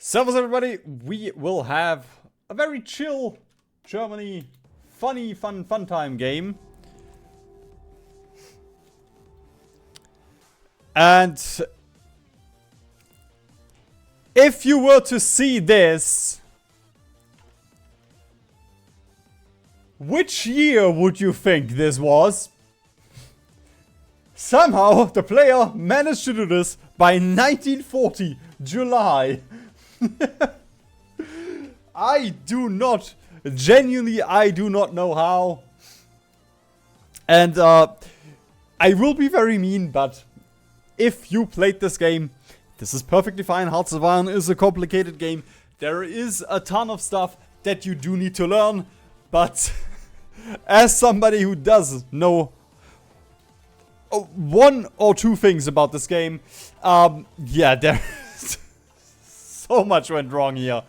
Servus everybody, we will have a very chill Germany fun time game. And if you were to see this, which year would you think this was? Somehow the player managed to do this by 1940 July. I do not know how. And I will be very mean, but if you played this game, this is perfectly fine. Hearts of Iron is a complicated game. There is a ton of stuff that you do need to learn, but as somebody who does know one or two things about this game, yeah, there so much went wrong here.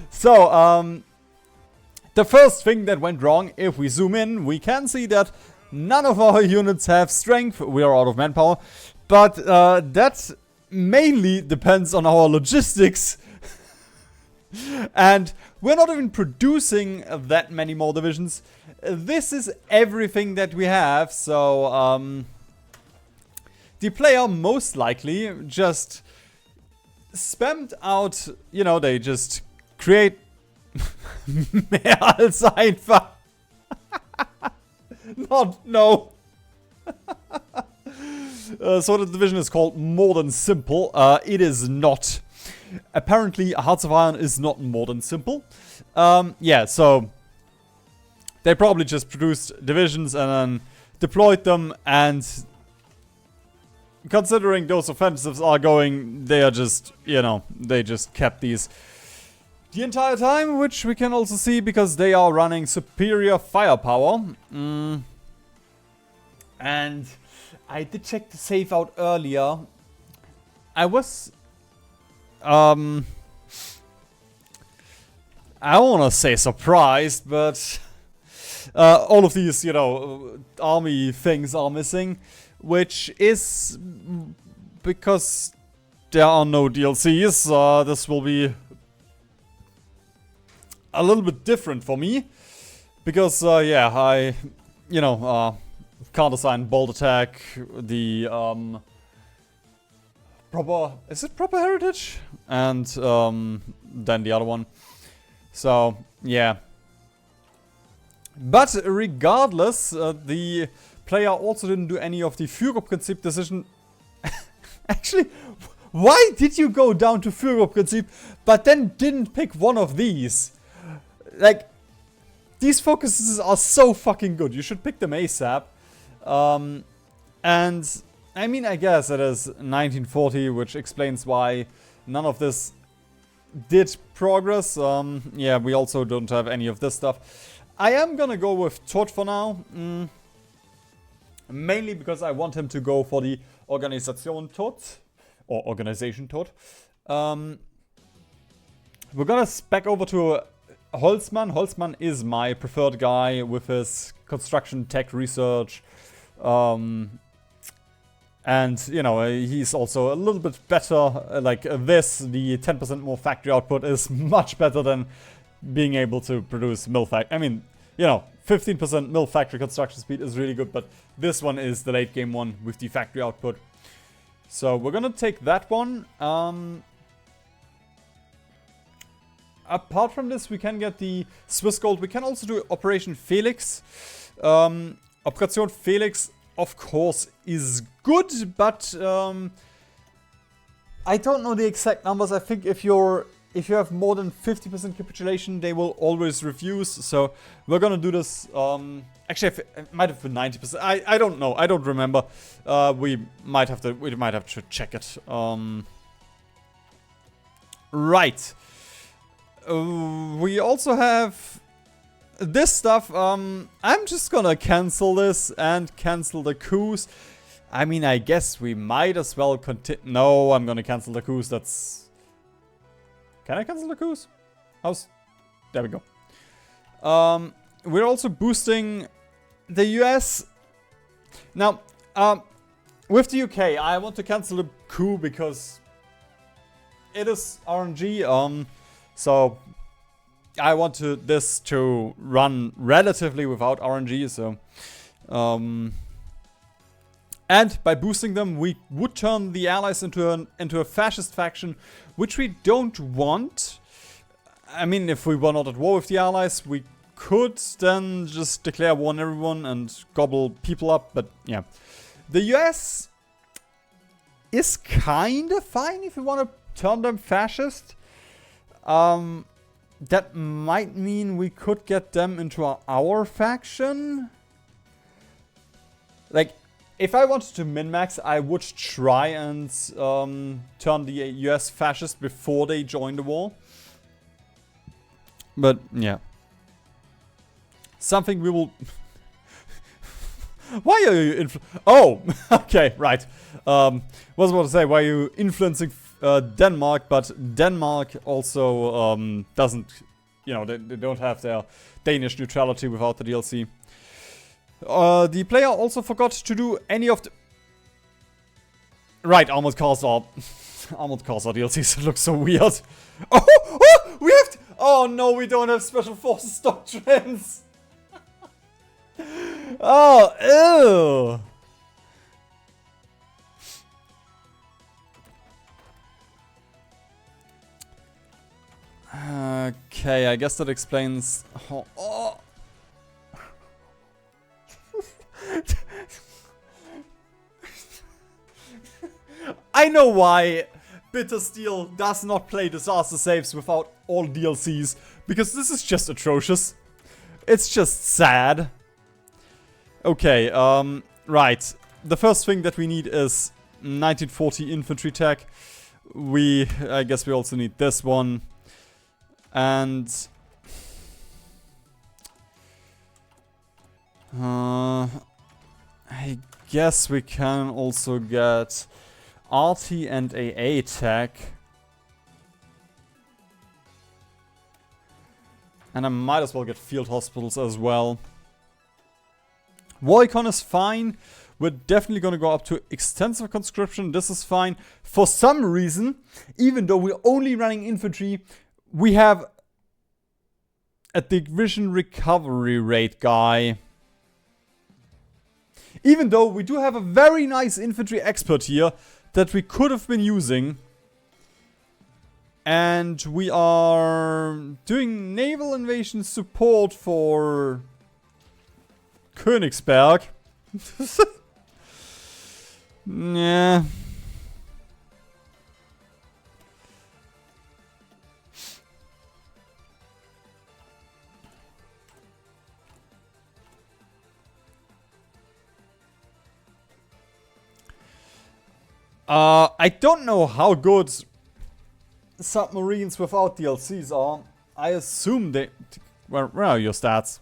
So, the first thing that went wrong, if we zoom in, we can see that none of our units have strength. We are out of manpower. But that mainly depends on our logistics. And we're not even producing that many more divisions. This is everything that we have. So, the player most likely just spammed out, you know, they just create mehr als einfach. No. So the division is called More Than Simple. It is not. Apparently, Hearts of Iron is not more than simple. Yeah, so they probably just produced divisions and then deployed them, and considering those offensives are going, they are just, you know, they just kept these the entire time, which we can also see because they are running superior firepower. And I did check the save out earlier. I was, I don't want to say surprised, but all of these, you know, army things are missing. Which is because there are no DLCs. This will be a little bit different for me. Because, yeah, I, you know, can't assign bolt attack, the, is it proper heritage? And, then the other one. So, yeah. But regardless, the player also didn't do any of the Führerprinzip decision. Actually, why did you go down to Führerprinzip, but then didn't pick one of these? Like, these focuses are so fucking good. You should pick them ASAP. And, I mean, I guess it is 1940, which explains why none of this did progress. Yeah, we also don't have any of this stuff. I am gonna go with Todd for now. Mainly because I want him to go for the Organisation Tod. Or Organization Tod. We're gonna spec over to Holzmann. Holzmann is my preferred guy with his construction tech research. And, you know, he's also a little bit better. Like this, the 10% more factory output is much better than being able to produce mill factory. I mean, you know, 15% mill factory construction speed is really good, but this one is the late game one with the factory output. So we're gonna take that one. Apart from this, we can get the Swiss Gold. We can also do Operation Felix. Operation Felix, of course, is good, but I don't know the exact numbers. I think if you have more than 50% capitulation, they will always refuse. So we're gonna do this. Actually, it might have been 90%. I don't know. I don't remember. We might have to check it. Right. We also have this stuff. I'm just gonna cancel this and cancel the coups. I mean, I guess we might as well continue. No, I'm gonna cancel the coups. That's. Can I cancel the coups? There we go. We're also boosting the US. Now, with the UK, I want to cancel the coup because it is RNG, so I want this to run relatively without RNG, so and by boosting them, we would turn the allies into a fascist faction, which we don't want. I mean, if we were not at war with the allies, we could then just declare war on everyone and gobble people up, but yeah. The US is kind of fine if we want to turn them fascist. That might mean we could get them into our faction. Like, if I wanted to min-max, I would try and turn the US fascist before they join the war. But, yeah. Something we will... Why are you Oh! Okay, right. Was about to say, why are you influencing Denmark, but Denmark also doesn't... You know, they don't have their Danish neutrality without the DLC. The player also forgot to do any of the... Right, Armored Cars are... Armored Cars are DLCs. It looks so weird. Oh! We have to... Oh no, we don't have Special Forces doctrines! Oh, ew! Okay, I guess that explains... Oh. I know why Bitter Steel does not play disaster saves without all DLCs, because this is just atrocious. It's just sad. Okay, right. The first thing that we need is 1940 infantry tech. I guess we also need this one. And... I guess we can also get RT and AA tech. And I might as well get field hospitals as well. War econ is fine. We're definitely gonna go up to extensive conscription. This is fine. For some reason, even though we're only running infantry, we have a division recovery rate guy. Even though we do have a very nice infantry expert here that we could have been using. And we are doing naval invasion support for Königsberg. Yeah. I don't know how good submarines without DLCs are. I assume they... Where are your stats?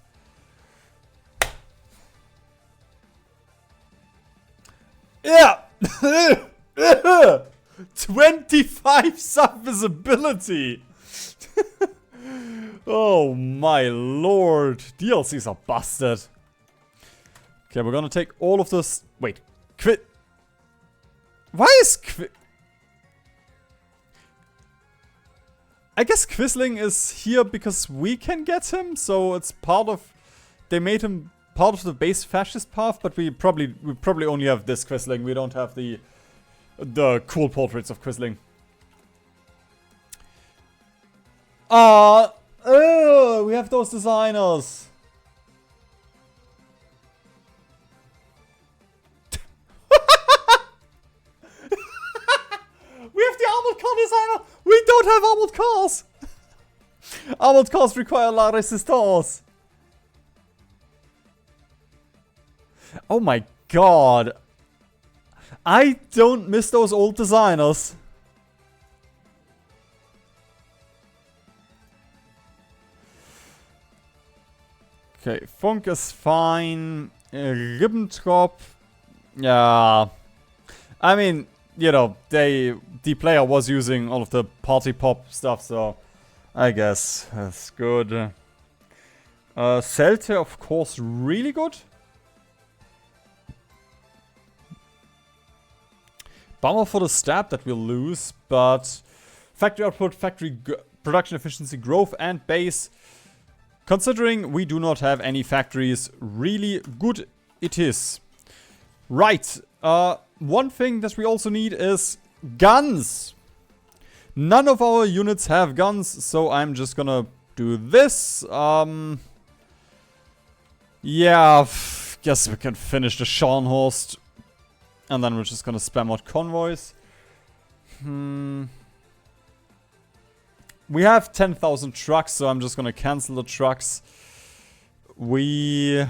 Yeah! 25 sub-visibility! Oh my lord. DLCs are busted. Okay, we're gonna take all of this... Wait. Quit. Why is I guess Quisling is here because we can get him, so it's part of... They made him part of the base fascist path, but we probably only have this Quisling. We don't have the cool portraits of Quisling. We have those designers. We have the armored car designer! We don't have armored cars! Armored cars require la resistance. Oh my god. I don't miss those old designers. Okay, Funk is fine. Ribbentrop. Yeah. I mean... You know, the player was using all of the party pop stuff, so I guess that's good. Celte, of course, really good. Bummer for the stab that we'll lose, but Factory output, production efficiency, growth, and base. Considering we do not have any factories, really good it is. Right. One thing that we also need is guns. None of our units have guns, so I'm just gonna do this. Yeah, guess we can finish the Scharnhorst. And then we're just gonna spam out convoys. We have 10,000 trucks, so I'm just gonna cancel the trucks. I mean,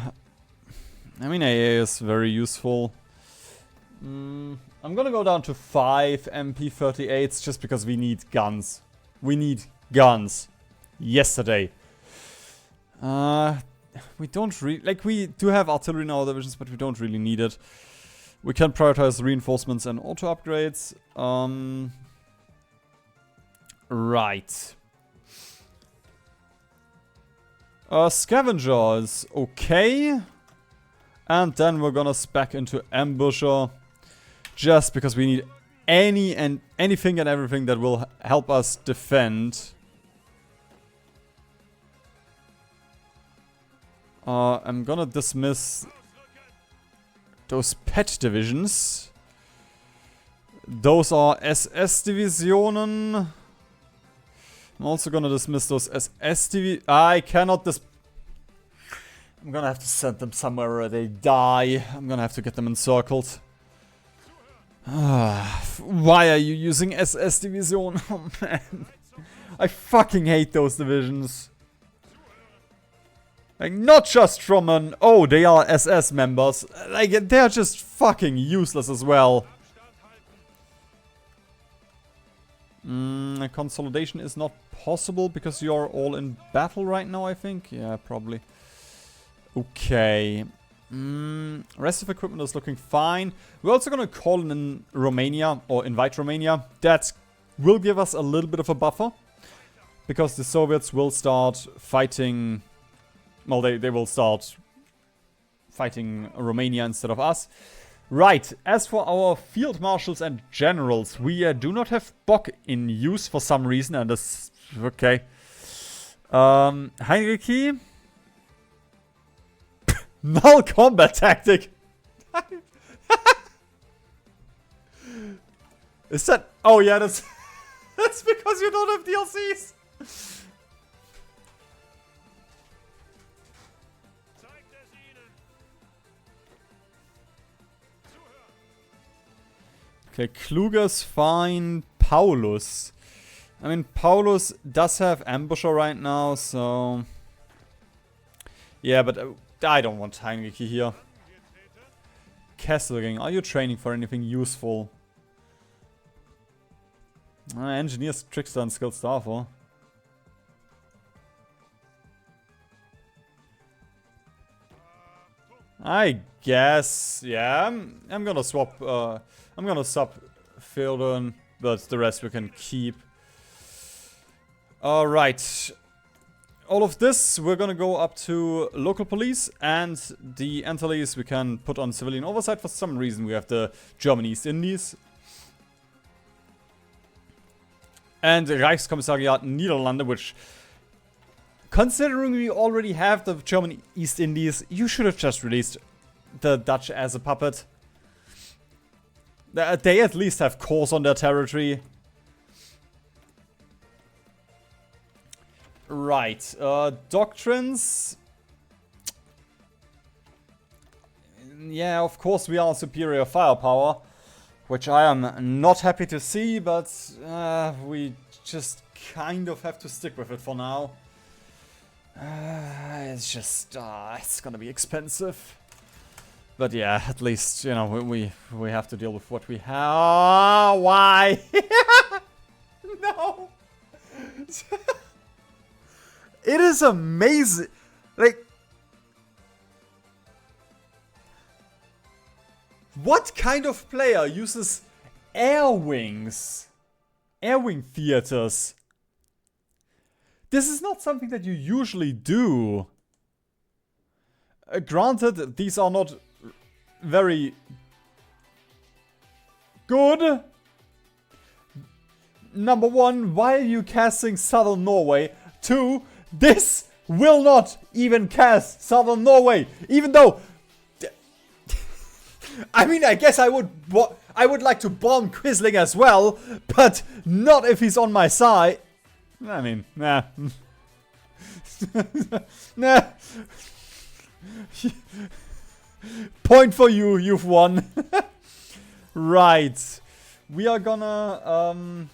AA is very useful. I'm gonna go down to 5 MP38s just because we need guns. We need guns. Yesterday. We don't really... Like, we do have artillery in our divisions, but we don't really need it. We can prioritize reinforcements and auto upgrades. Right. Scavenger is okay. And then we're gonna spec into Ambusher. Just because we need anything and everything that will help us defend. I'm gonna dismiss those pet divisions. Those are SS Divisionen. I'm also gonna dismiss those SS I cannot I'm gonna have to send them somewhere where they die. I'm gonna have to get them encircled. Why are you using SS Division? Oh man. I fucking hate those divisions. Like, not just from an, oh, they are SS members. Like, they're just fucking useless as well. Consolidation is not possible because you're all in battle right now, I think. Yeah, probably. Okay. Rest of equipment is looking fine. We're also gonna call in Romania, or invite Romania. That will give us a little bit of a buffer. Because the Soviets will start fighting... Well, they will start fighting Romania instead of us. Right, as for our field marshals and generals, we do not have Bock in use for some reason, and this... Okay. Heinrichi? Null combat tactic! Is that... Oh yeah, that's... That's because you don't have DLCs! Okay, Kluger's fine. Paulus. I mean, Paulus does have Ambusher right now, so... Yeah, but I don't want Heinrich here. Kesselring, are you training for anything useful? Engineers, Trickster, and Skilled Staffer. I guess, yeah. I'm gonna swap, I'm gonna sub Fildon, but the rest we can keep. Alright. All of this, we're gonna go up to local police, and the Antilles we can put on civilian oversight. For some reason we have the German East Indies. And Reichskommissariat Niederlande, which... Considering we already have the German East Indies, you should have just released the Dutch as a puppet. They at least have cores on their territory. Right, doctrines. Yeah, of course we are superior firepower, which I am not happy to see, but we just kind of have to stick with it for now. It's just, it's gonna be expensive. But yeah, at least, you know, we have to deal with what we have. Why? No! It is amazing. Like, what kind of player uses air wings? Air wing theaters. This is not something that you usually do. Granted, these are not very good. number one, why are you casting Southern Norway? 2, this will not even cast Southern Norway, even though... I mean, I guess I would like to bomb Quisling as well, but not if he's on my side. I mean, nah. Nah. Point for you, you've won. Right. We are gonna,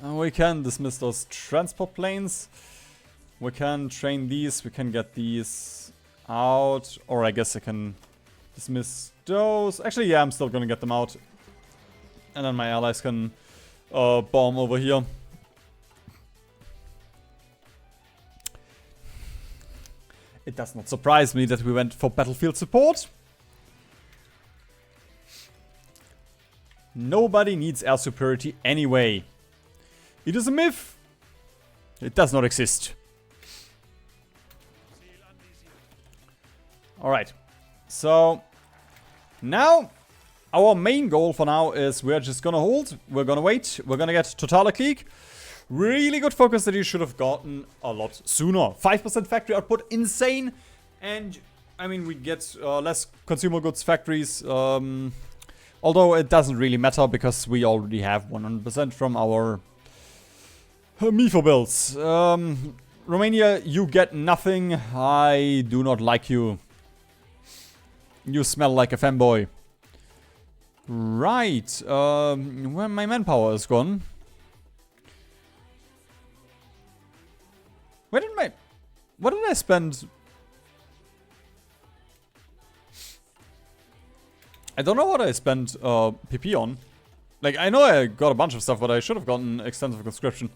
we can dismiss those transport planes. We can train these, we can get these out. Or I guess I can dismiss those. Actually, yeah, I'm still gonna get them out. And then my allies can bomb over here. It does not surprise me that we went for battlefield support. Nobody needs air superiority anyway. It is a myth. It does not exist. Alright. So, now, our main goal for now is we're just gonna hold. We're gonna wait. We're gonna get Totaler Krieg. Really good focus that you should have gotten a lot sooner. 5% factory output, insane. And, I mean, we get less consumer goods factories. Although it doesn't really matter because we already have 100% from our MIFO builds. Romania, you get nothing. I do not like you. You smell like a fanboy. Right. Where my manpower is gone. Where did my... What did I spend? I don't know what I spent PP on. Like, I know I got a bunch of stuff, but I should have gotten extensive conscription.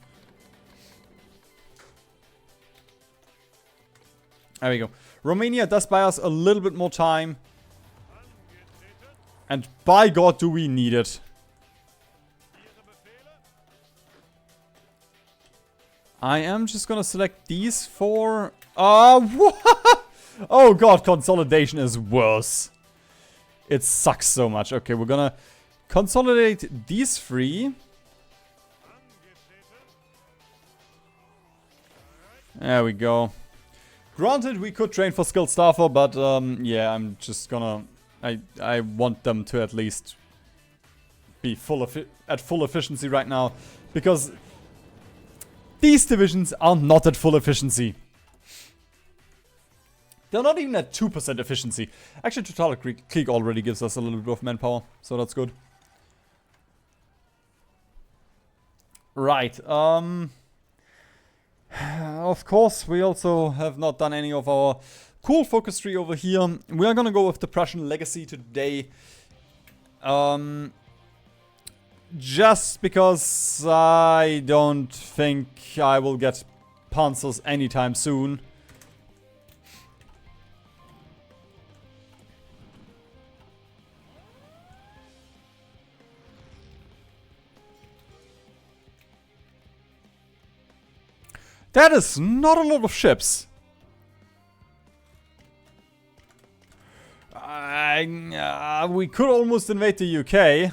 There we go. Romania does buy us a little bit more time. And by God, do we need it. I am just gonna select these 4. Oh God, consolidation is worse. It sucks so much. Okay, we're gonna consolidate these 3. There we go. Granted, we could train for skilled staffer, but yeah, I'm just gonna... I want them to at least be at full efficiency right now, because these divisions are not at full efficiency. They're not even at 2% efficiency. Actually, Totaler Krieg already gives us a little bit of manpower, so that's good. Right, of course, we also have not done any of our cool focus tree over here. We are gonna go with the Prussian legacy today. Just because I don't think I will get Panzers anytime soon. That is not a lot of ships. We could almost invade the UK.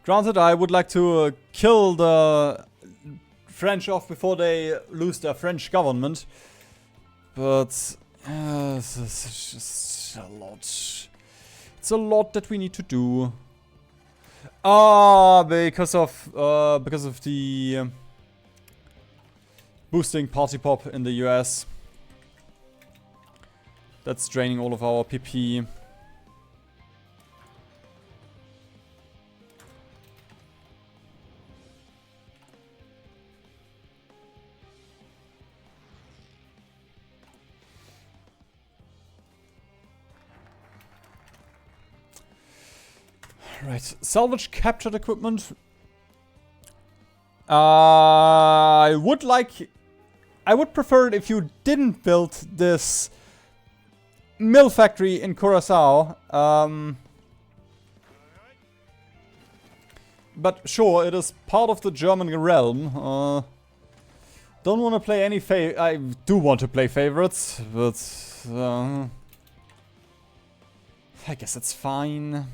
Granted, I would like to kill the French off before they lose their French government. But it's just a lot. It's a lot that we need to do. Because of the boosting party pop in the US. That's draining all of our PP. Right, salvage captured equipment. I would prefer it if you didn't build this mill factory in Curaçao. But sure, it is part of the German realm. Don't want to play any I do want to play favorites, but I guess it's fine.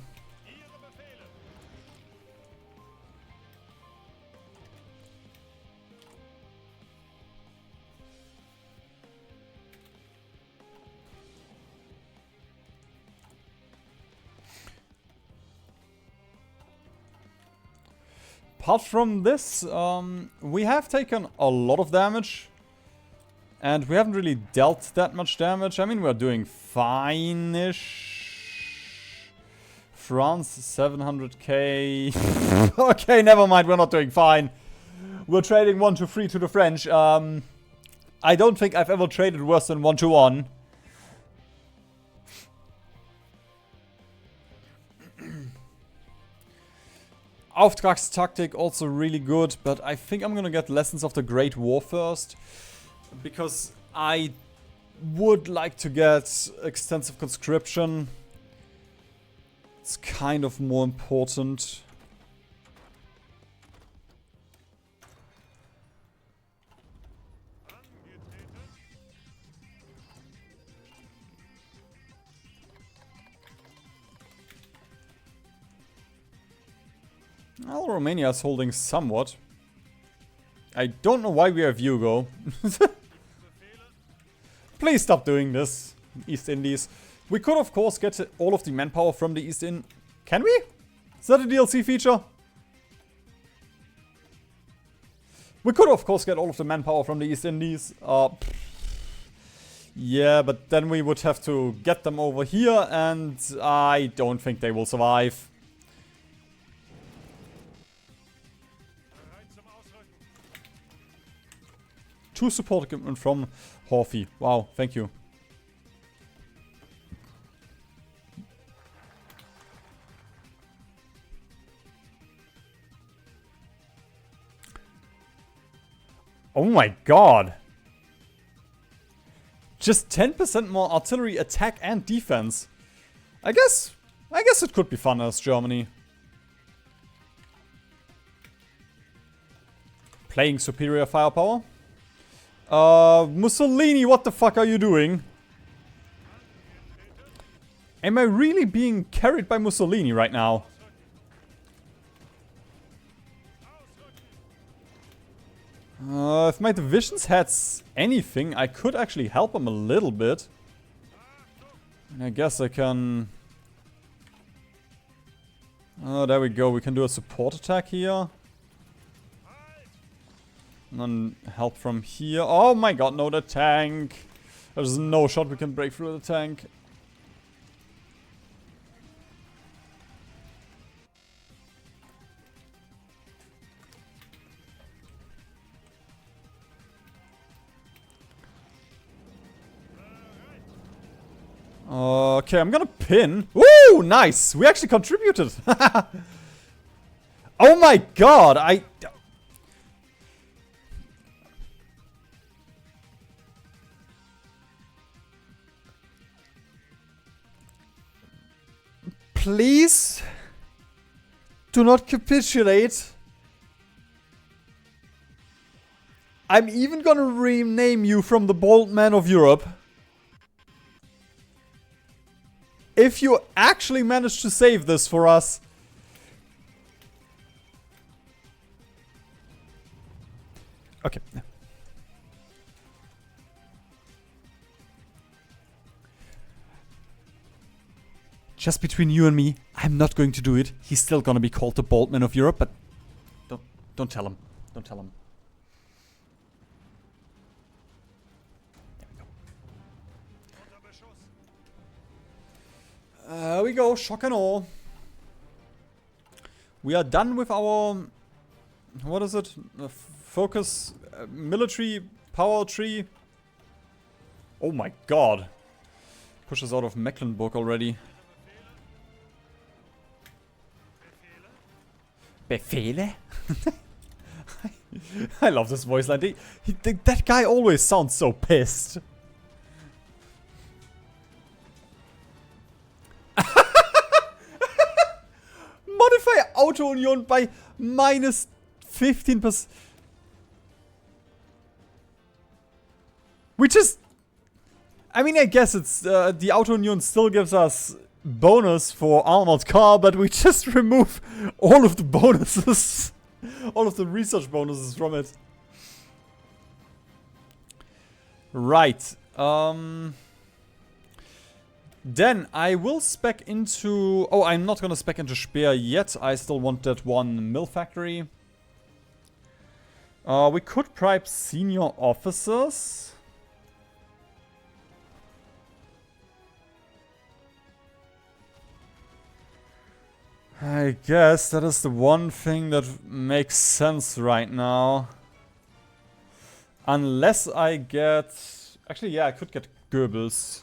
Apart from this, we have taken a lot of damage. And we haven't really dealt that much damage. I mean, we're doing fine-ish. France, 700k. Okay, never mind, we're not doing fine. We're trading 1 to 3 to the French. I don't think I've ever traded worse than 1 to 1. Auftragstaktik also really good, but I think I'm gonna get Lessons of the Great War first. Because I would like to get Extensive Conscription. It's kind of more important. Well, Romania is holding somewhat. I don't know why we have Hugo. Please stop doing this, East Indies. We could, of course, get all of the manpower from the East Indies. Can we? Is that a DLC feature? We could, of course, get all of the manpower from the East Indies. Yeah, but then we would have to get them over here, and I don't think they will survive. Two support equipment from Horphy. Wow, thank you. Oh my god. Just 10% more artillery attack and defense. I guess it could be fun as Germany. Playing superior firepower. Mussolini, what the fuck are you doing? Am I really being carried by Mussolini right now? If my divisions had anything, I could actually help them a little bit. And I guess I can... Oh, there we go. We can do a support attack here. And then help from here. Oh my god, no, the tank. There's no shot we can break through the tank. Okay, I'm gonna pin. Woo, nice. We actually contributed. Oh my god, Please do not capitulate. I'm even gonna rename you from the Bold Man of Europe. If you actually manage to save this for us. Okay. Just between you and me, I'm not going to do it. He's still gonna be called the Bold Man of Europe, but don't tell him. Don't tell him. There we go, shock and awe. We are done with our... What is it? Focus... military power tree. Oh my god. Push us out of Mecklenburg already. Befehle? I love this voice line. That guy always sounds so pissed. Modify Auto Union by minus 15%. Which is... I mean, I guess it's... the Auto Union still gives us bonus for armored car, but we just remove all of the bonuses. All of the research bonuses from it. Right. Then I will spec into... Oh, I'm not gonna spec into Speer yet. I still want that one mill factory. We could bribe senior officers. I guess that is the one thing that makes sense right now. Unless I get... Actually, yeah, I could get Goebbels.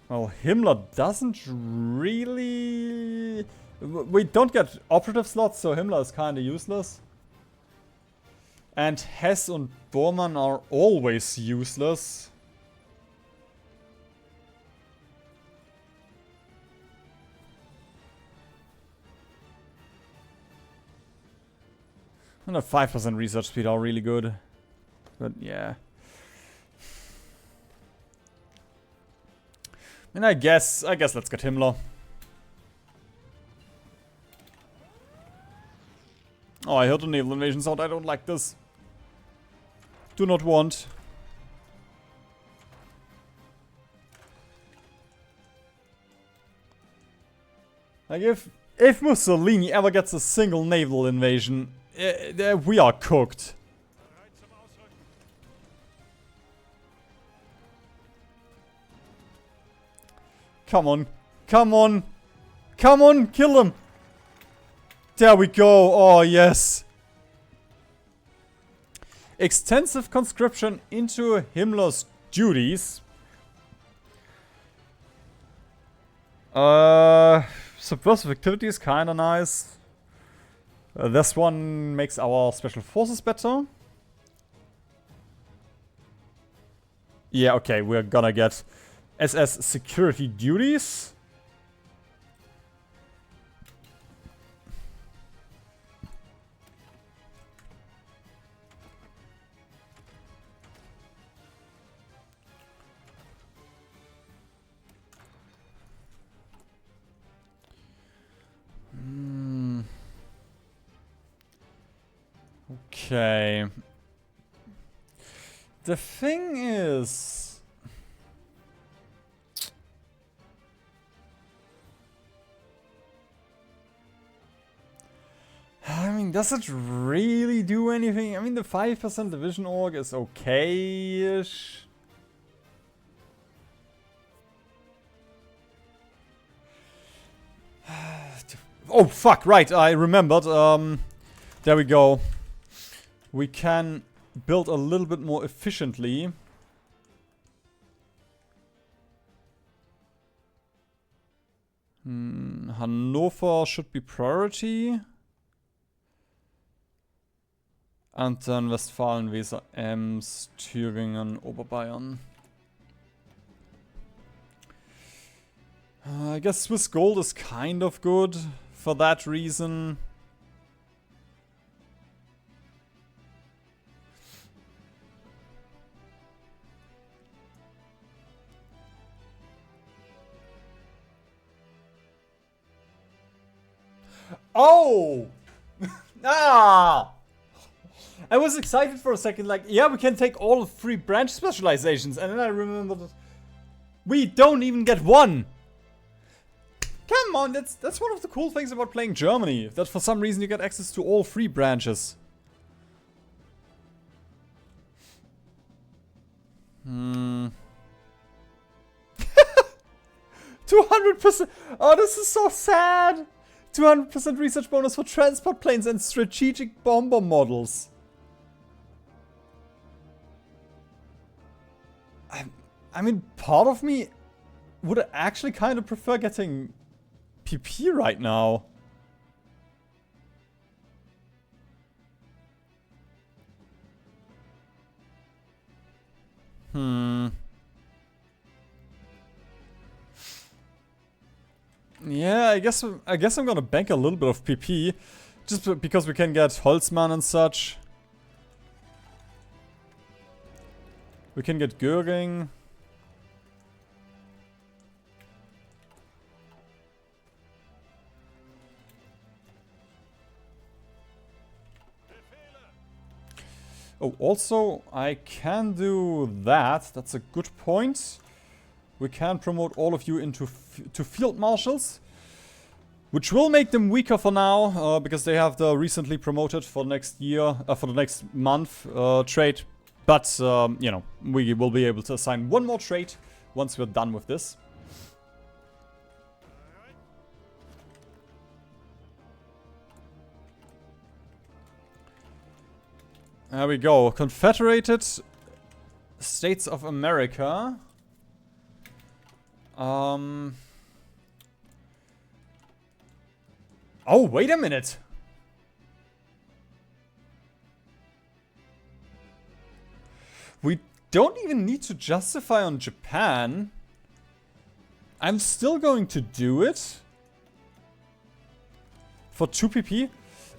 Well, Himmler doesn't really... We don't get operative slots, so Himmler is kinda useless. And Hess and Bormann are always useless. And a 5% research speed are really good. But yeah. And I guess let's get Himmler. Oh, I heard a naval invasion sound. I don't like this. Do not want. Like if Mussolini ever gets a single naval invasion, we are cooked. Come on. Come on. Come on, kill him. There we go. Oh, yes. Extensive conscription into Himmler's duties. Subversive activity is kinda nice. This one makes our special forces better. Yeah, okay, we're gonna get SS security duties. Okay. The thing is... I mean, does it really do anything? I mean, the 5% division org is okay-ish. Oh, fuck, right, I remembered. There we go. We can build a little bit more efficiently. Hannover should be priority. And then Westfalen, Weser, Ems, Thüringen, Oberbayern. I guess Swiss gold is kind of good for that reason. Oh! Ah! I was excited for a second, like, yeah, we can take all 3 branch specializations, and then I remembered that we don't even get one! Come on, that's one of the cool things about playing Germany, that for some reason you get access to all 3 branches. 200%! Oh, this is so sad! 200% research bonus for transport planes and strategic bomber models. I mean, part of me would actually kind of prefer getting PP right now. Yeah, Yeah, I guess I'm gonna bank a little bit of PP. Just because we can get Holzmann and such. We can get Göring. Oh, also, I can do that. That's a good point. We can promote all of you into to field marshals, which will make them weaker for now, because they have the recently promoted for next year, for the next month trait. But, you know, we will be able to assign one more trait once we're done with this. There we go. Confederated States of America. Oh, wait a minute. We don't even need to justify on Japan. I'm still going to do it. For 2 PP.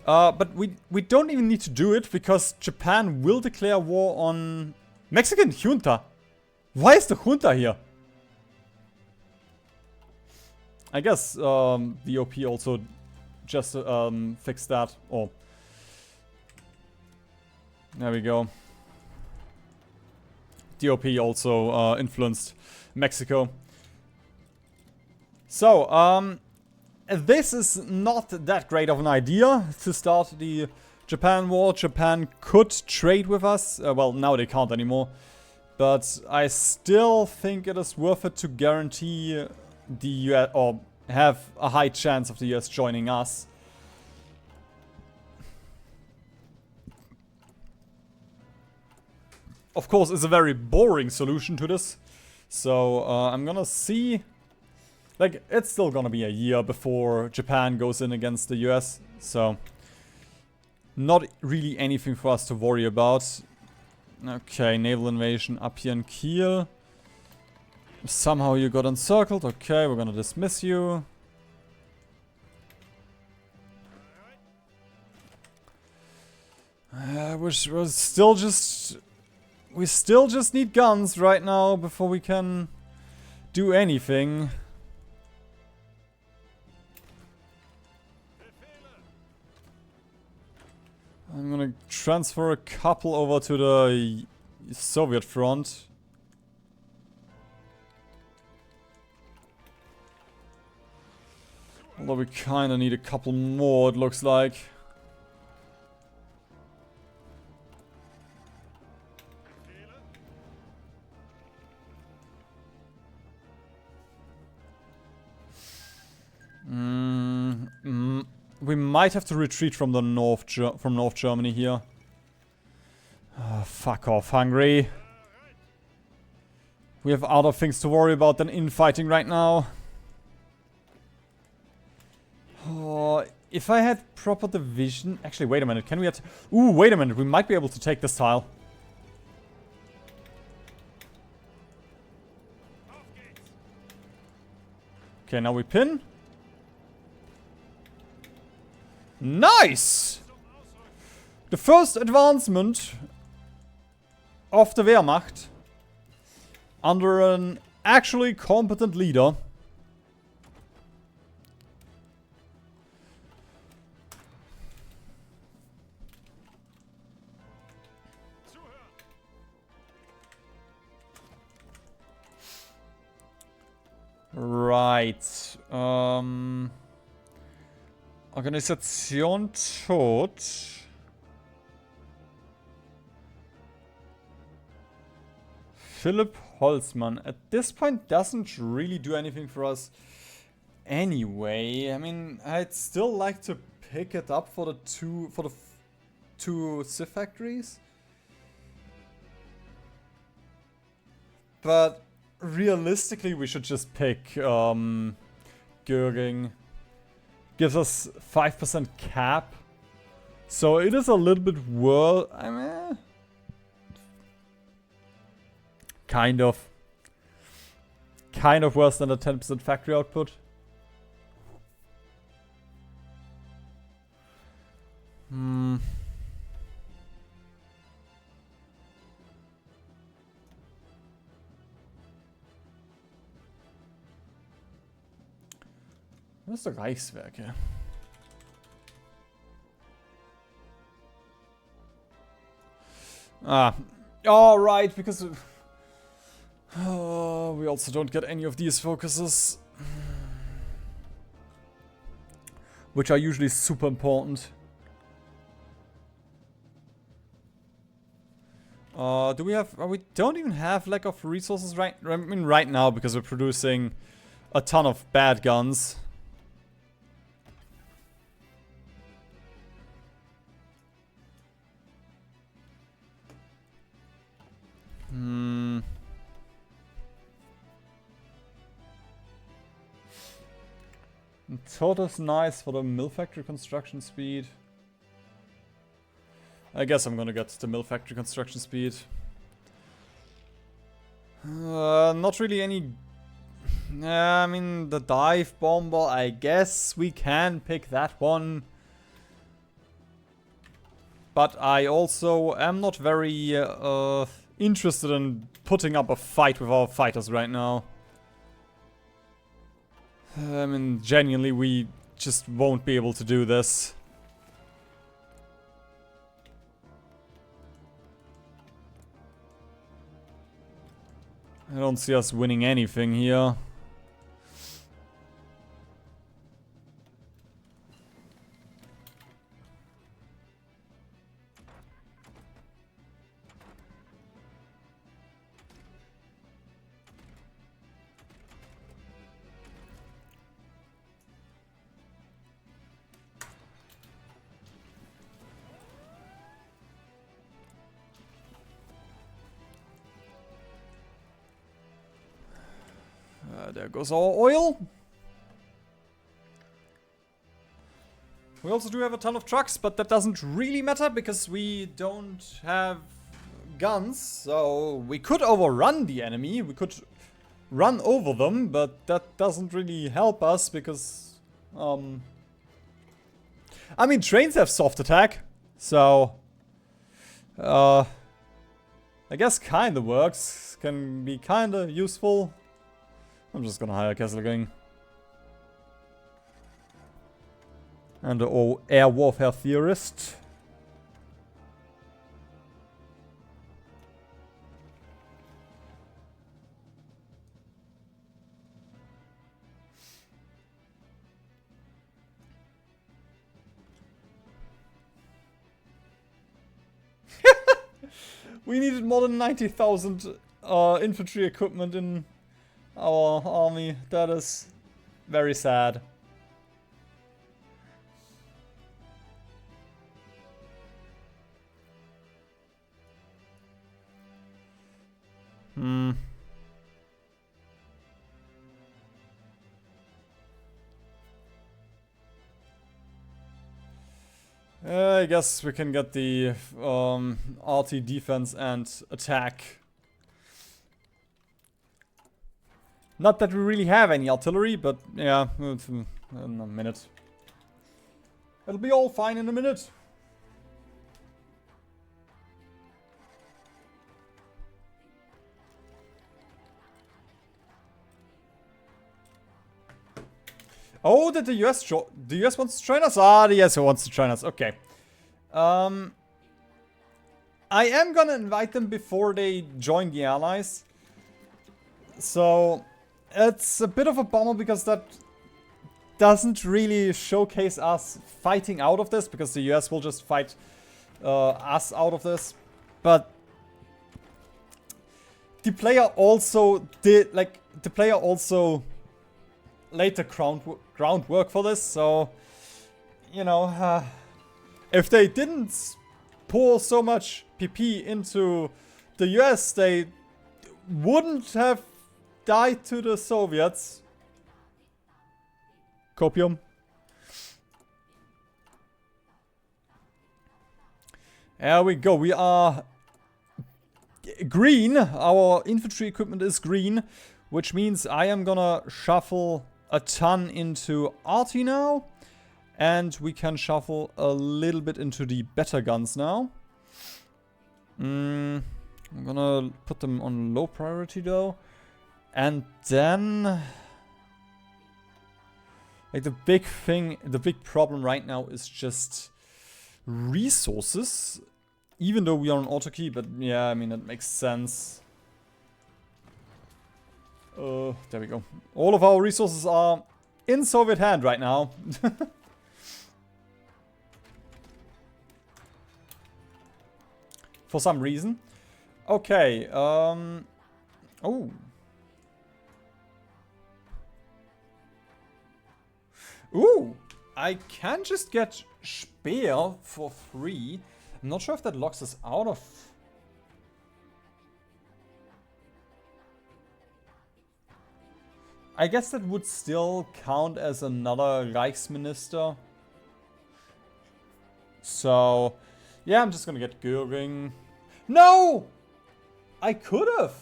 But we don't even need to do it because Japan will declare war on Mexican junta. Why is the junta here? I guess the OP also just fixed that. Oh, there we go. DOP also influenced Mexico. So, this is not that great of an idea to start the Japan war. Japan could trade with us. Well, now they can't anymore. But I still think it is worth it to guarantee the US, or have a high chance of the US joining us. Of course, it's a very boring solution to this. So, I'm gonna see. Like, it's still gonna be a year before Japan goes in against the US. So, not really anything for us to worry about. Okay, naval invasion up here in Kiel. Somehow you got encircled. Okay, we're gonna dismiss you. We still just need guns right now before we can do anything. I'm gonna transfer a couple over to the Soviet front. Although we kinda need a couple more, it looks like. We might have to retreat from the North Germany here. Oh, fuck off, Hungary. We have other things to worry about than infighting right now. Oh, if I had proper division... Actually, wait a minute. Can we have... Ooh, wait a minute. We might be able to take this tile. Okay, now we pin. Nice! The first advancement of the Wehrmacht under an actually competent leader. Right. Organisation tot. Philipp Holzmann at this point doesn't really do anything for us anyway. I mean, I'd still like to pick it up for the two Civ factories. But realistically, we should just pick Göring. Gives us 5% cap. So it is a little bit worse. I mean, kind of worse than the 10% factory output. Where's the Reichswerke? Ah. All right, because we also don't get any of these focuses, which are usually super important. Do we have... we don't even have lack of resources right... I mean, right now, because we're producing a ton of bad guns. Tota's nice for the mill factory construction speed. I guess I'm gonna get the mill factory construction speed. Not really any... I mean, the dive bomber, I guess we can pick that one. But I also am not very interested in putting up a fight with our fighters right now. I mean, genuinely, we just won't be able to do this. I don't see us winning anything here. There goes our oil. We also do have a ton of trucks, but that doesn't really matter because we don't have guns. So we could overrun the enemy. We could run over them, but that doesn't really help us because... I mean, trains have soft attack. So... I guess kinda works. Can be kinda useful. I'm just gonna hire Castle Gang. And the air warfare theorist. We needed more than 90,000 infantry equipment in our army. That is very sad. I guess we can get the RT defense and attack. Not that we really have any artillery, but yeah, in a minute. It'll be all fine in a minute. Oh, did the US wants to join us? Ah, the US wants to join us. Okay. I am gonna invite them before they join the Allies. So, it's a bit of a bummer because that doesn't really showcase us fighting out of this, because the US will just fight us out of this. But the player also did, like, the player also laid the groundwork for this, so, you know, if they didn't pour so much PP into the US, they wouldn't have died to the Soviets. Copium. There we go. We are green. Our infantry equipment is green, which means I am gonna shuffle a ton into arty now. And we can shuffle a little bit into the better guns now. I'm gonna put them on low priority though. And then Like the big thing, the big problem right now is just resources. Even though we are on auto key, but yeah, I mean, it makes sense. There we go. All of our resources are in Soviet hand right now. For some reason. Okay, oh. Ooh, I can just get Speer for free. I'm not sure if that locks us out of... I guess that would still count as another Reichsminister. So, yeah, I'm just gonna get Göring. No! I could have!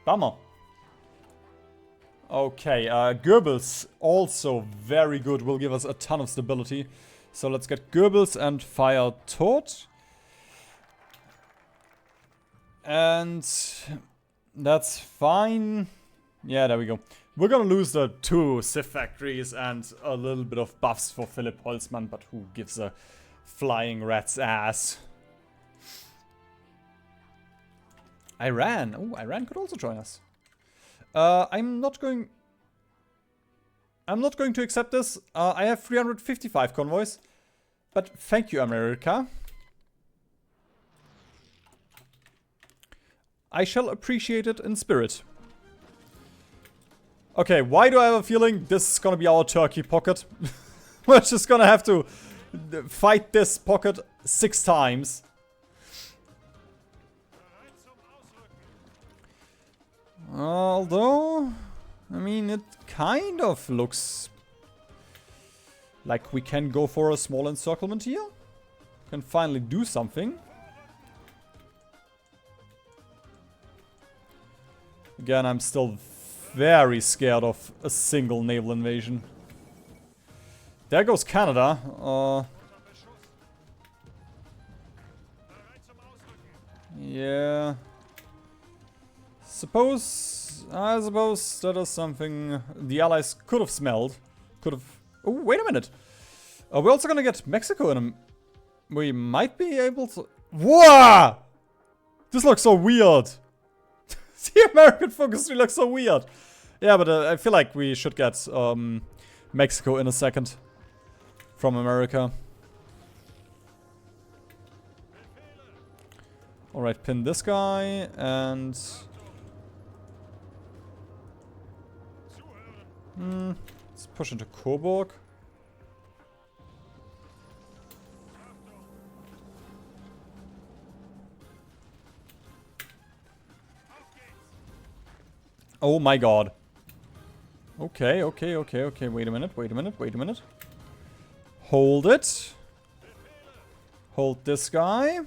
Bummer. Okay, Goebbels, also very good, will give us a ton of stability. So let's get Goebbels and fire Tod. And that's fine. Yeah, there we go. We're gonna lose the 2 Civ factories and a little bit of buffs for Philipp Holzmann, but who gives a flying rat's ass? Iran. Oh, Iran could also join us. I'm not going to accept this. I have 355 convoys. But thank you, America. I shall appreciate it in spirit. Okay, why do I have a feeling this is gonna be our Turkey pocket? We're just gonna have to fight this pocket 6 times. Although, I mean, it kind of looks like we can go for a small encirclement here. Can finally do something. Again, I'm still very scared of a single naval invasion. There goes Canada. Yeah. I suppose that is something the Allies could have smelled. Could have... Oh, wait a minute. We're also gonna get Mexico in a... We might be able to... Whoa! This looks so weird. The American focus tree looks so weird. Yeah, but I feel like we should get Mexico in a second. From America. Alright, pin this guy and... let's push into Coburg. Oh my god. Okay, wait a minute. Hold it. Hold this guy.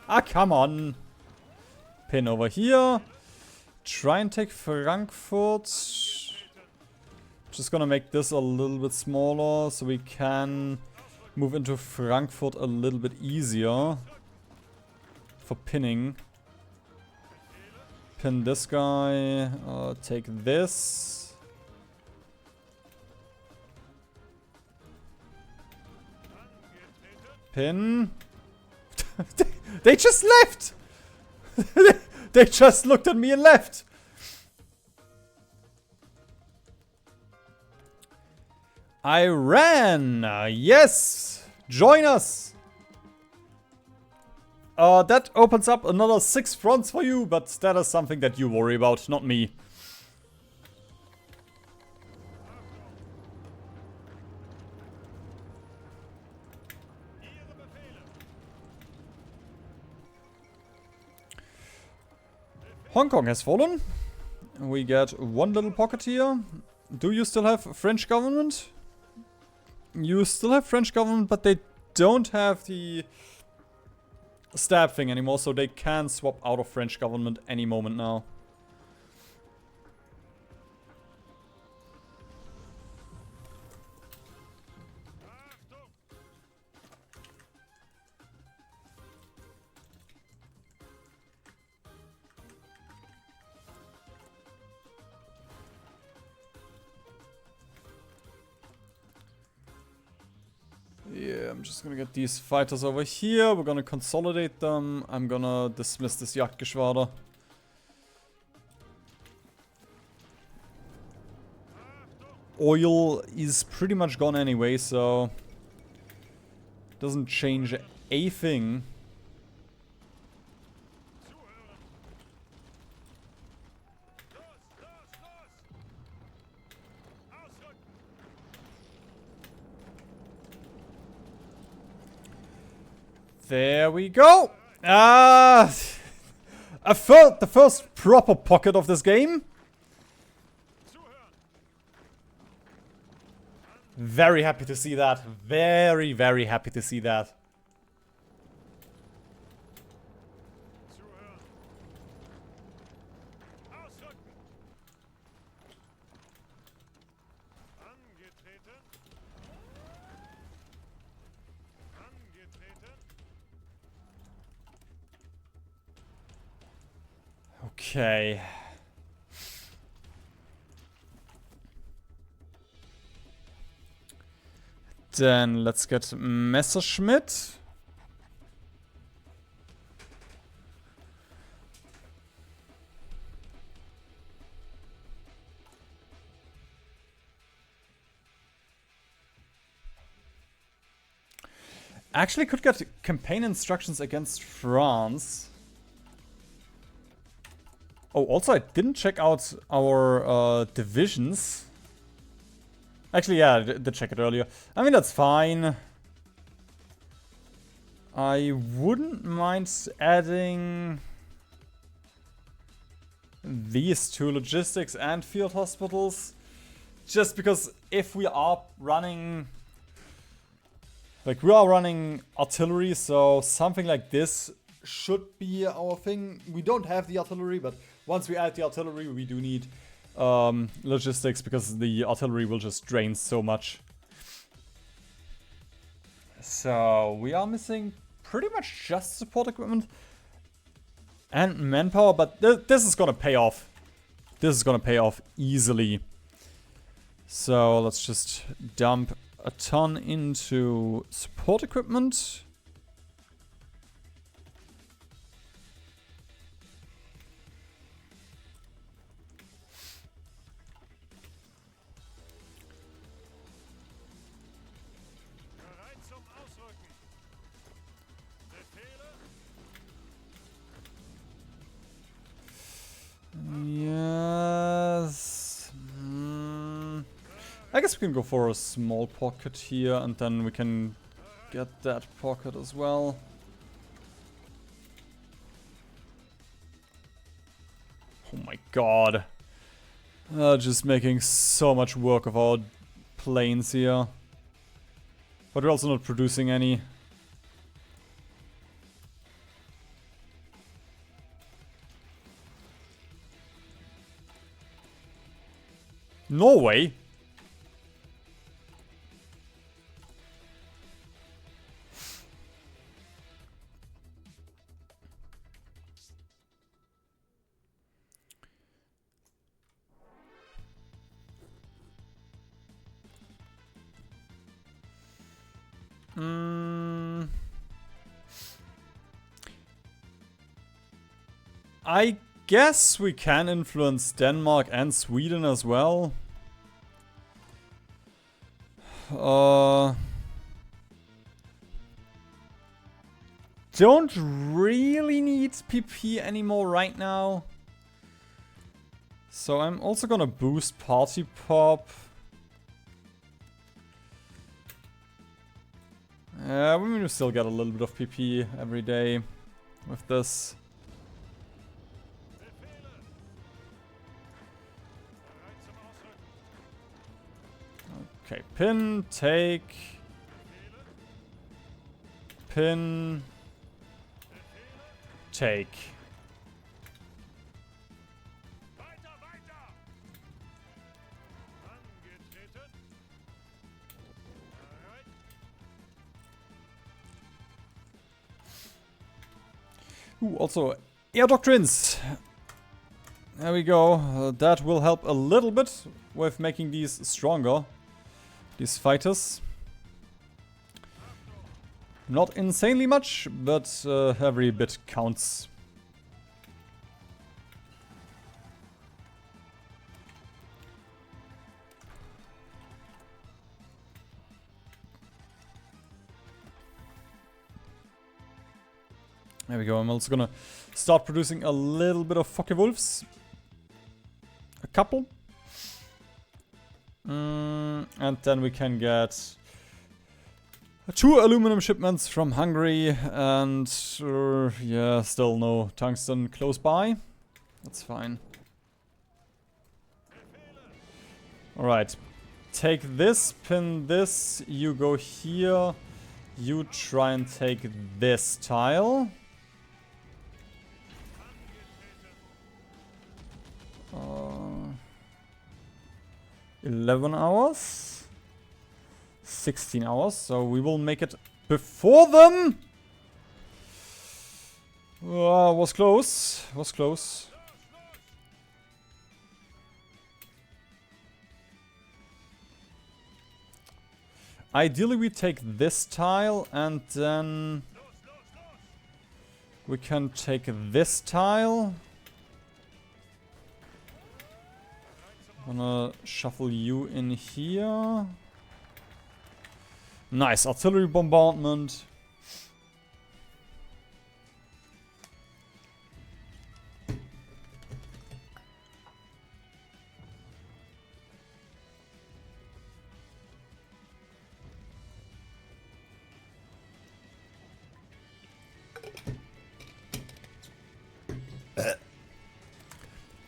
Ah, come on. Pin over here. Try and take Frankfurt. Just gonna make this a little bit smaller so we can move into Frankfurt a little bit easier for pinning. Pin this guy. Take this. Pin. They just left! They just looked at me and left! Iran! Yes! Join us! That opens up another 6 fronts for you, but that is something that you worry about, not me. Hong Kong has fallen. We get 1 little pocket here. Do you still have French government? You still have French government, but they don't have the stab thing anymore, so they can swap out of French government any moment now. I'm just gonna get these fighters over here. We're gonna consolidate them. I'm gonna dismiss this Jagdgeschwader. Oil is pretty much gone anyway, so doesn't change a thing. There we go. I felt the first proper pocket of this game. Very happy to see that. Very, very happy to see that. Okay. Then let's get Messerschmitt. Actually could get campaign instructions against France. Oh, also I didn't check out our divisions. Actually, yeah, I did check it earlier. I mean, that's fine. I wouldn't mind adding these two, logistics and field hospitals. Just because if we are running... Like, we are running artillery, so something like this should be our thing. We don't have the artillery, but once we add the artillery, we do need logistics, because the artillery will just drain so much. So, we are missing pretty much just support equipment and manpower, but this is gonna pay off. This is gonna pay off easily. So, let's just dump a ton into support equipment. Yes. I guess we can go for a small pocket here, and then we can get that pocket as well. Oh my god. Just making so much work of our planes here. But we're also not producing any. Norway? I guess we can influence Denmark and Sweden as well. Don't really need PP anymore right now. So I'm also gonna boost Party Pop. We will still get a little bit of PP every day with this. Okay, pin, take, pin, take. Ooh, also air doctrines. There we go. That will help a little bit with making these stronger. These fighters. Not insanely much, but every bit counts. There we go. I'm also gonna start producing a little bit of Focke Wolves. A couple. And then we can get 2 aluminum shipments from Hungary. And yeah, still no tungsten close by. That's fine. Alright. Take this, pin this. You go here. You try and take this tile. 11 hours. 16 hours. So we will make it before them. Was close. Was close. Ideally we take this tile and then we can take this tile. I'm gonna shuffle you in here. Nice, artillery bombardment.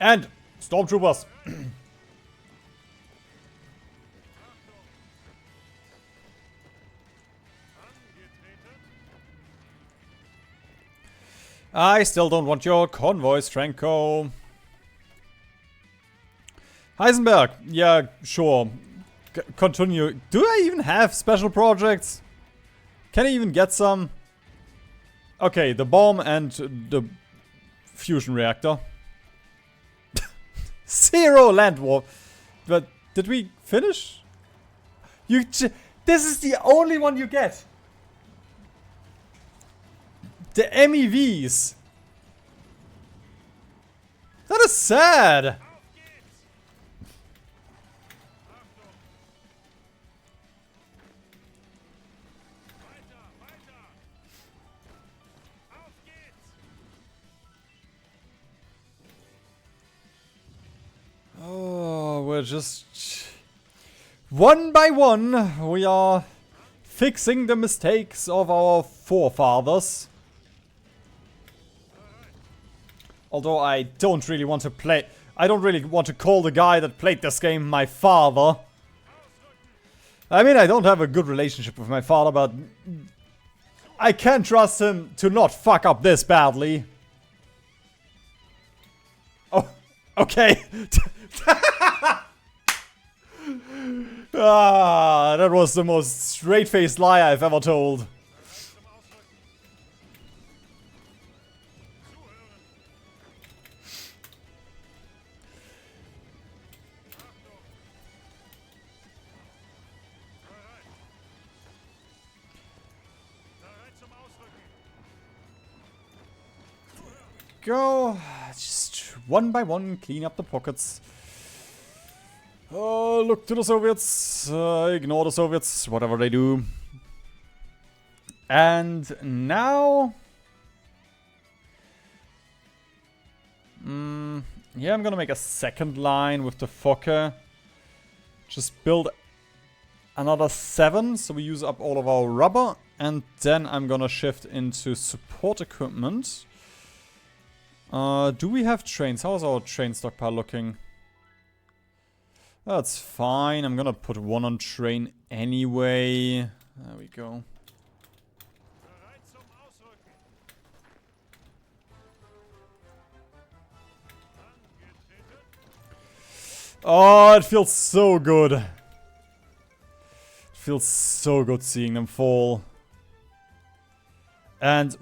And stormtroopers. I still don't want your convoys, Franco. Heisenberg. Yeah, sure. Continue. Do I even have special projects? Can I even get some? Okay, the bomb and the fusion reactor. 0 land war. But did we finish? This is the only one you get. The MEVs. That is sad. Oh, we're just... One by one, we are fixing the mistakes of our forefathers. Although I don't really want to play... I don't really want to call the guy that played this game my father. I mean, I don't have a good relationship with my father, but... I can't trust him to not fuck up this badly. Oh, okay. That was the most straight-faced lie I've ever told. Go. Just one by one, clean up the pockets. Look to the Soviets. Ignore the Soviets, whatever they do. And now... yeah, I'm gonna make a second line with the Focke. Just build another 7, so we use up all of our rubber. And then I'm gonna shift into support equipment. Do we have trains? How is our train stockpile looking? That's fine. I'm gonna put 1 on train anyway. There we go. Oh, it feels so good. It feels so good seeing them fall. And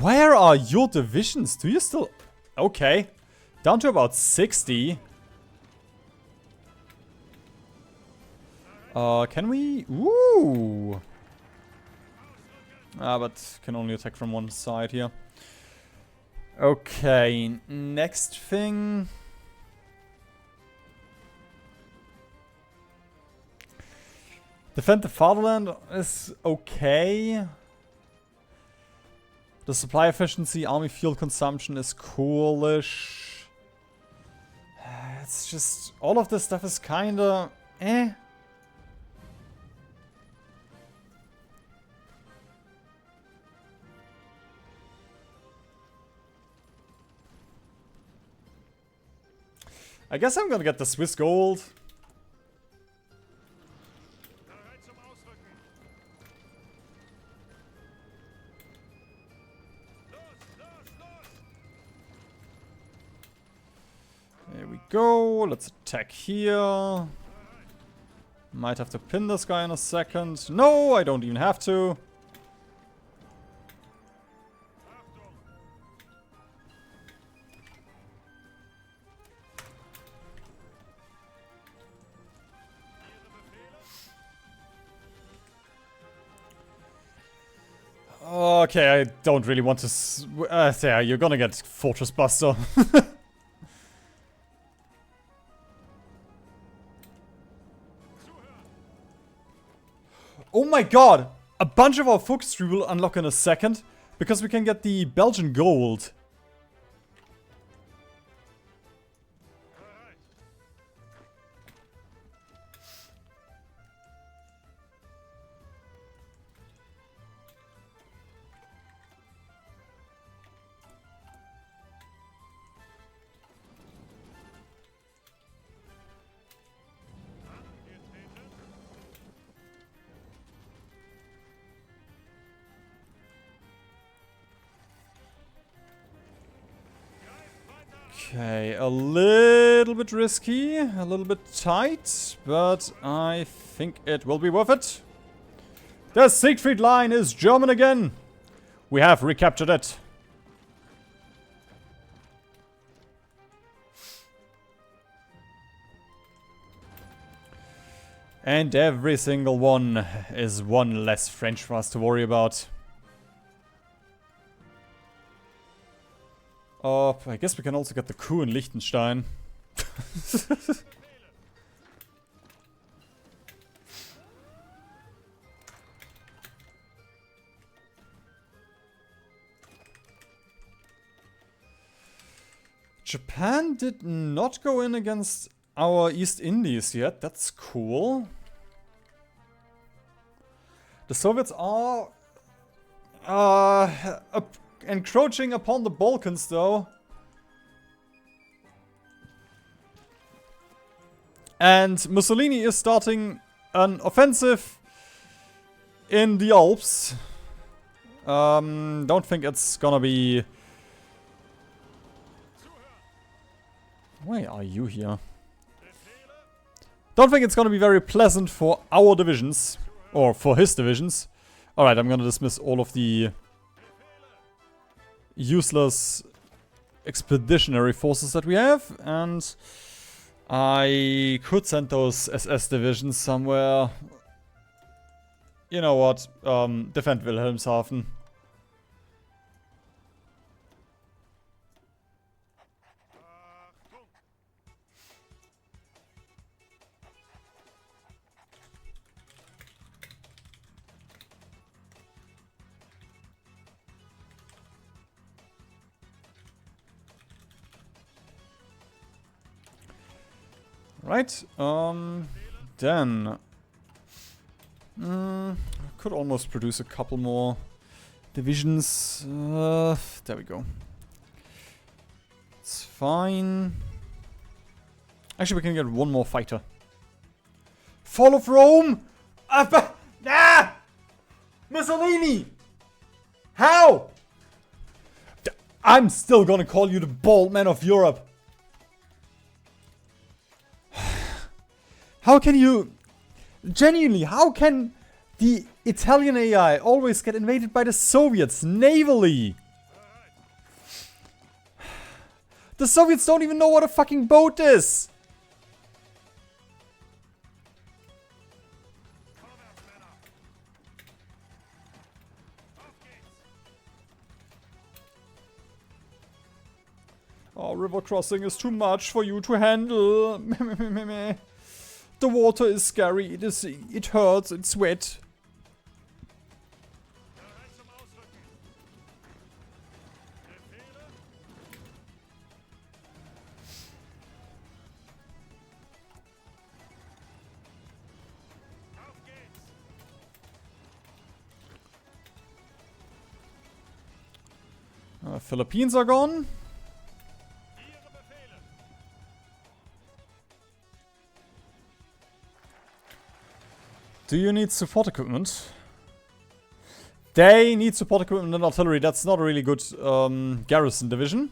where are your divisions? Do you still... Okay. Down to about 60. Can we... Ooh. Ah, but can only attack from one side here. Okay, next thing. Defend the fatherland is okay. The supply efficiency, army fuel consumption is coolish. It's just, all of this stuff is kinda eh. I guess I'm gonna get the Swiss gold. There we go. Let's attack here. Might have to pin this guy in a second. No, I don't even have to. Okay, I don't really want to... yeah, you're gonna get Fortress Buster. Oh my god! A bunch of our Fuchs we will unlock in a second, because we can get the Belgian gold. Okay, a little bit risky, a little bit tight, but I think it will be worth it. The Siegfried line is German again. We have recaptured it. And every single one is one less French for us to worry about. Oh, I guess we can also get the coup in Liechtenstein. Japan did not go in against our East Indies yet. That's cool. The Soviets are encroaching upon the Balkans, though. And Mussolini is starting an offensive in the Alps. Don't think it's gonna be... Why are you here? Don't think it's gonna be very pleasant for our divisions. Or for his divisions. Alright, I'm gonna dismiss all of the useless expeditionary forces that we have, and I could send those SS divisions somewhere. You know what? Defend Wilhelmshaven. Right, then... could almost produce a couple more divisions. There we go. It's fine. Actually, we can get one more fighter. Fall of Rome! Mussolini! How? I'm still gonna call you the bald man of Europe. How can you... Genuinely, how can the Italian AI always get invaded by the Soviets navally? The Soviets don't even know what a fucking boat is! Oh, river crossing is too much for you to handle. The water is scary. It hurts. It's wet. Philippines are gone. Do you need support equipment? They need support equipment and artillery. That's not a really good garrison division.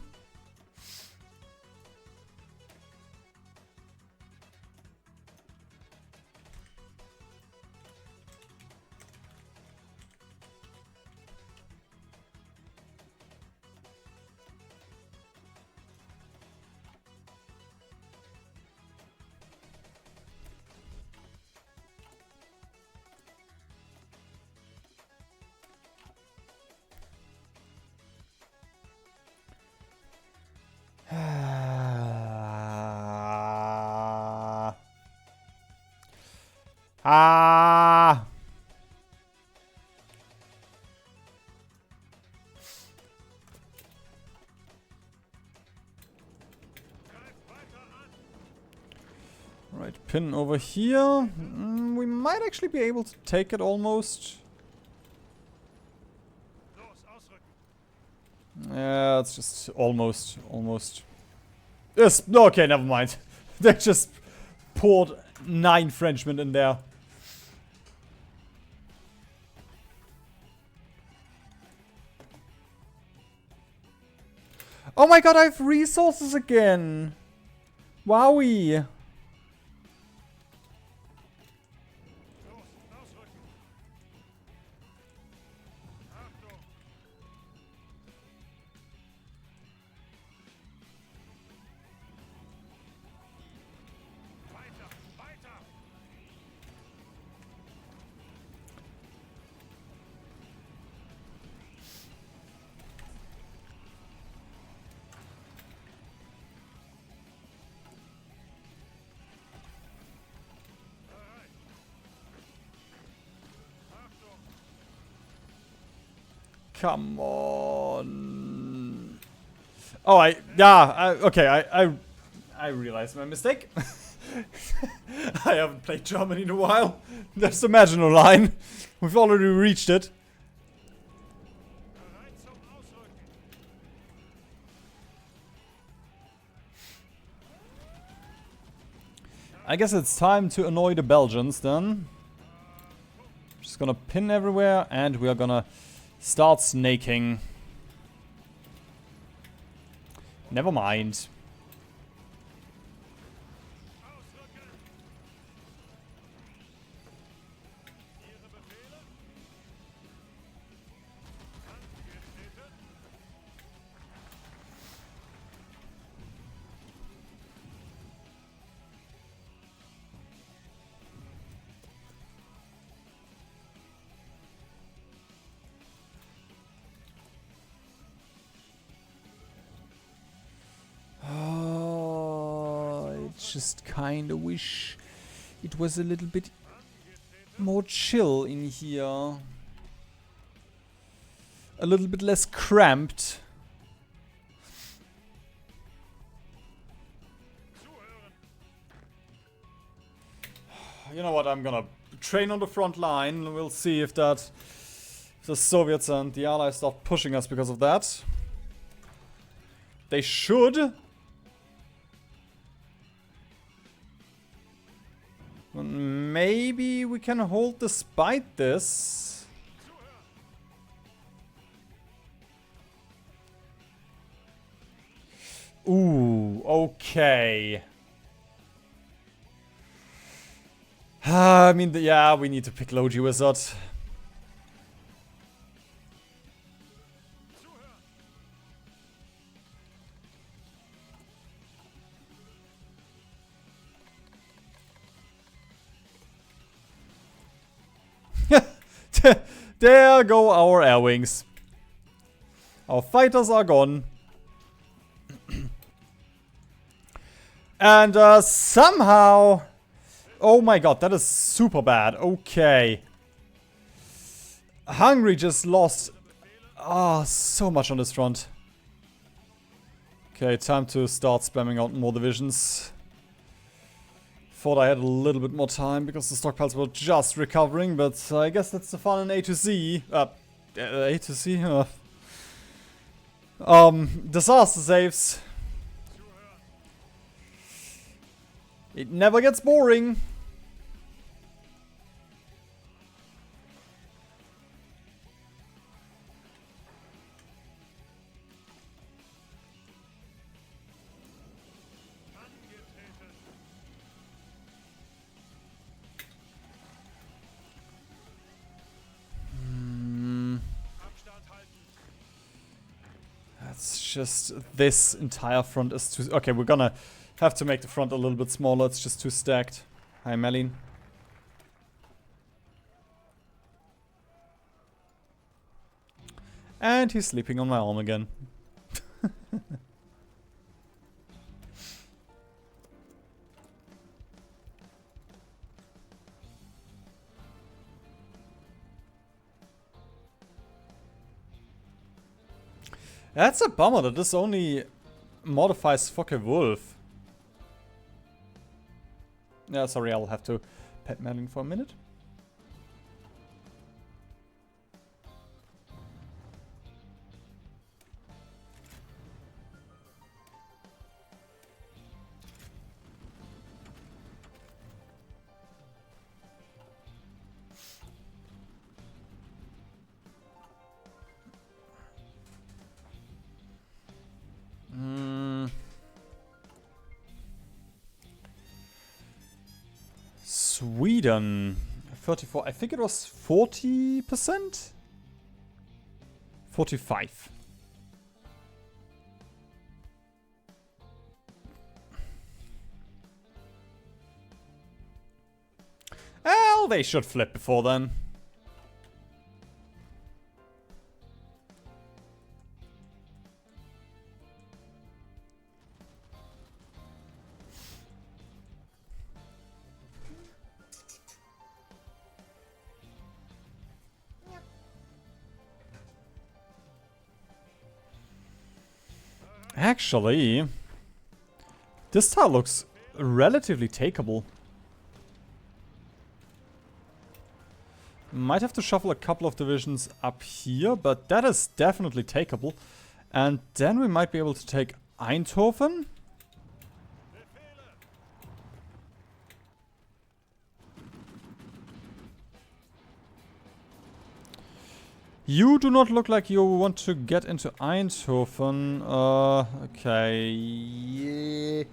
Ah. Right, pin over here. We might actually be able to take it almost. Yeah, it's just almost. Yes, okay, never mind. They just poured 9 Frenchmen in there. Oh my god, I have resources again! Wowie! Come on. Oh, I realized my mistake. I haven't played Germany in a while. Just imagine a line. We've already reached it. I guess it's time to annoy the Belgians then. Just gonna pin everywhere and we are gonna start snaking. Never mind. Just kinda wish it was a little bit more chill in here. A little bit less cramped. You know what, I'm gonna train on the front line. We'll see if the Soviets and the Allies start pushing us because of that. They should. Maybe we can hold despite this. Ooh, okay. I mean, yeah, we need to pick Logi Wizard. There go our air wings. Our fighters are gone. And somehow... Oh my god, that is super bad. Okay. Hungary just lost... so much on this front. Okay, time to start spamming out more divisions. Thought I had a little bit more time because the stockpiles were just recovering, but I guess that's the fun in A to Z. A to Z? Disaster saves. It never gets boring. It's just this entire front is too... Okay, we're gonna have to make the front a little bit smaller. It's just too stacked. Hi, Melin. And he's sleeping on my arm again. That's a bummer that this only modifies Focke-Wulf. Yeah, sorry, I'll have to pet Melin for a minute. Sweden, 34, I think it was 40%? 45. Well, they should flip before then. Actually, this tile looks relatively takeable. Might have to shuffle a couple of divisions up here, but that is definitely takeable. And then we might be able to take Eindhoven. You do not look like you want to get into Eindhoven. Okay. Yeah.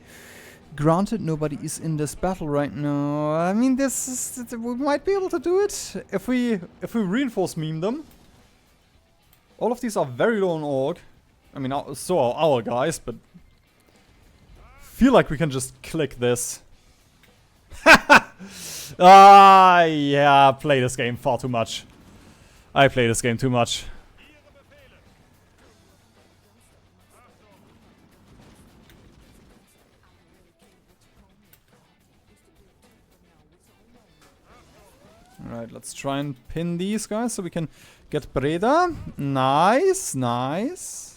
Granted, nobody is in this battle right now. I mean, this is, we might be able to do it if we reinforce meme them. All of these are very low on org. I mean, so are our guys, but feel like we can just click this. Yeah, play this game far too much. I play this game too much. Alright, let's try and pin these guys so we can get Breda. Nice, nice.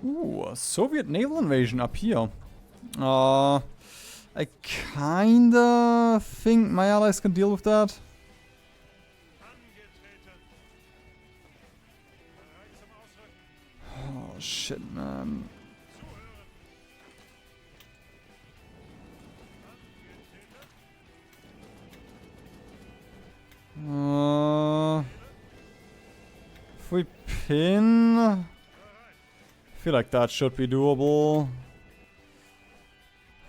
Ooh, Soviet naval invasion up here. I kinda think my allies can deal with that. Oh shit, man. If we pin... I feel like that should be doable.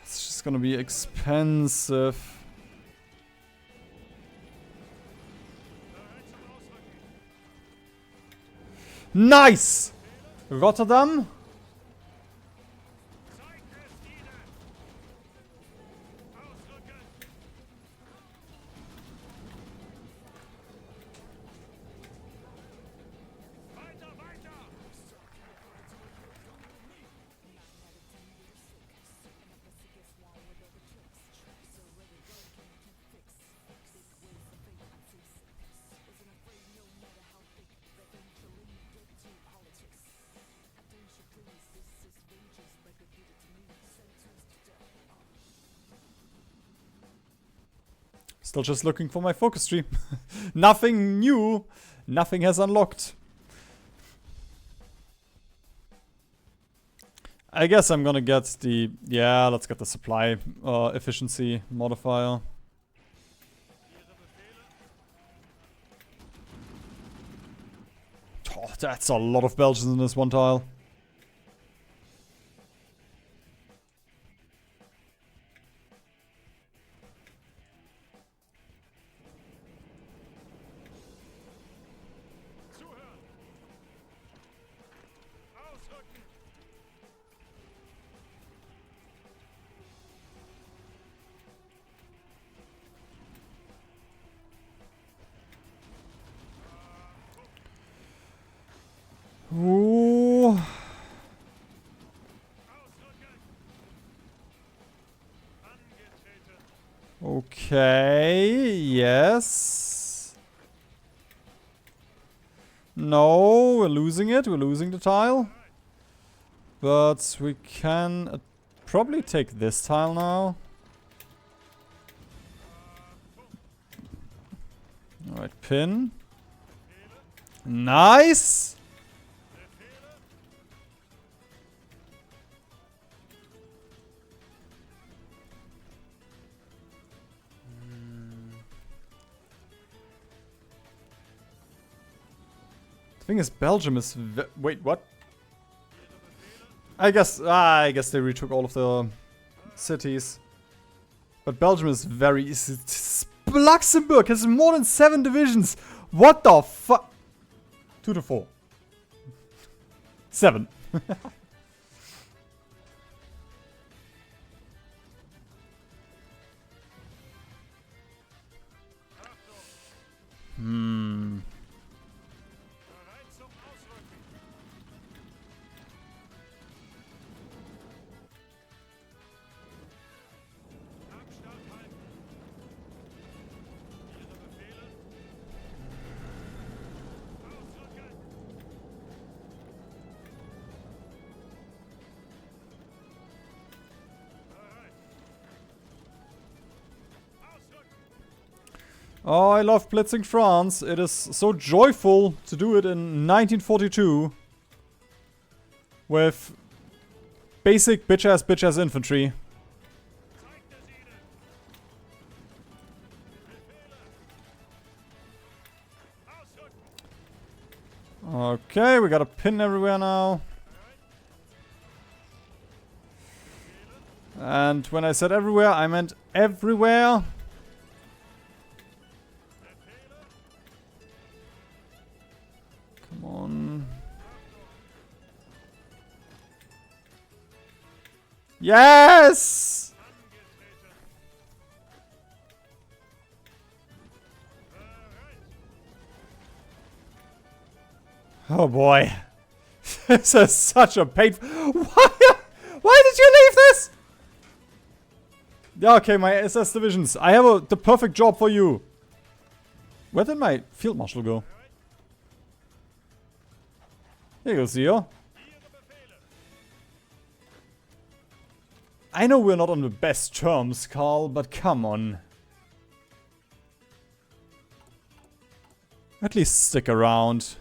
It's It's gonna be expensive. Nice! Rotterdam. Still just looking for my focus tree. Nothing new. Nothing has unlocked. I guess I'm gonna get the... Yeah, let's get the supply efficiency modifier. Oh, that's a lot of Belgians in this one tile. Ooh. Okay, yes. No, we're losing it. We're losing the tile. But we can probably take this tile now. Alright, pin. Nice! The thing is, Belgium is... Wait, what? I guess they retook all of the cities. But Belgium is very... Luxembourg has more than 7 divisions! What the fuck? 2 to 4. 7. Oh, I love blitzing France. It is so joyful to do it in 1942 with basic bitch-ass infantry. Okay, we got a pin everywhere now. And when I said everywhere, I meant everywhere. Come on. Yes! Oh boy. This is such a painful... Why did you leave this? Yeah, okay, my SS divisions. I have the perfect job for you. Where did my field marshal go? Here you go, Zio. I know we're not on the best terms, Carl, but come on. At least stick around.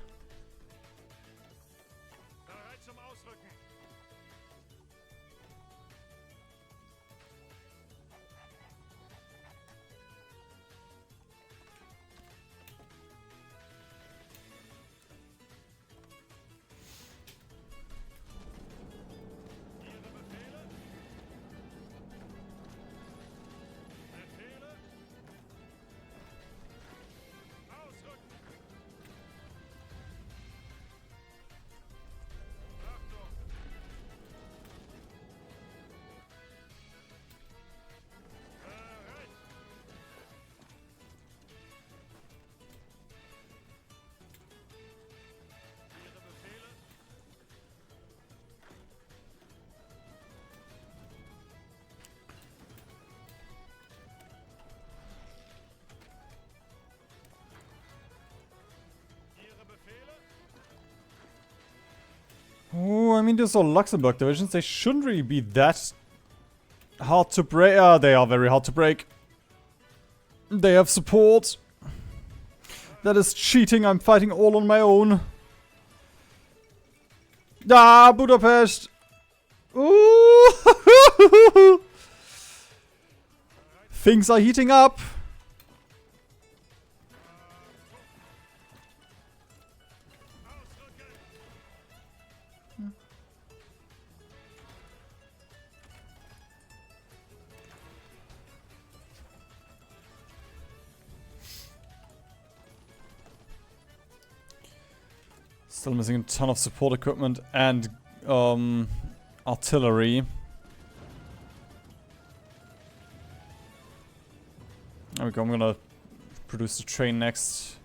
mean, these are Luxembourg divisions. They shouldn't really be that hard to break. They are very hard to break. They have support. That is cheating. I'm fighting all on my own. Ah, Budapest. Ooh. Things are heating up. Still missing a ton of support equipment and artillery. There we go, I'm gonna produce the train next.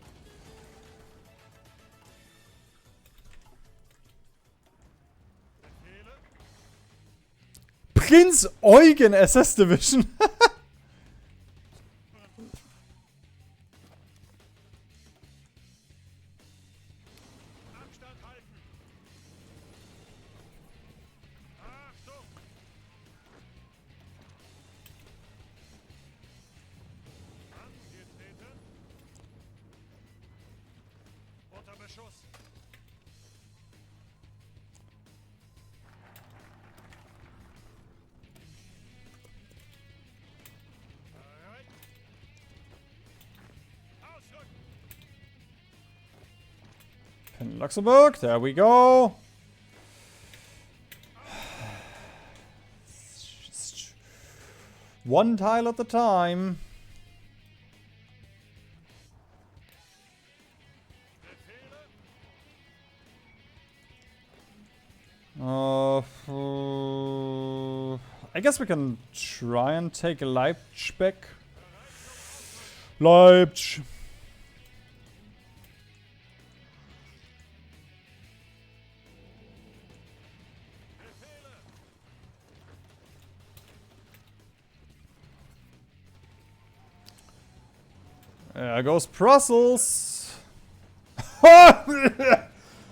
Prince Eugen SS Division. In Luxembourg, there we go. Just one tile at a time. I guess we can try and take Leipzig back. Leipzig. There goes Brussels.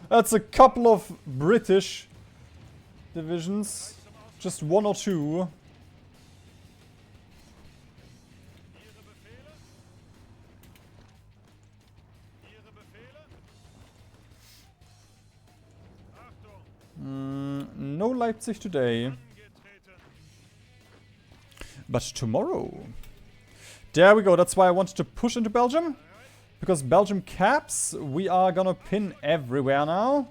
That's a couple of British divisions. Just one or two. No Leipzig today. But tomorrow. There we go, that's why I wanted to push into Belgium. Because Belgium caps, we are gonna pin everywhere now.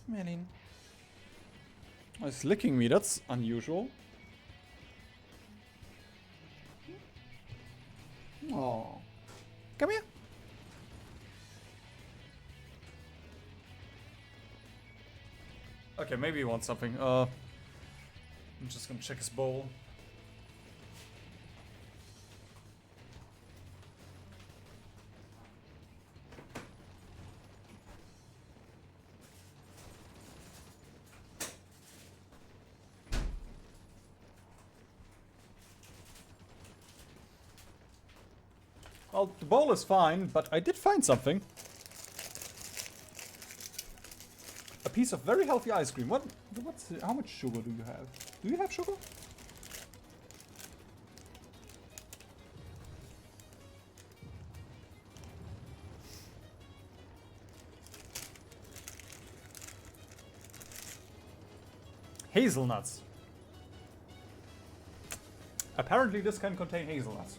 Merlin. Oh, it's licking me, that's unusual. Oh. Come here. Okay, maybe he wants something. I'm just gonna check his bowl. Well, the bowl is fine, but I did find something. A piece of very healthy ice cream. How much sugar do you have? Do you have sugar? Hazelnuts. Apparently this can contain hazelnuts.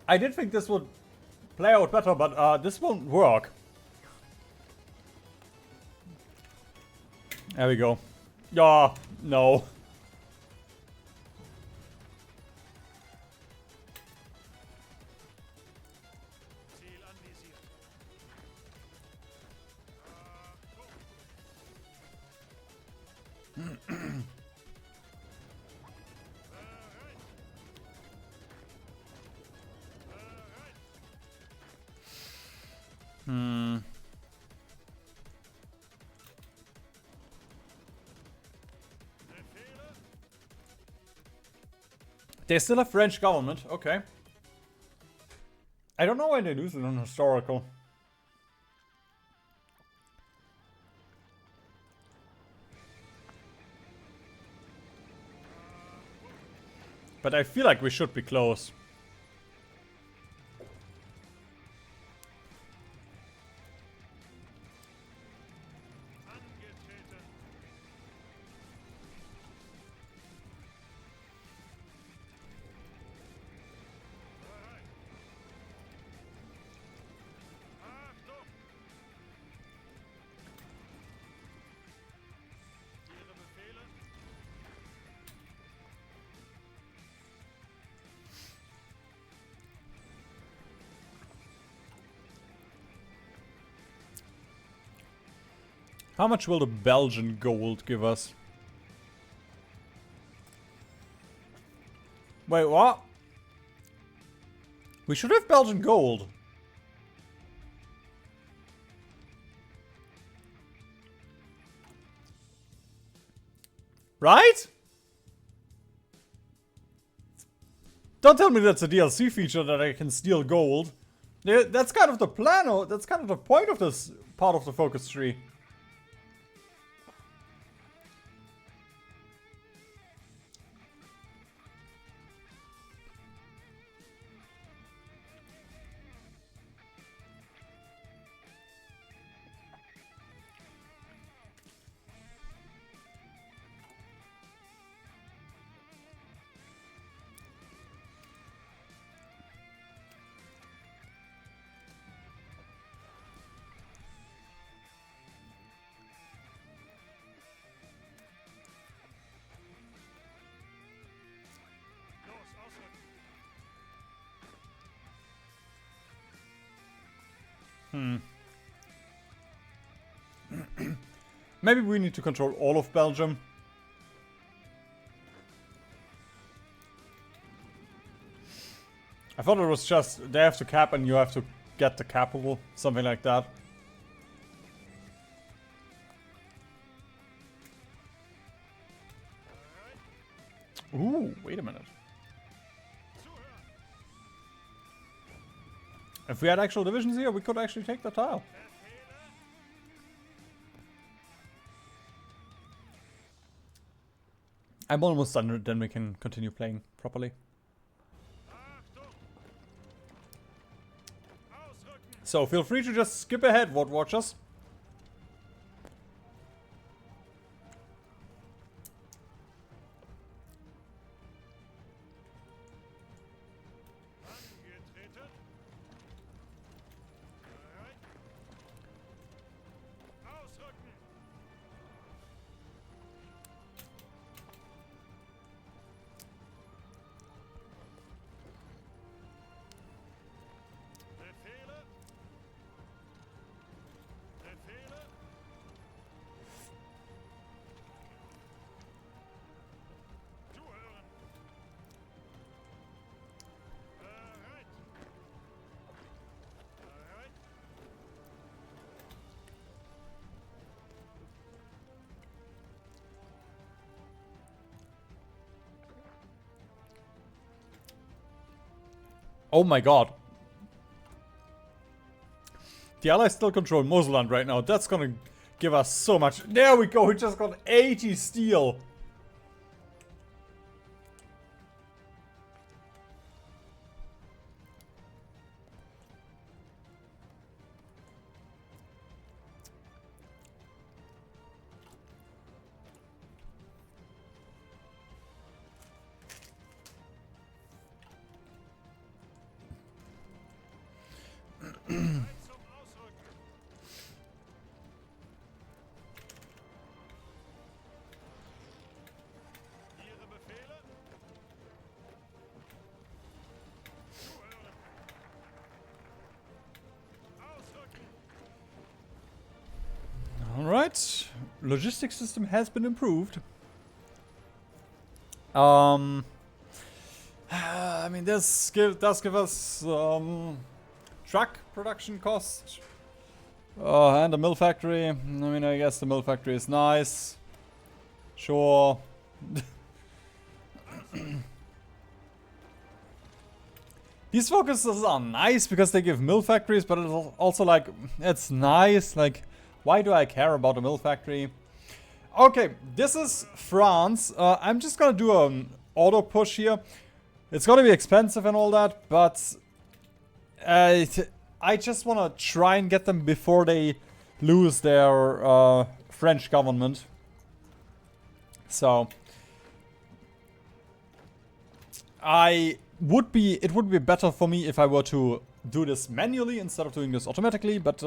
I did think this would play out better, but this won't work. There we go. Yeah, no. They still have French government. Okay. I don't know why they lose it on historical. But I feel like we should be close. How much will the Belgian gold give us? Wait, what? We should have Belgian gold. Right? Don't tell me that's a DLC feature that I can steal gold. Yeah, that's kind of the plan, or that's kind of the point of this part of the focus tree. Maybe we need to control all of Belgium. I thought it was just they have to cap and you have to get the capital, something like that. Ooh, wait a minute. If we had actual divisions here, we could actually take the tile. I'm almost done, then we can continue playing properly. So feel free to just skip ahead, what watchers. Oh my god. The Allies still control Moselland right now. That's gonna give us so much. There we go. We just got 80 steel. Alright, logistics system has been improved. I mean, this does give us truck production cost and a mill factory. I mean, I guess the mill factory is nice. Sure. These focuses are nice because they give mill factories, but it's also like, it's nice. Like, why do I care about a mill factory? Okay, this is France. I'm just gonna do an auto push here. It's gonna be expensive and all that, but I just wanna try and get them before they lose their French government. So it would be better for me if I were to do this manually instead of doing this automatically, but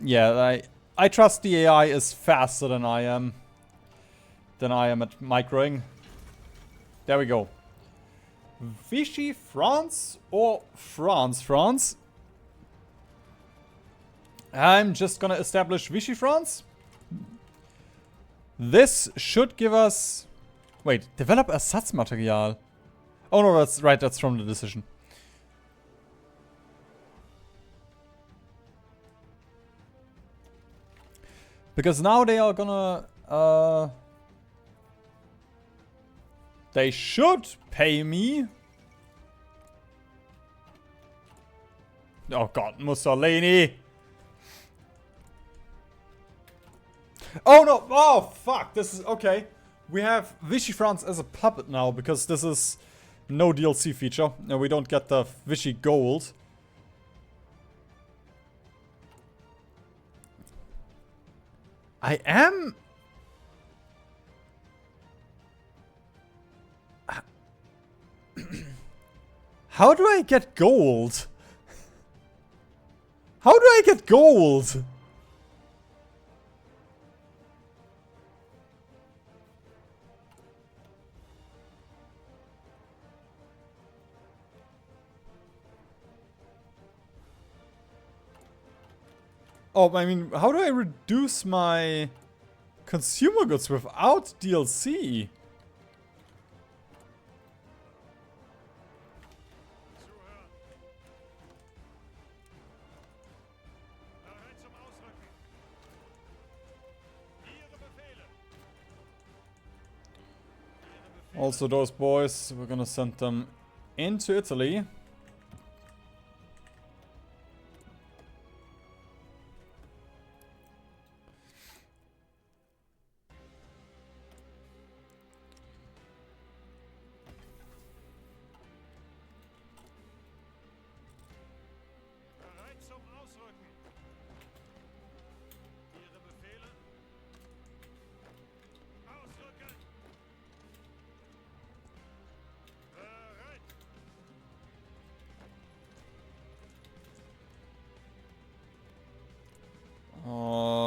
yeah, I trust the AI is faster than I am at microing. There we go. Vichy France or France? I'm just gonna establish Vichy France. This should give us... Wait, develop Ersatzmaterial. Oh no, that's right, that's from the decision. Because now they are gonna... they should pay me. Oh god, Mussolini. Oh no, oh fuck, this is, okay. We have Vichy France as a puppet now, because this is no DLC feature, and we don't get the Vichy gold. I am... How do I get gold? How do I get gold? Oh, I mean, how do I reduce my consumer goods without DLC? Also, those boys, we're gonna send them into Italy.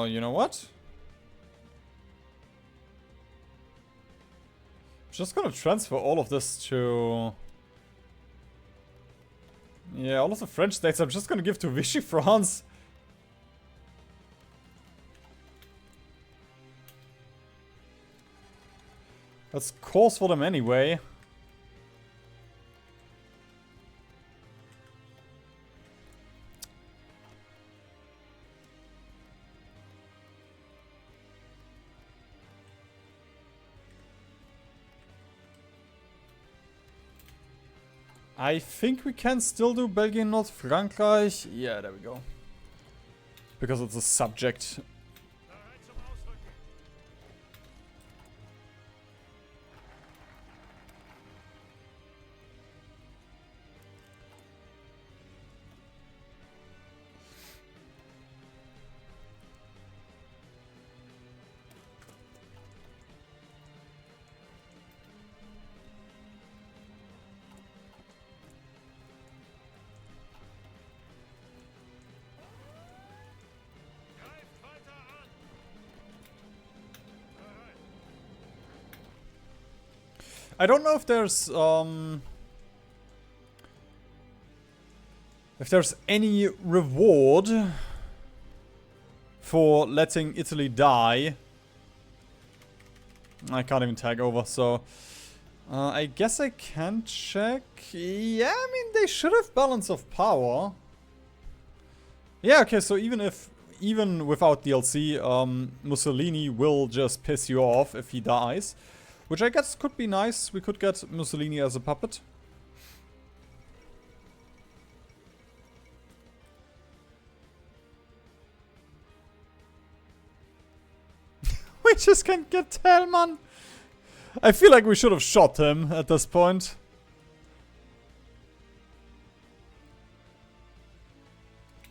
You know what? I'm just gonna transfer all of this to... Yeah, all of the French states I'm just gonna give to Vichy France. That's course for them anyway. I think we can still do Belgium, North Frankreich. Yeah, there we go. Because it's a subject. I don't know if there's any reward for letting Italy die. I can't even tag over, so I guess I can check. Yeah, I mean, they should have balance of power. Yeah, okay, so even without DLC, Mussolini will just piss you off if he dies. Which I guess could be nice. We could get Mussolini as a puppet. just can't get tell, man. I feel like we should have shot him at this point.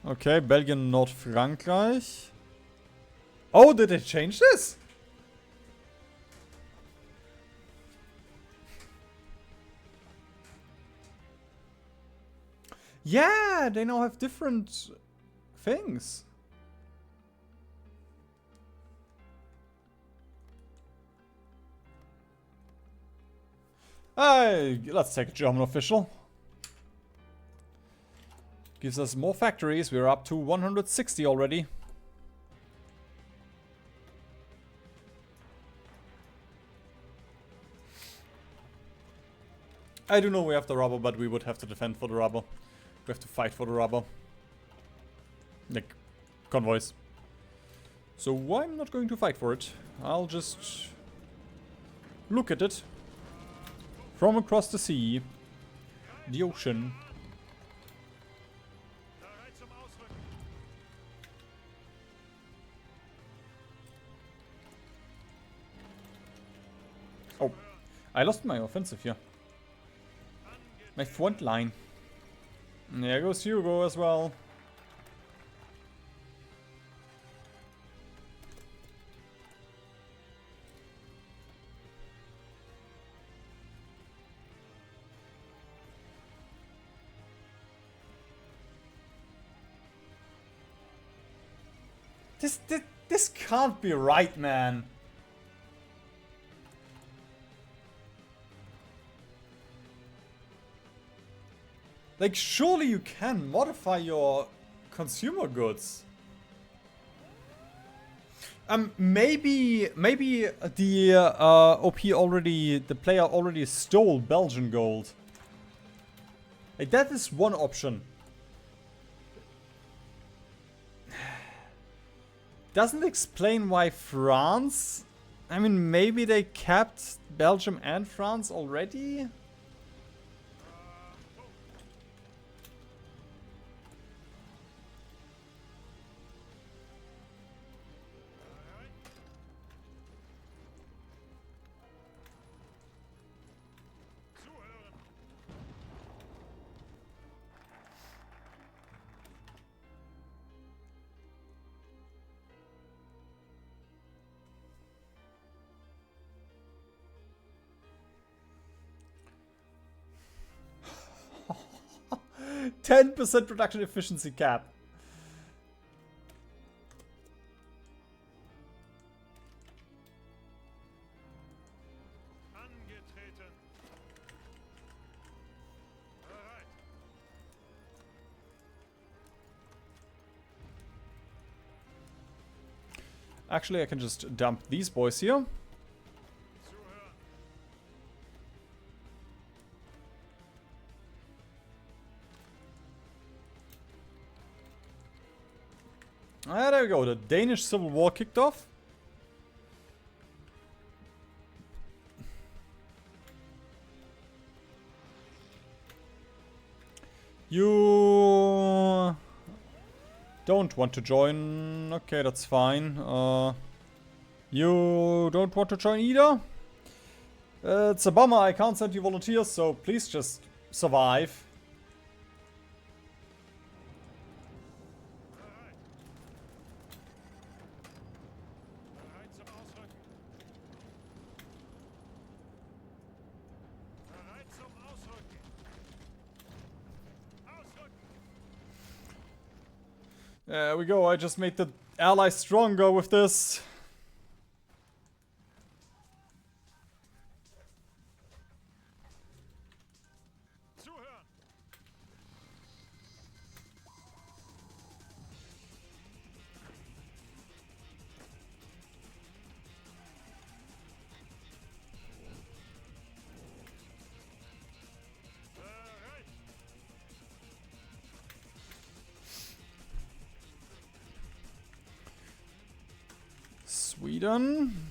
Okay, Belgium, Nordfrankreich. Oh, did they change this? Yeah, they now have different things. Let's take a German official. Gives us more factories. We're up to 160 already. I do know we have the rubber, but we would have to defend for the rubber. We have to fight for the rubber. Like, convoys. So I'm not going to fight for it. I'll just look at it. From across the sea. The ocean. Oh, I lost my offensive here. My front line. There goes Hugo as well. This can't be right, man. Like, surely you can modify your consumer goods. Maybe the the player already stole Belgian gold. Like, that is one option. Doesn't explain why France. I mean, maybe they kept Belgium and France already. %10 production efficiency cap. Actually, I can just dump these boys here. Ah, there we go. The Danish Civil War kicked off. You don't want to join. Okay, that's fine. You don't want to join either? It's a bummer I can't send you volunteers, so please just survive. There we go, I just made the allies stronger with this. Sweden.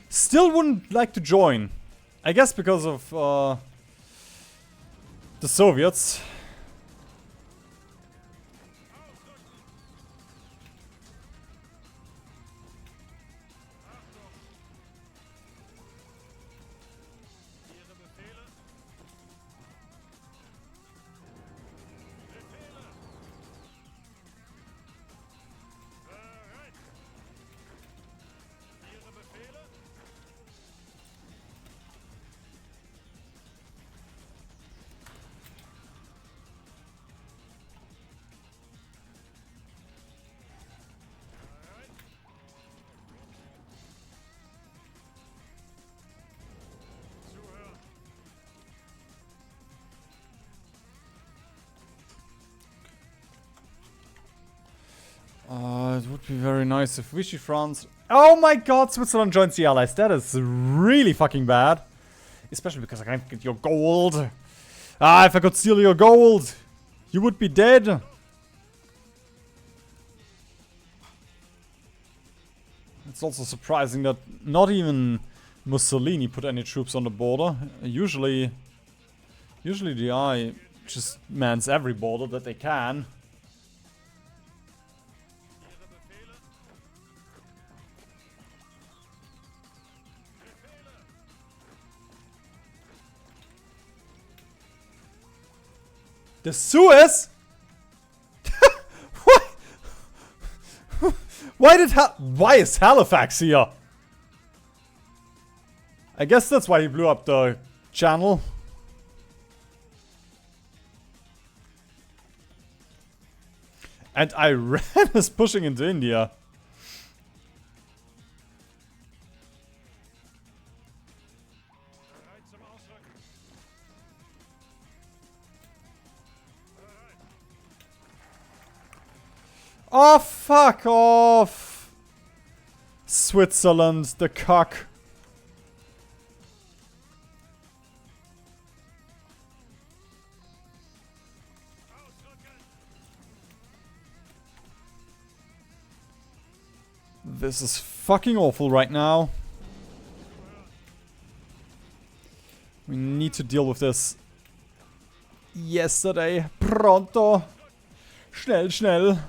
Still wouldn't like to join. I guess because of the Soviets. would be very nice if Vichy France... Oh my god, Switzerland joins the Allies. That is really fucking bad. Especially because I can't get your gold. Ah, if I could steal your gold, you would be dead. It's also surprising that not even Mussolini put any troops on the border. Usually the eye just mans every border that they can. The Suez? What? Why is Halifax here? I guess that's why he blew up the channel. And Iran is pushing into India. Oh, fuck off! Switzerland, the cock. This is fucking awful right now. We need to deal with this yesterday. Pronto. Schnell, schnell.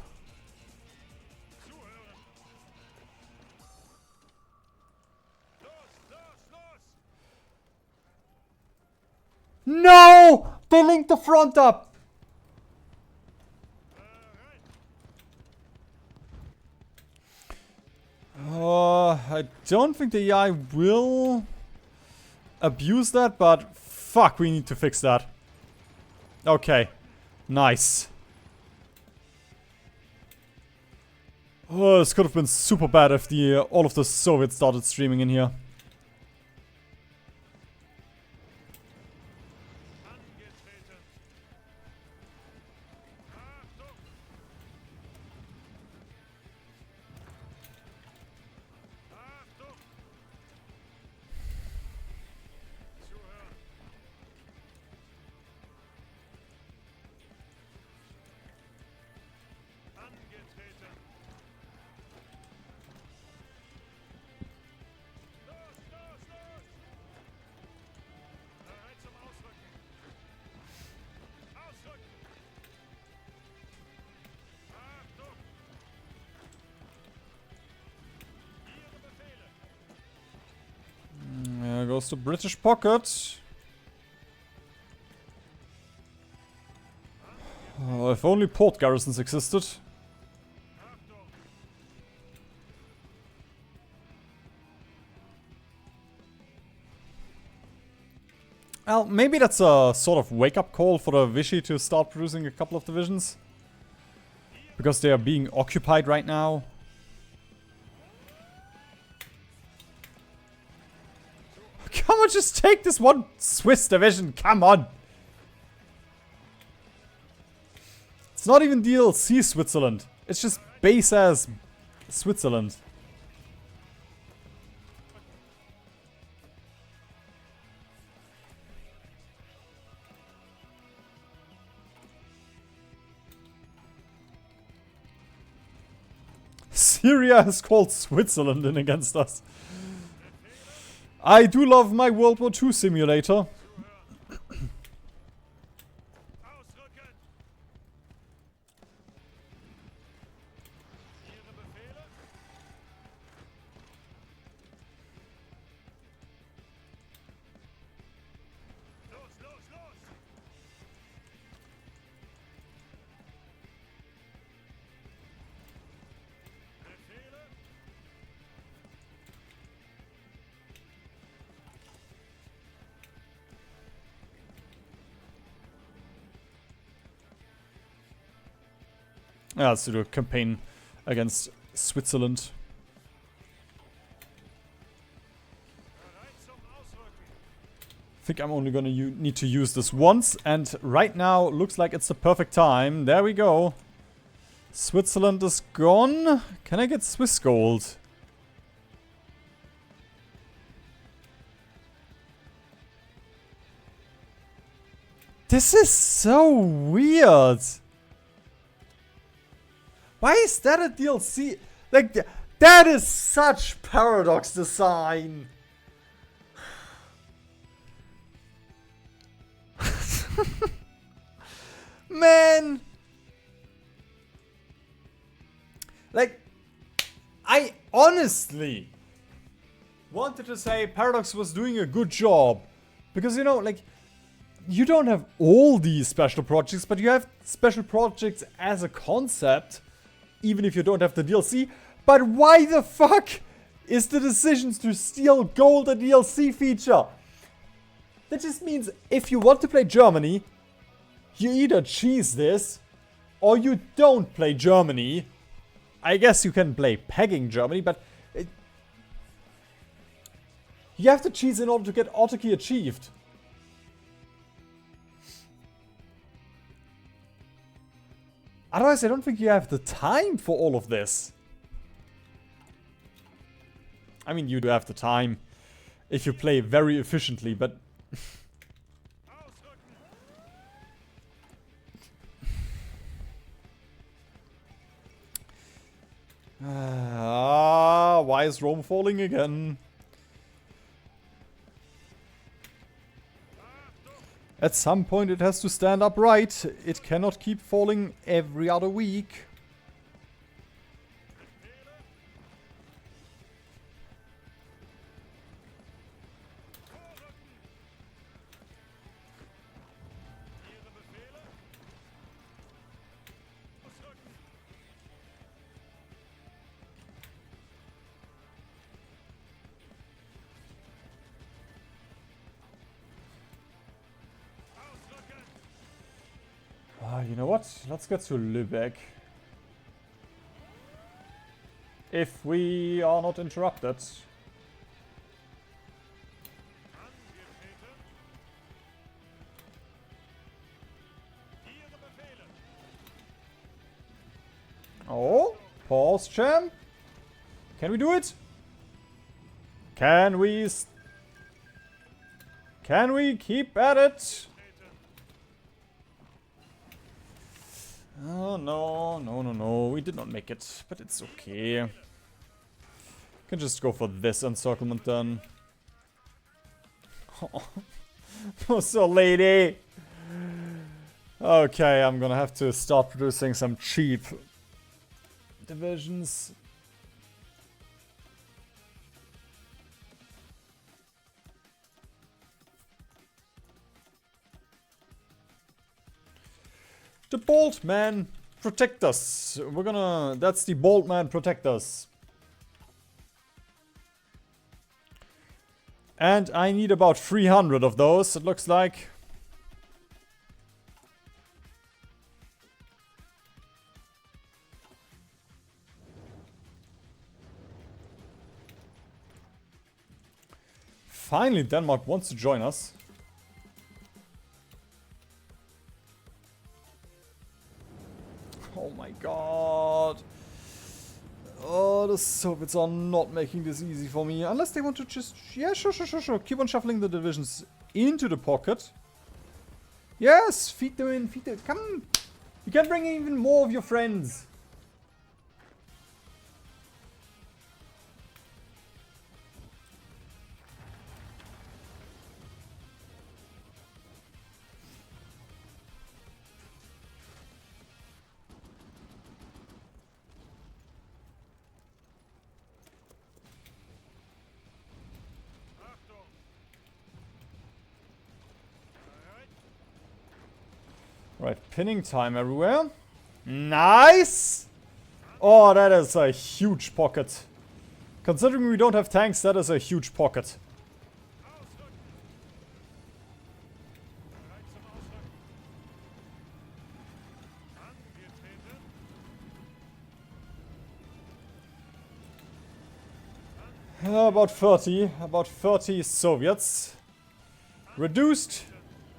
No! They linked the front up! I don't think the AI will abuse that, but fuck, we need to fix that. Okay. Nice. Oh, this could have been super bad if all of the Soviets started streaming in here. There goes the British pocket. Oh, if only port garrisons existed. Well, maybe that's a sort of wake-up call for the Vichy to start producing a couple of divisions. Because they are being occupied right now. Come on, just take this one Swiss division, come on! It's not even DLC Switzerland. It's just base-ass Switzerland. Syria has called Switzerland in against us. I do love my World War II simulator. Yeah, let's do a campaign against Switzerland. I think I'm only gonna need to use this once, and right now looks like it's the perfect time. There we go. Switzerland is gone. Can I get Swiss gold? This is so weird. Why is that a DLC? Like, that is such paradox design. Man. Like, I honestly wanted to say Paradox was doing a good job. Because, you know, like, you don't have all these special projects, but you have special projects as a concept, even if you don't have the DLC. But why the fuck is the decision to steal gold a DLC feature? That just means if you want to play Germany, you either cheese this, or you don't play Germany. I guess you can play pegging Germany, but you have to cheese in order to get autarky achieved. Otherwise, I don't think you have the time for all of this. I mean, you do have the time if you play very efficiently, but... why is Rome falling again? At some point it has to stand upright. It cannot keep falling every other week. You know what? Let's get to Lübeck. If we are not interrupted. Oh, pause, champ. Can we do it? Can we keep at it? Oh, no. We did not make it, but it's okay. Can just go for this encirclement then. Oh, so lady. Okay, I'm gonna have to start producing some cheap divisions. The Bolt Man protect us. We're gonna... That's the Bolt Man protect us. And I need about 300 of those, it looks like. Finally, Denmark wants to join us. Oh my god. Oh, the Soviets are not making this easy for me. Unless they want to just... Yeah, sure. Keep on shuffling the divisions into the pocket. Yes, feed them in, Come. You can bring in even more of your friends. Right, pinning time everywhere. Nice! Oh, that is a huge pocket. Considering we don't have tanks, that is a huge pocket. About 30 Soviets. Reduced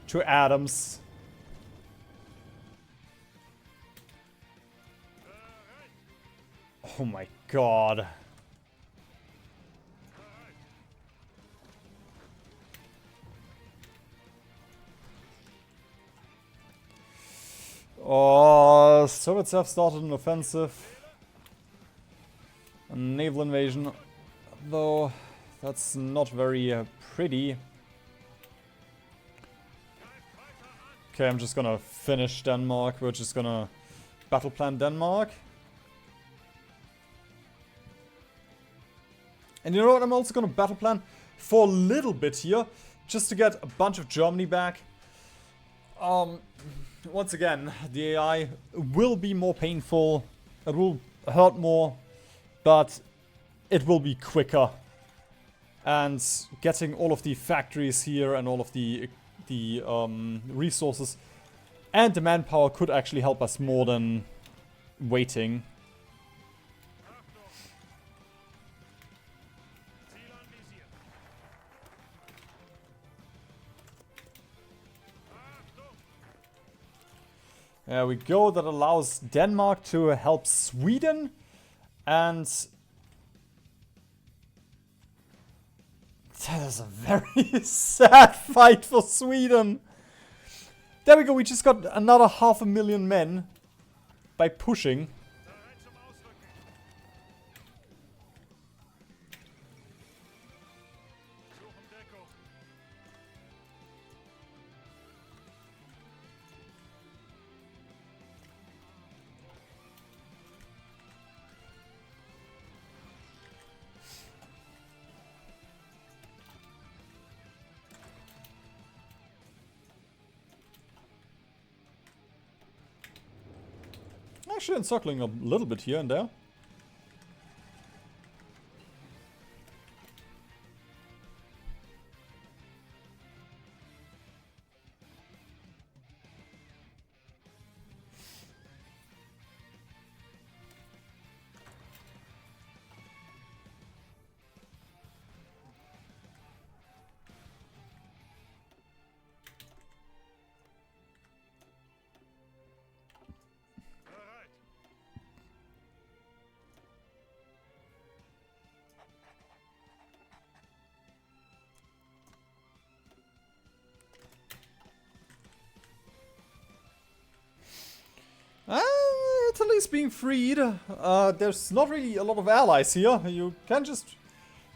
to atoms. Oh my god. Oh, Soviets have started an offensive. A naval invasion. Though, that's not very pretty. Okay, I'm just gonna finish Denmark. We're just gonna battle plan Denmark. And you know what? I'm also gonna battle plan for a little bit here. Just to get a bunch of Germany back. Once again, the AI will be more painful. It will hurt more. But it will be quicker. And getting all of the factories here and all of the resources and the manpower could actually help us more than waiting. There we go. That allows Denmark to help Sweden. And that is a very sad fight for Sweden. There we go. We just got another 500,000 men by pushing. Actually encircling a little bit here and there. Italy's being freed. There's not really a lot of allies here. You can just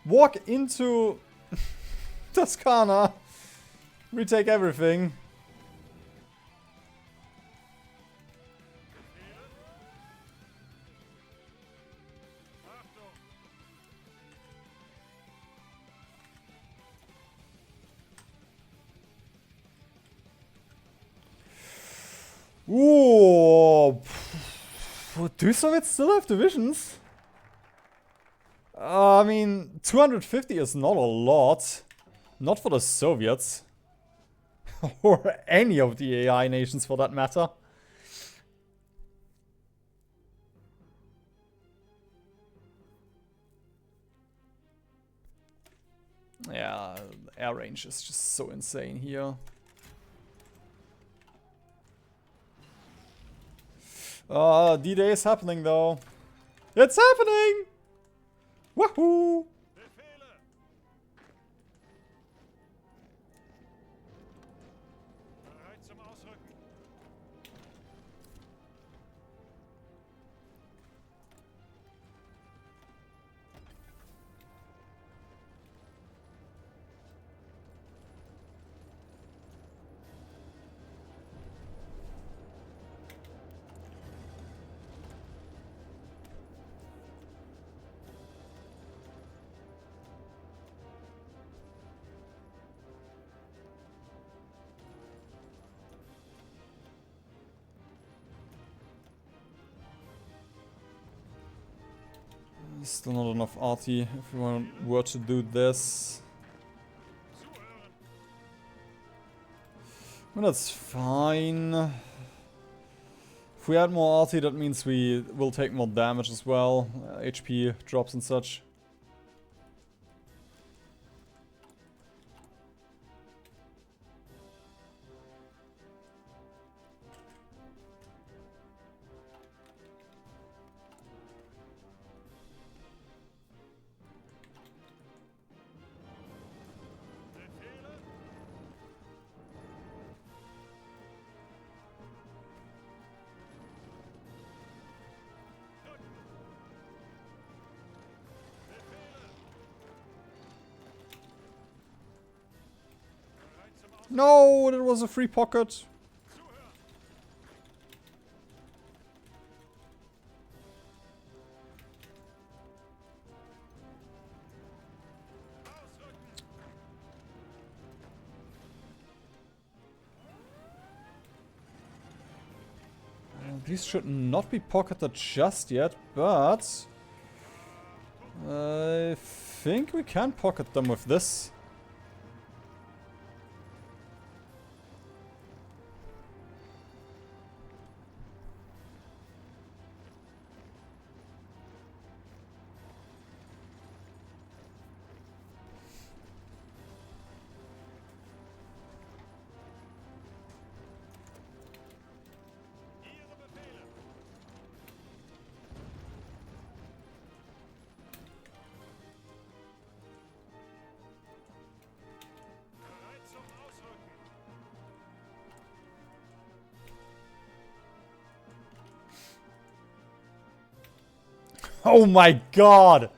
walk into Toscana, retake everything. Ooh. Do Soviets still have divisions? I mean, 250 is not a lot. Not for the Soviets. Or any of the AI nations for that matter. Yeah, air range is just so insane here. D-Day is happening though. It's happening! Wahoo! Still not enough arty if we were to do this. Well, that's fine. If we add more arty, that means we will take more damage as well. HP drops and such. No, that was a free pocket. These should not be pocketed just yet, but I think we can pocket them with this. Oh my god!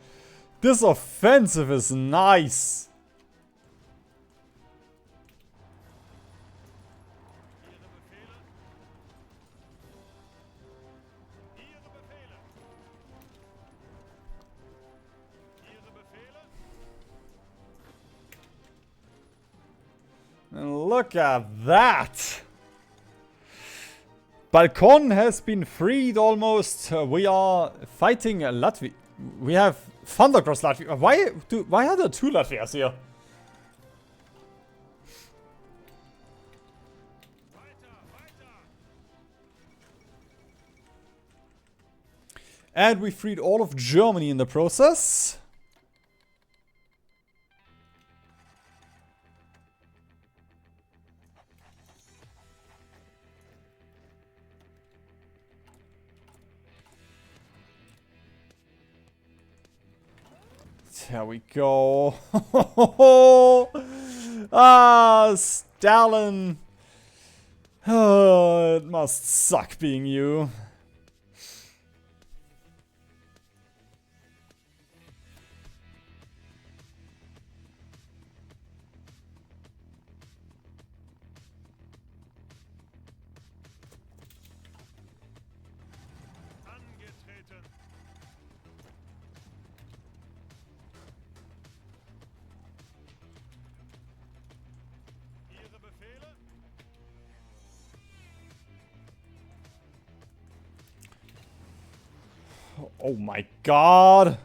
This offensive is nice! And look at that! Balkon has been freed almost. We are fighting Latvia. We have Thunder across Latvia. Why are there two Latvias here? And we freed all of Germany in the process. There we go. Ah, Stalin. Oh, it must suck being you. Oh my god!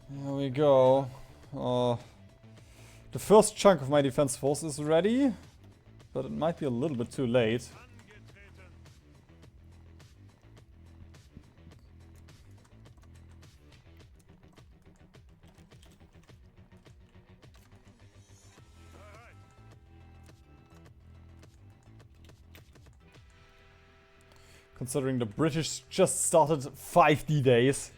There we go. The first chunk of my defense force is ready, but it might be a little bit too late. Considering the British just started 5 D-days.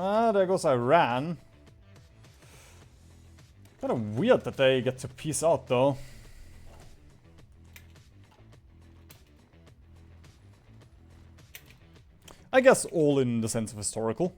Ah, there goes Iran. Kind of weird that they get to peace out, though. I guess all in the sense of historical.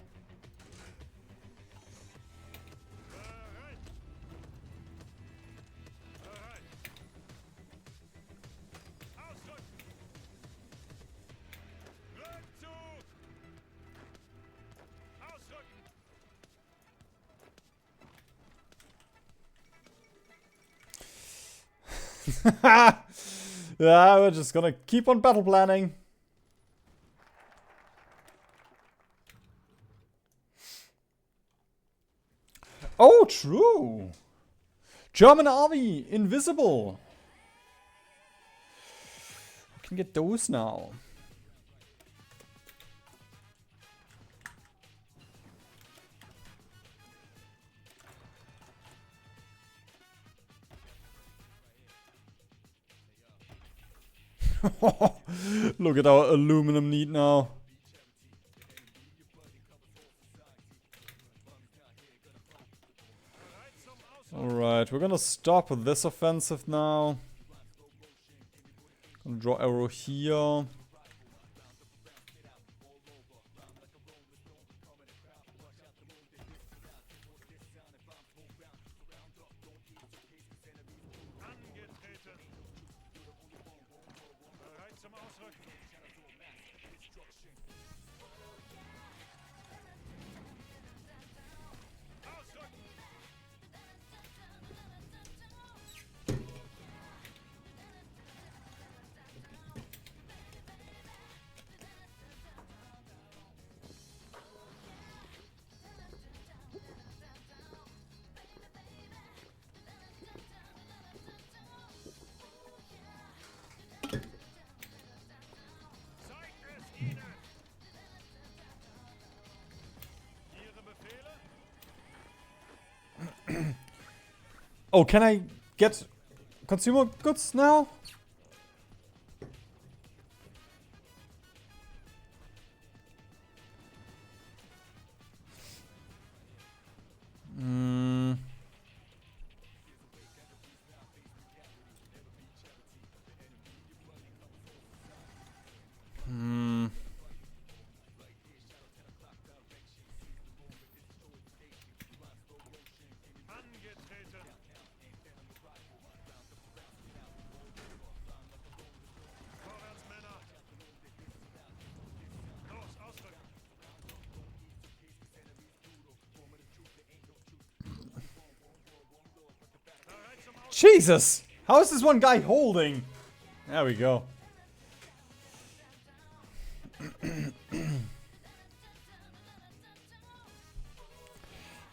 Yeah, we're just gonna keep on battle planning. Oh, true. German army, invisible. We can get those now. Look at our aluminum need now. Alright, we're gonna stop this offensive now. Gonna draw arrow here. Oh, can I get consumer goods now? Jesus! How is this one guy holding? There we go. And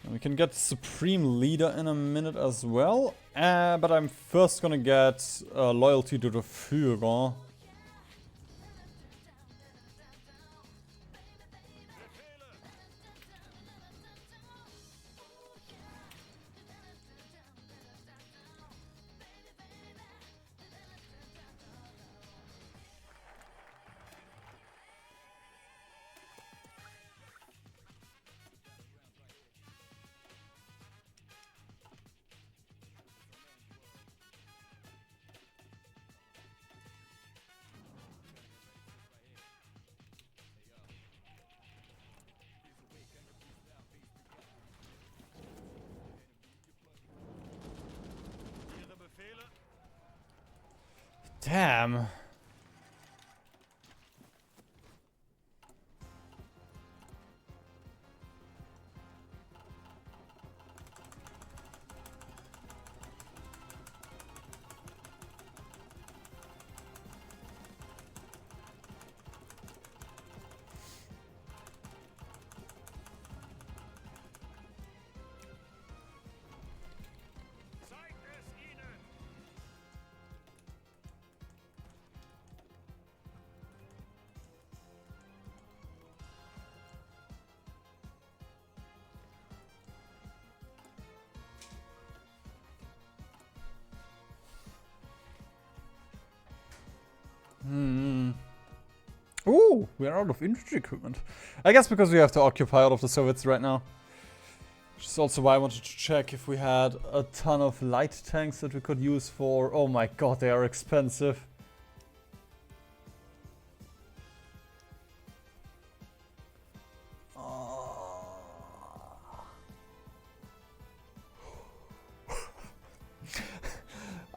we can get Supreme Leader in a minute as well. But I'm first gonna get Loyalty to the Führer. Damn. Ooh, we are out of infantry equipment. I guess because we have to occupy all of the Soviets right now. Which is also why I wanted to check if we had a ton of light tanks that we could use for... Oh my god, they are expensive.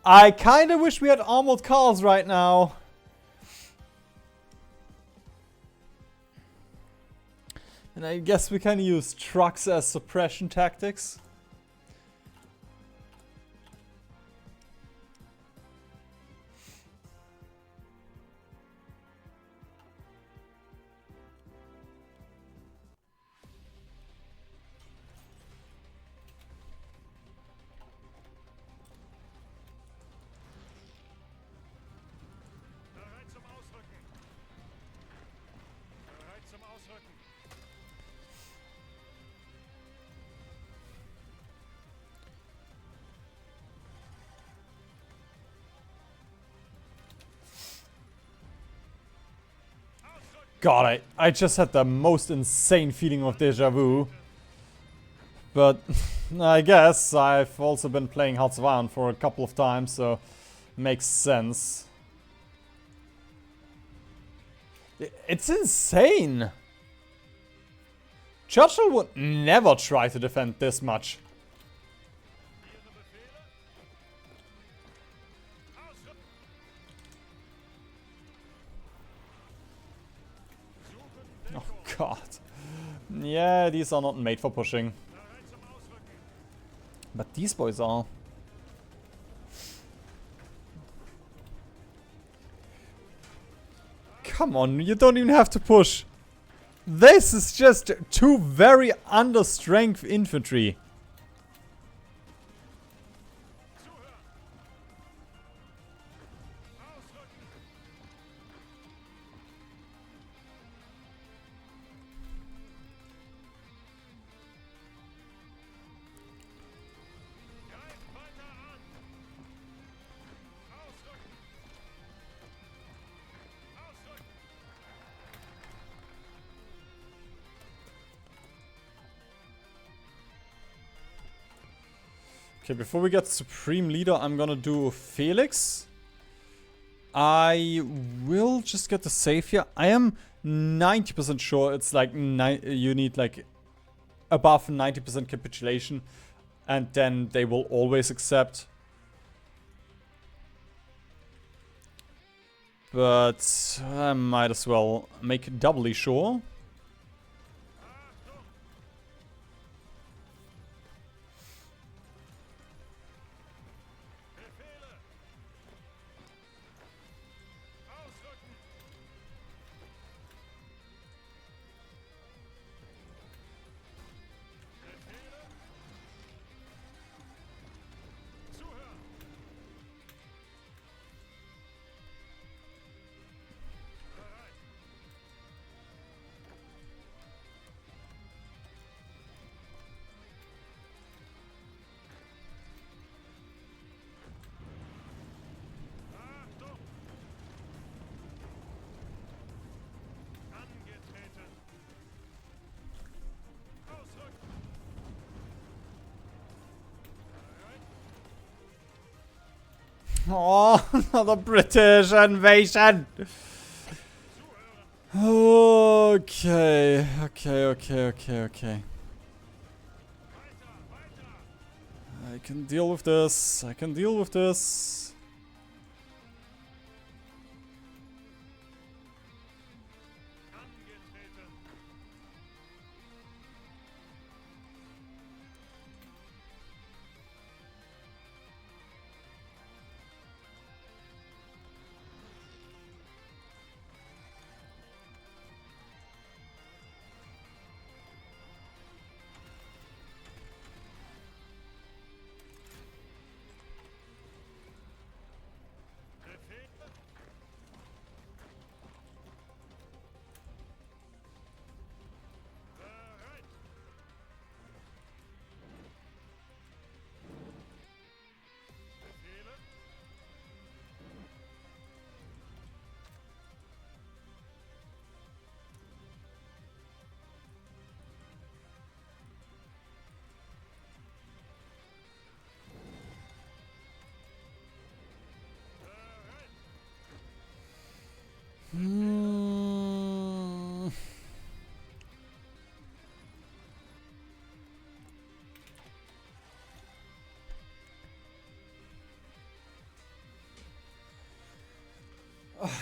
I kinda wish we had armored cars right now. And I guess we can use trucks as suppression tactics. God, I just had the most insane feeling of deja vu. But I guess I've also been playing Hearts of Iron for a couple of times, so makes sense. It's insane! Churchill would never try to defend this much. Oh god. Yeah, these are not made for pushing. But these boys are. Come on, you don't even have to push. This is just two very under-strength infantry. Okay, before we get Supreme Leader, I'm gonna do Felix. I will just get the save here. I am 90% sure it's like you need like above 90% capitulation, and then they will always accept. But I might as well make doubly sure. Oh, another British invasion! Okay. I can deal with this.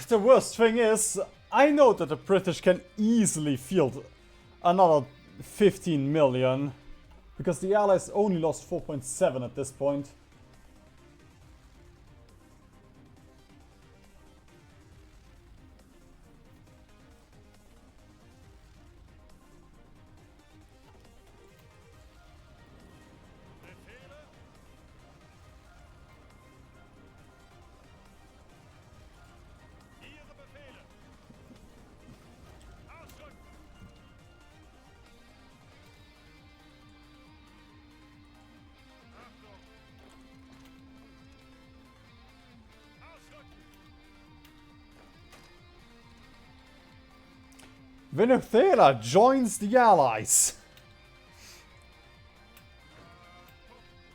The worst thing is, I know that the British can easily field another 15 million, because the Allies only lost 4.7 at this point. Venezuela joins the Allies.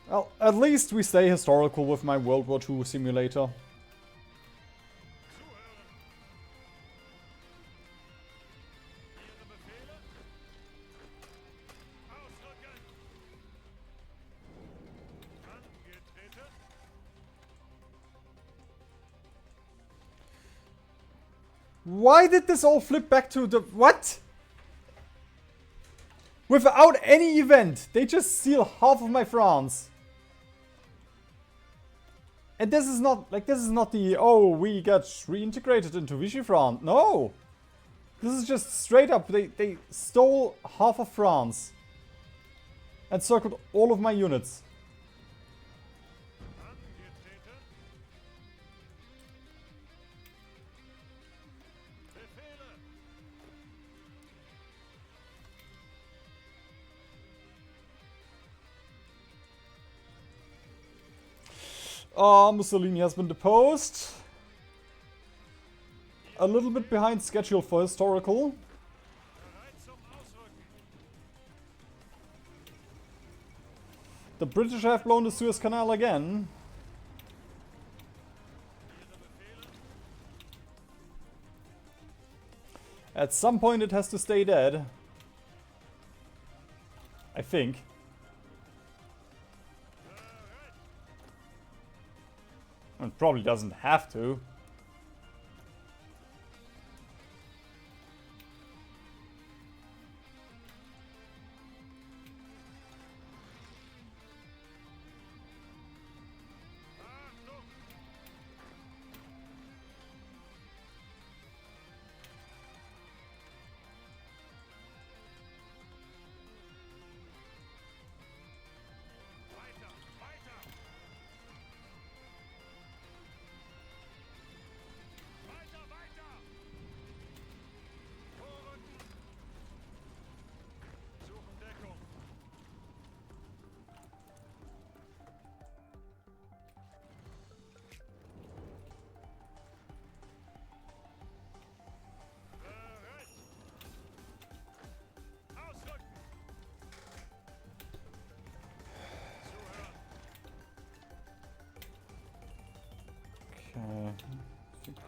Well, at least we stay historical with my World War II simulator. Why did this all flip back to the... What? Without any event, they just steal half of my France. And this is not, like, this is not the, oh, we got reintegrated into Vichy France. No! This is just straight up, they stole half of France. And circled all of my units. Mussolini has been deposed. A little bit behind schedule for historical. The British have blown the Suez Canal again. At some point it has to stay dead. I think. It probably doesn't have to.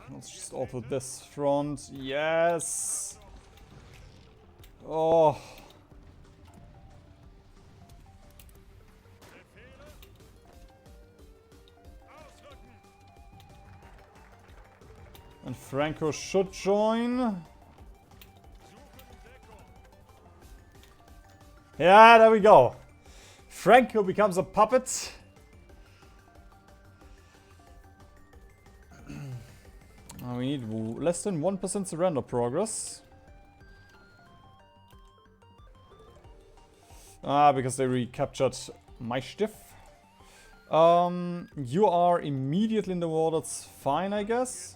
Let's just alter this front. Yes! Oh. And Franco should join. Yeah, there we go. Franco becomes a puppet. We need less than 1% surrender progress. Because they recaptured Maistiff. You are immediately in the war, that's fine, I guess.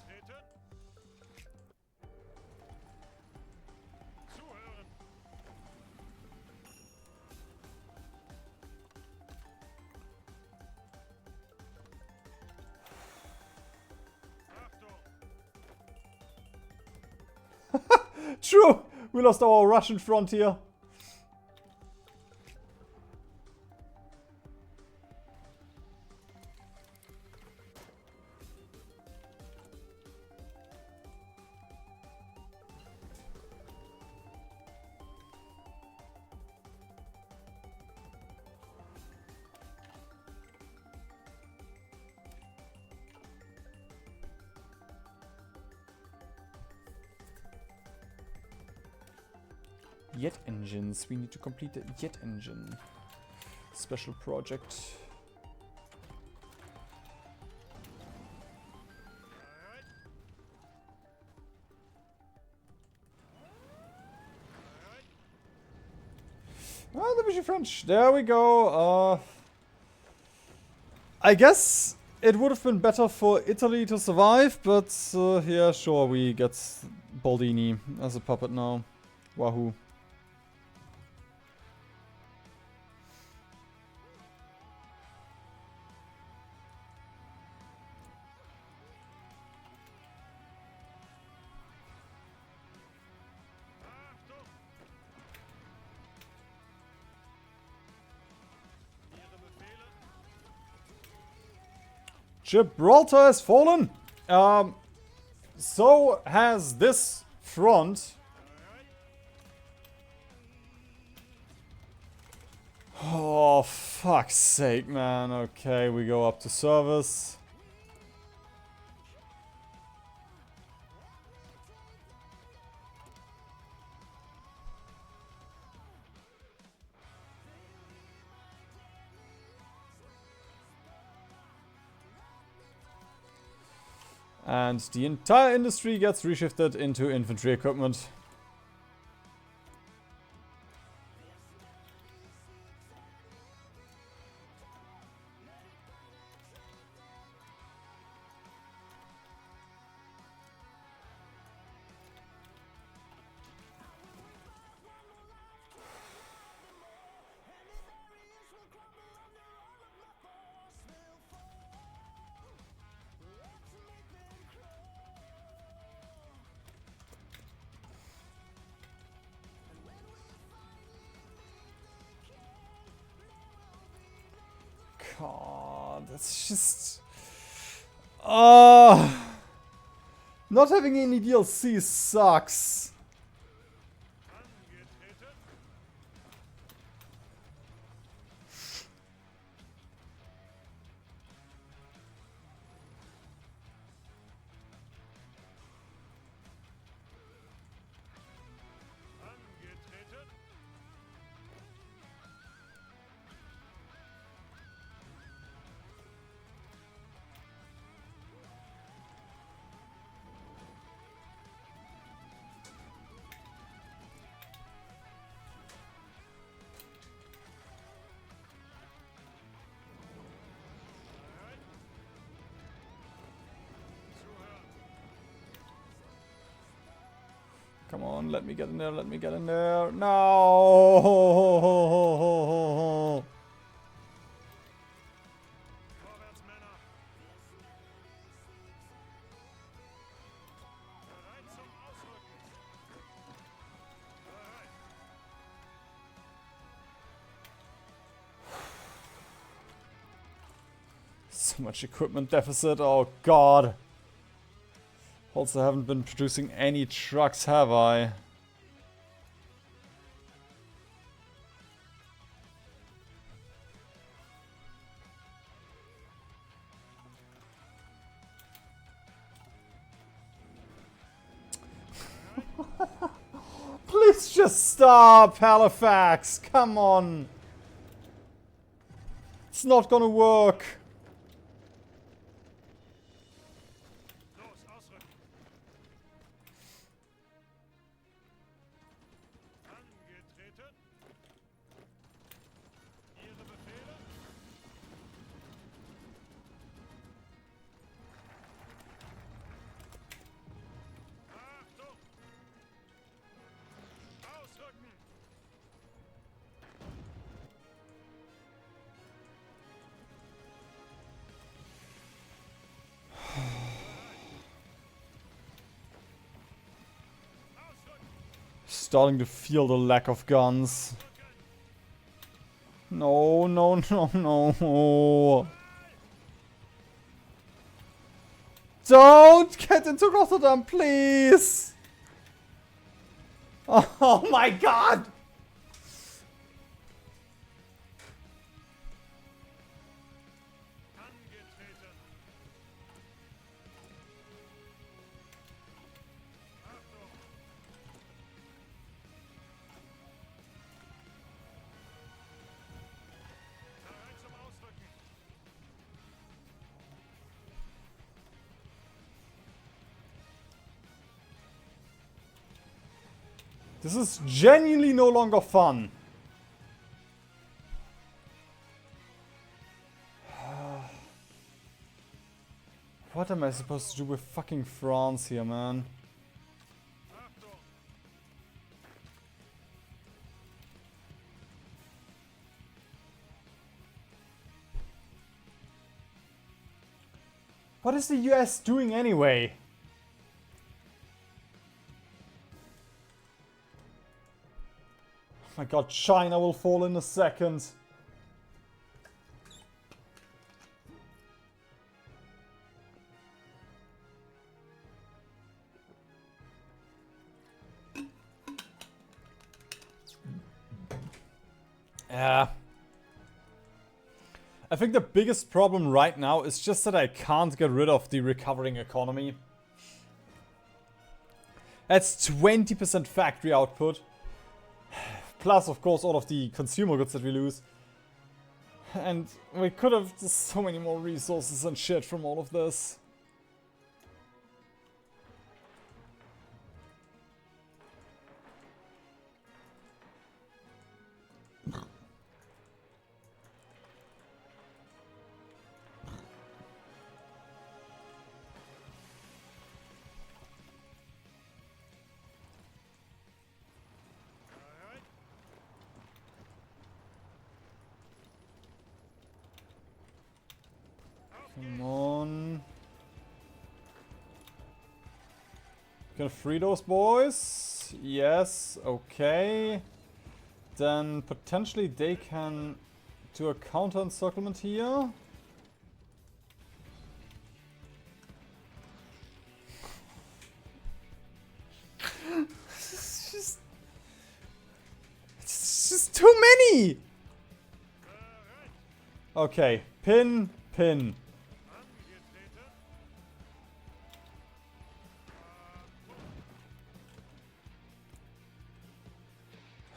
True! We lost our Russian frontier. Jet engines. We need to complete the jet engine special project. Oh, the Vichy French. There we go. I guess it would have been better for Italy to survive, but yeah, sure, we get Baldini as a puppet now. Wahoo. Gibraltar has fallen. So has this front. Oh, fuck's sake, man. Okay, we go up to service. And the entire industry gets reshifted into infantry equipment. God, that's just... not having any DLC sucks. Come on, let me get in there, let me get in there. No! So much equipment deficit, oh god. Also haven't been producing any trucks, have I? Please just stop, Halifax! Come on! It's not gonna work! Starting to feel the lack of guns. No, no, no, no. Don't get into Rotterdam, please. Oh my god. This is genuinely no longer fun. What am I supposed to do with fucking France here, man? What is the US doing anyway? Oh my god, China will fall in a second. Yeah. I think the biggest problem right now is just that I can't get rid of the recovering economy. That's 20% factory output. Plus, of course, all of the consumer goods that we lose. And we could have just so many more resources and shit from all of this. Come on. Gonna free those boys? Yes, okay. Then potentially they can do a counter encirclement here. It's just too many! Okay, pin.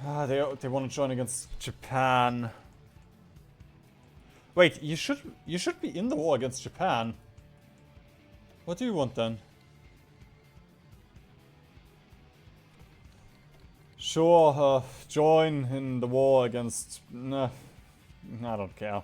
Ah, they want to join against Japan. Wait, you should be in the war against Japan. What do you want then? Sure, join in the war against... Nah, I don't care.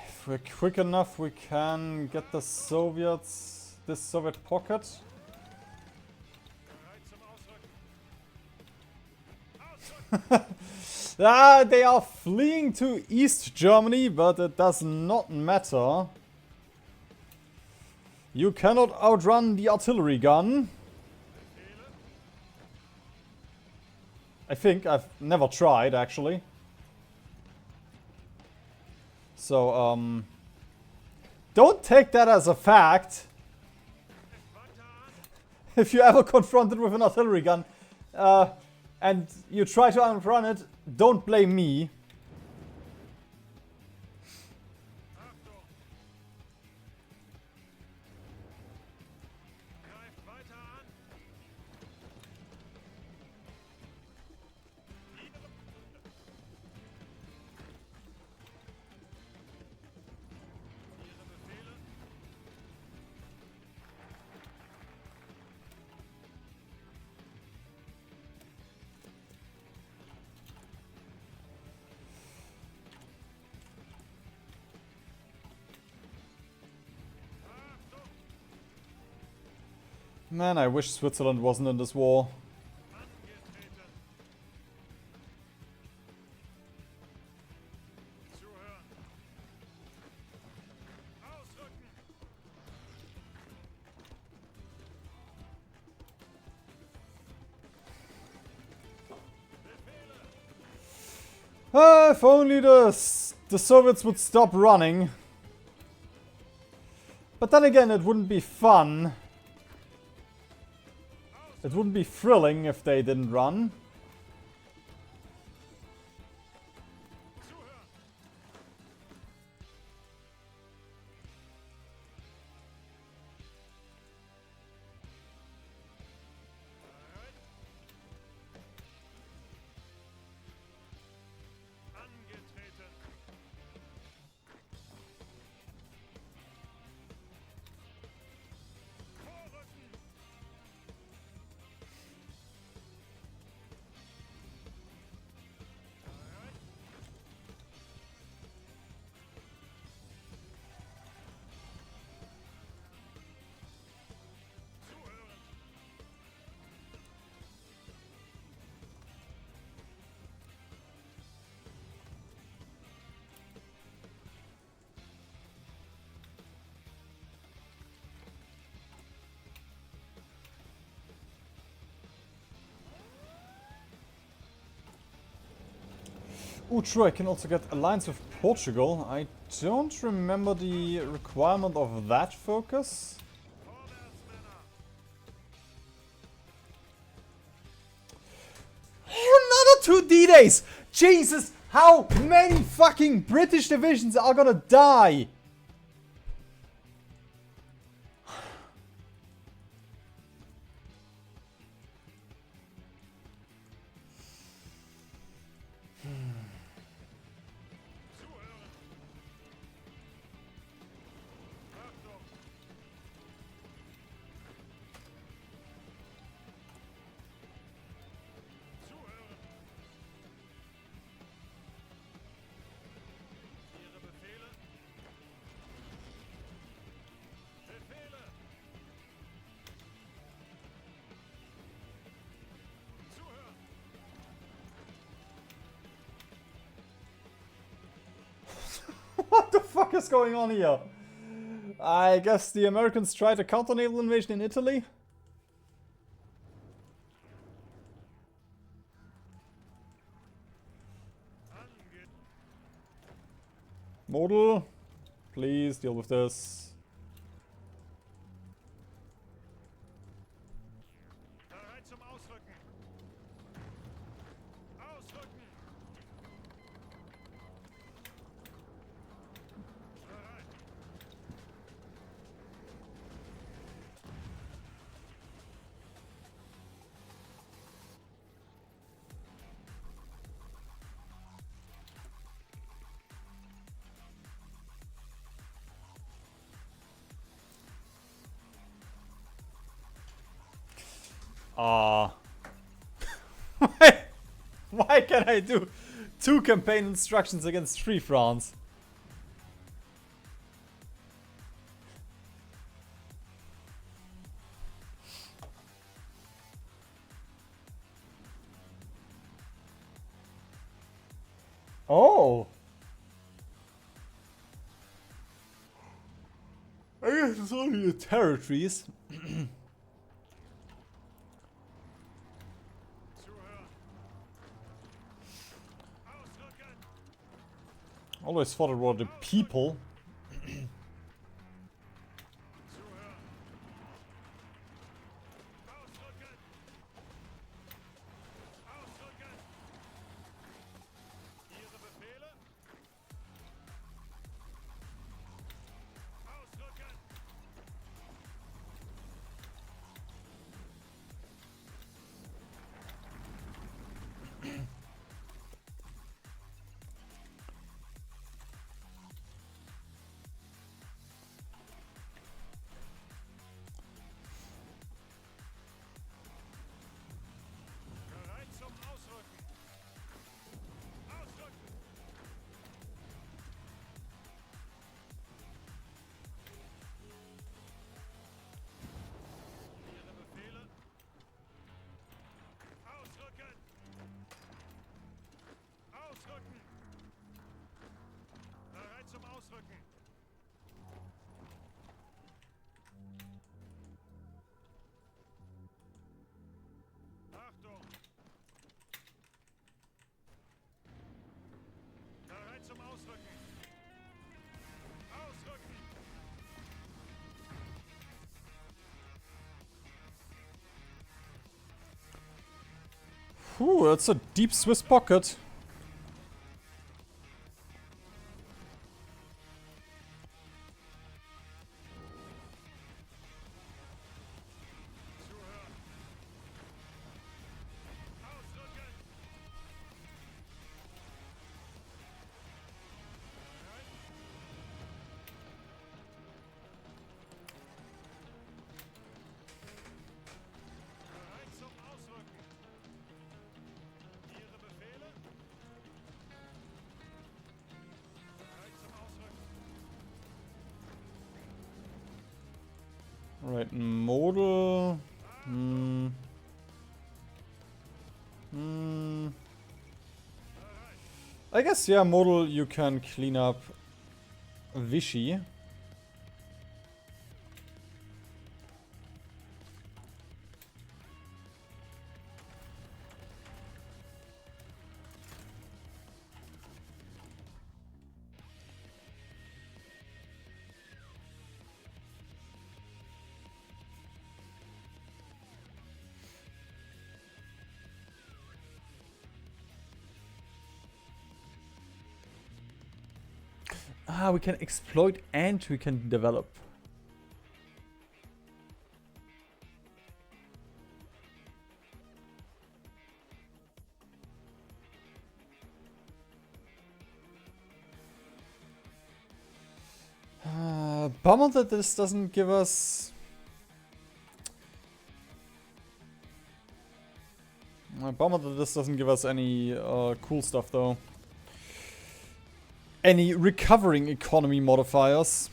If we're quick enough, we can get the Soviets, this Soviet pocket. They are fleeing to East Germany, but it does not matter. You cannot outrun the artillery gun. I think. I've never tried, actually. So, don't take that as a fact. If you're ever confronted with an artillery gun, and you try to outrun it, don't blame me. Man, I wish Switzerland wasn't in this war. If only the Soviets would stop running. But then again, it wouldn't be fun. It wouldn't be thrilling if they didn't run. Oh, true, I can also get alliance with Portugal. I don't remember the requirement of that focus. Another 2 D-Days! Jesus, how many fucking British divisions are gonna die? What the fuck is going on here? I guess the Americans tried a counter-naval invasion in Italy? Model, please deal with this. Why can I do 2 campaign instructions against 3 France? Oh! I guess it's only the territories. Always thought it were the people. Ooh, that's a deep Swiss pocket. Right, model. I guess, yeah, model, you can clean up Vichy. Ah, we can exploit and we can develop. Bummer that this doesn't give us... Bummer that this doesn't give us any cool stuff though. Any recovering economy modifiers.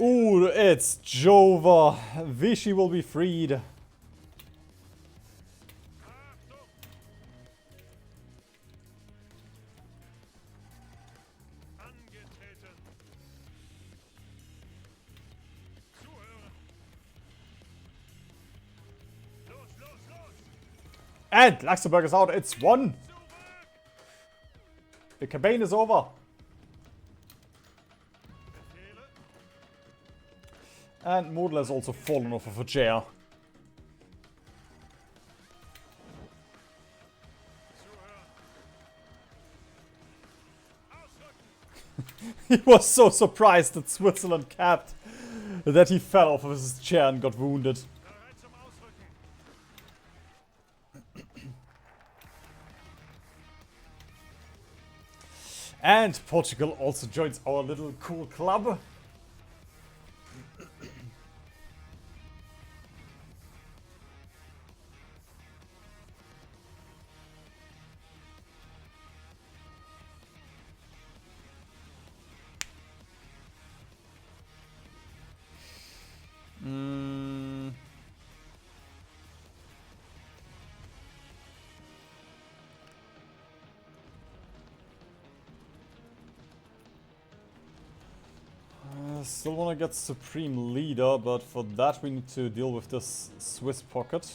Ooh, it's Jova. Vichy will be freed. And Luxembourg is out. It's won. The campaign is over. And Model has also fallen off of a chair. He was so surprised that Switzerland capped that he fell off of his chair and got wounded. And Portugal also joins our little cool club. Still want to get Supreme Leader, but for that we need to deal with this Swiss pocket.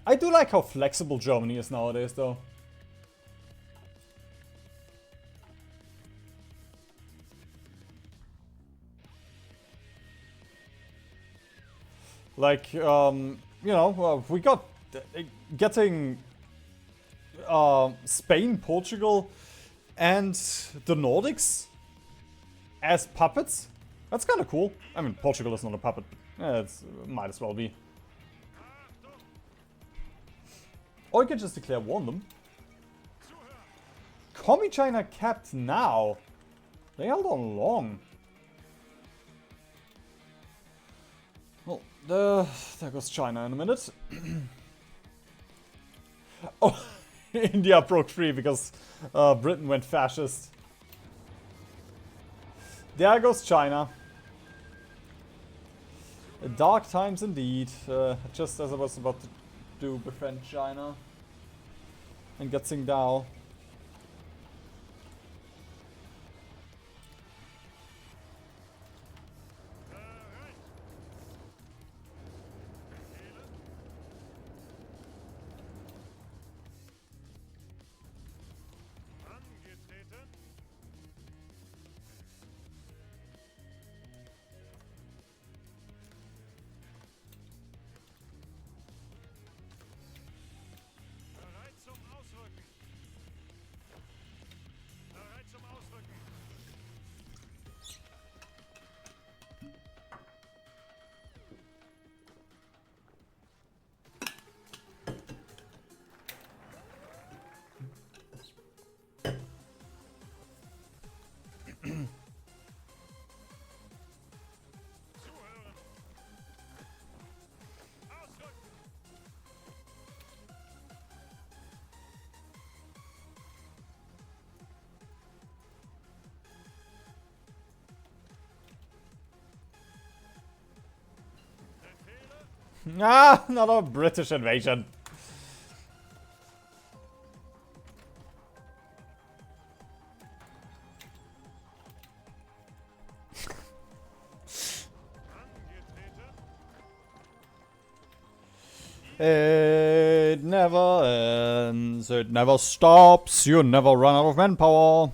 I do like how flexible Germany is nowadays, though. Like, you know, we got getting Spain, Portugal, and the Nordics as puppets. That's kind of cool. I mean, Portugal is not a puppet. It might as well be. Or you can just declare war on them. Commie China capped now. They held on long. Well, there goes China in a minute. Oh, India broke free because Britain went fascist. There goes China. Dark times indeed. Just as I was about to do befriend China and get Tsingtao. Ah, another British invasion. It never ends, it never stops, you never run out of manpower.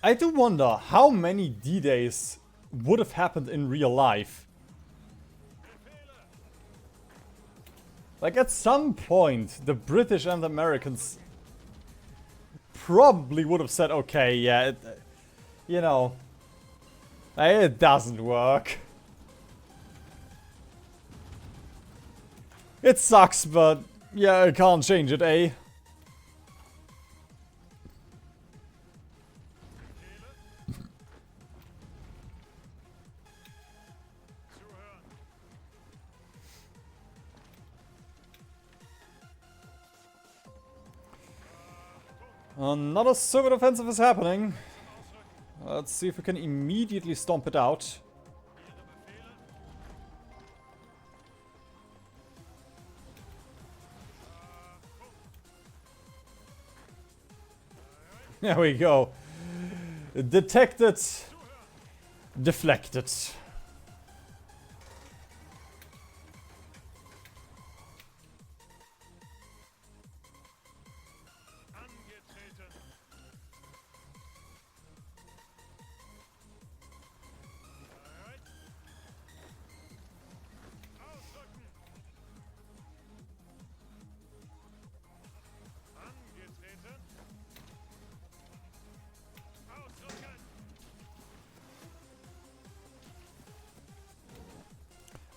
I do wonder how many D-Days would have happened in real life. Like at some point, the British and the Americans probably would have said, okay, yeah, you know, it doesn't work. It sucks, but yeah, I can't change it, eh? Another Soviet offensive is happening. Let's see if we can immediately stomp it out. There we go. Detected. Deflected.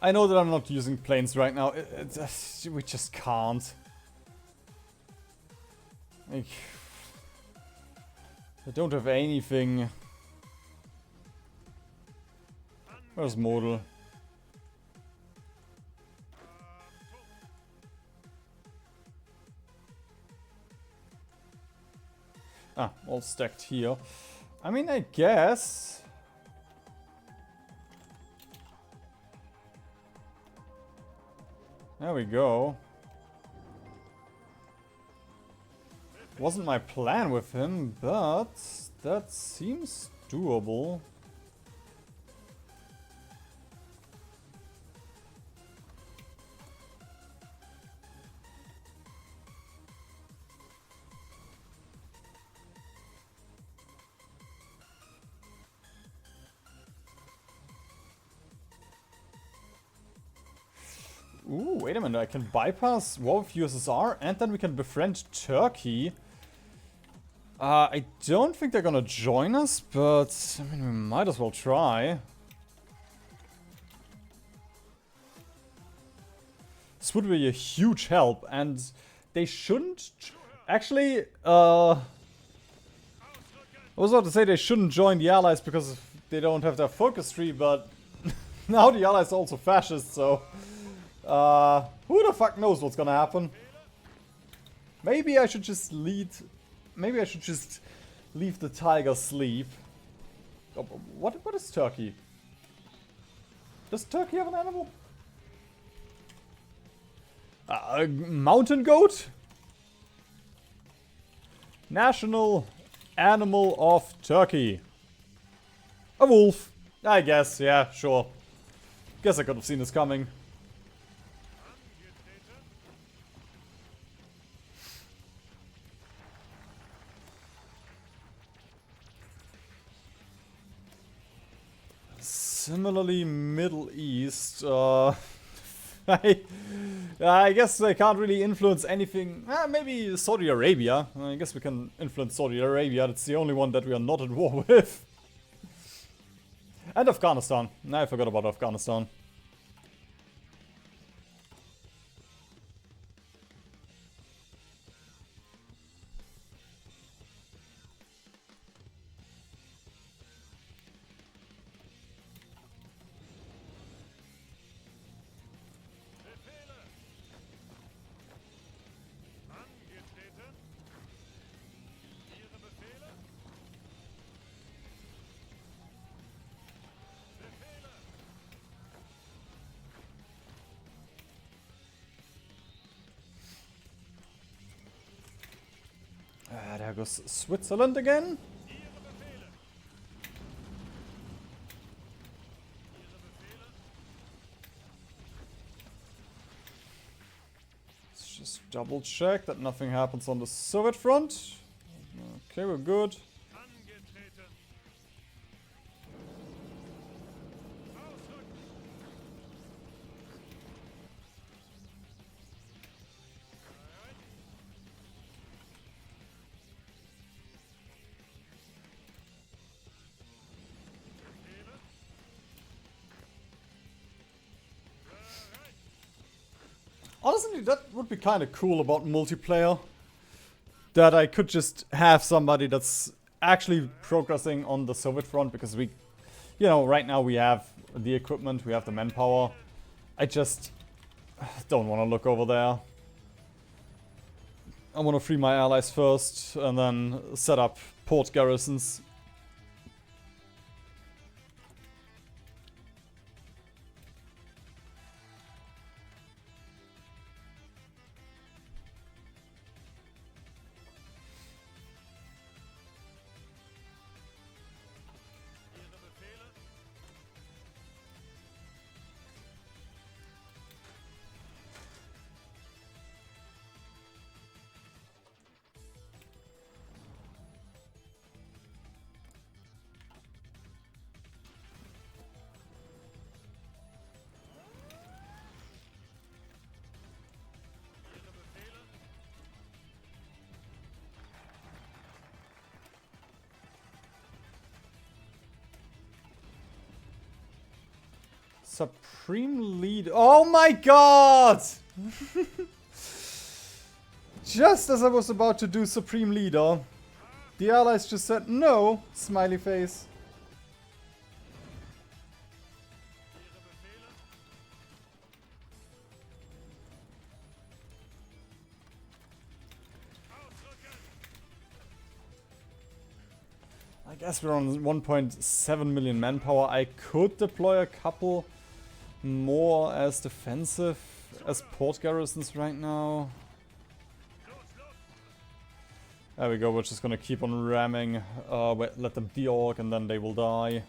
I know that I'm not using planes right now. We just can't. Like, I don't have anything. Where's Modal? Ah, all stacked here. I mean, I guess. There we go. Wasn't my plan with him, but that seems doable. Ooh, wait a minute, I can bypass war with USSR and then we can befriend Turkey. I don't think they're gonna join us, but I mean, we might as well try. This would be a huge help, and they shouldn't... Actually, I was about to say they shouldn't join the Allies because they don't have their focus tree, but now the Allies are also fascist, so... who the fuck knows what's gonna happen? Maybe I should just lead... Maybe I should just leave the tiger sleep. Oh, what is Turkey? Does Turkey have an animal? Mountain goat? National animal of Turkey. A wolf. I guess, yeah, sure. Guess I could have seen this coming. Similarly, Middle East, I guess I can't really influence anything. Maybe Saudi Arabia. I guess we can influence Saudi Arabia. That's the only one that we are not at war with. And Afghanistan. I forgot about Afghanistan. There goes Switzerland again. Let's just double check that nothing happens on the Soviet front. Okay, we're good. Honestly, that would be kind of cool about multiplayer. That I could just have somebody that's actually progressing on the Soviet front, because we, you know, right now we have the equipment, we have the manpower. I just don't want to look over there. I want to free my allies first and then set up port garrisons. Supreme lead. Oh my god! Just as I was about to do Supreme Leader, the allies just said no, smiley face. I guess we're on 1.7 million manpower. I could deploy a couple more as defensive as port garrisons right now. There we go, we're just gonna keep on ramming, let them de-org and then they will die.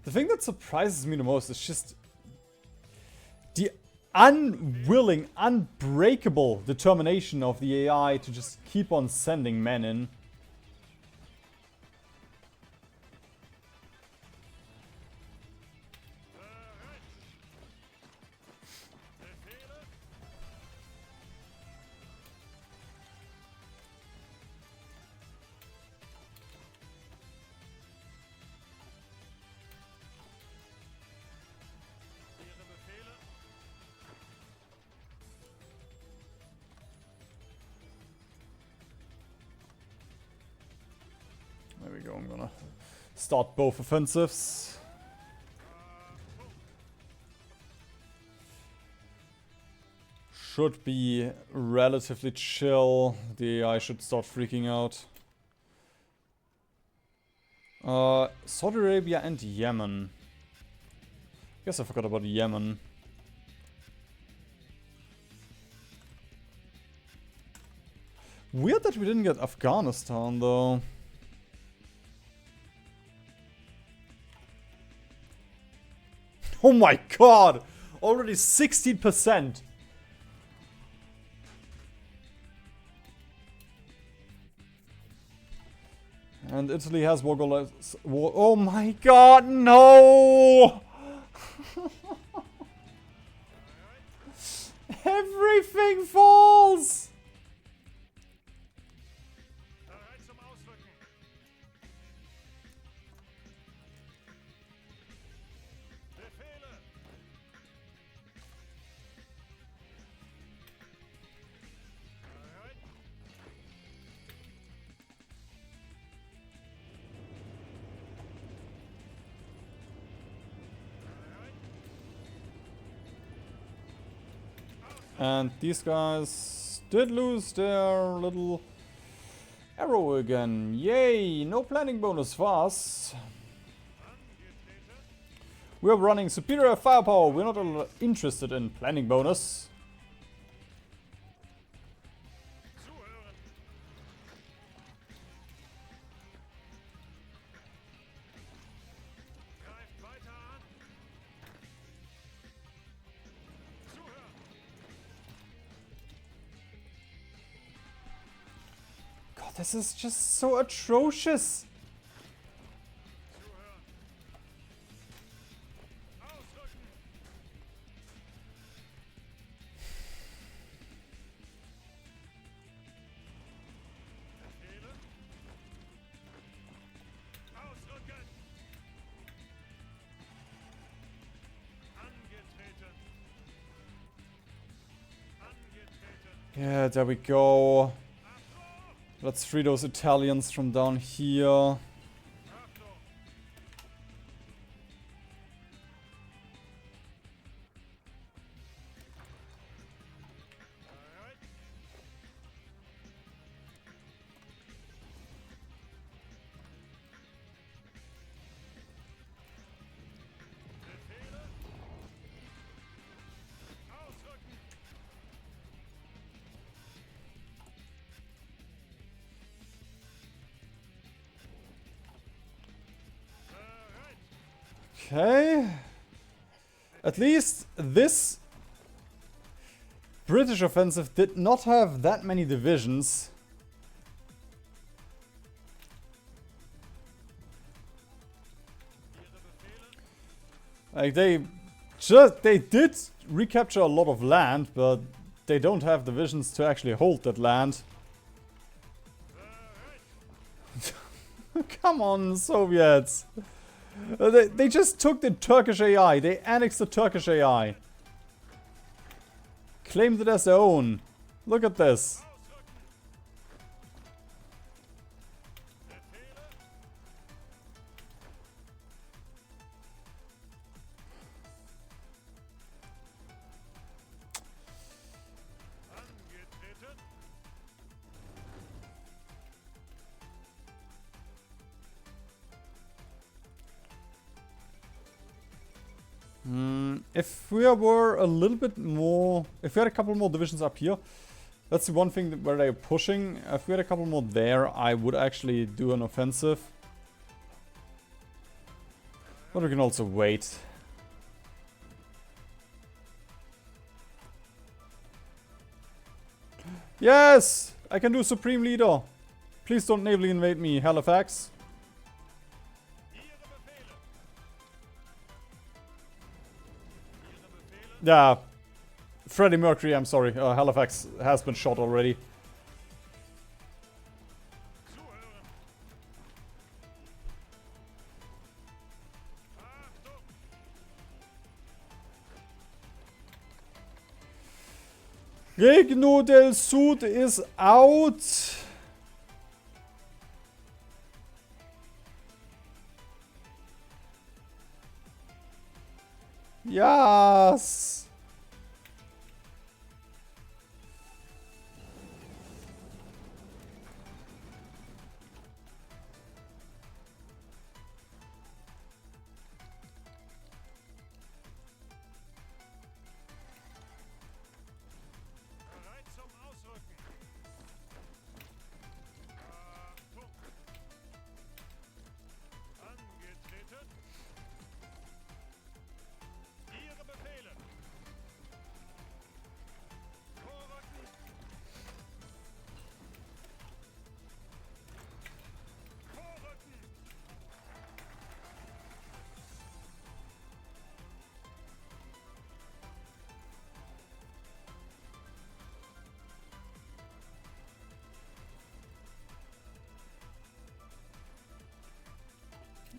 The thing that surprises me the most is just the unwilling, unbreakable determination of the AI to just keep on sending men in. There we go, I'm gonna start both offensives. Should be relatively chill. The AI should start freaking out. Saudi Arabia and Yemen. Guess I forgot about Yemen. Weird that we didn't get Afghanistan though. Oh my god! Already 16%! And Italy has war goals. Oh my god, no! Everything falls! And these guys did lose their little arrow again. Yay! No planning bonus for us. We're running superior firepower. We're not interested in planning bonus. God, this is just so atrocious. Yeah, there we go. Let's free those Italians from down here. Okay. At least this British offensive did not have that many divisions. Like they did recapture a lot of land, but they don't have divisions to actually hold that land. Come on, Soviets. They just took the Turkish AI. They annexed the Turkish AI. Claimed it as their own. Look at this. If we were a little bit more... If we had a couple more divisions up here, that's the one thing where they're pushing. If we had a couple more there, I would actually do an offensive. But we can also wait. Yes! I can do Supreme Leader. Please don't navally invade me, Halifax. Yeah, Freddie Mercury, I'm sorry. Halifax has been shot already. Regno del Sud is out. Yes.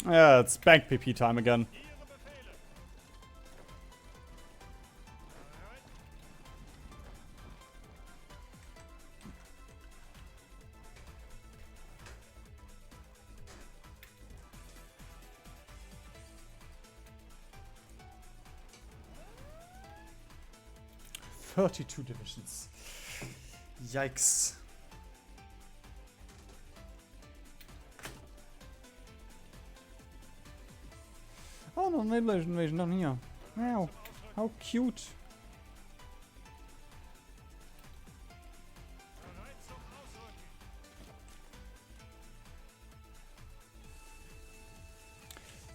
Yeah, it's bank PP time again. 32 divisions. Yikes. Oh, no, naval invasion down here. Wow, how cute.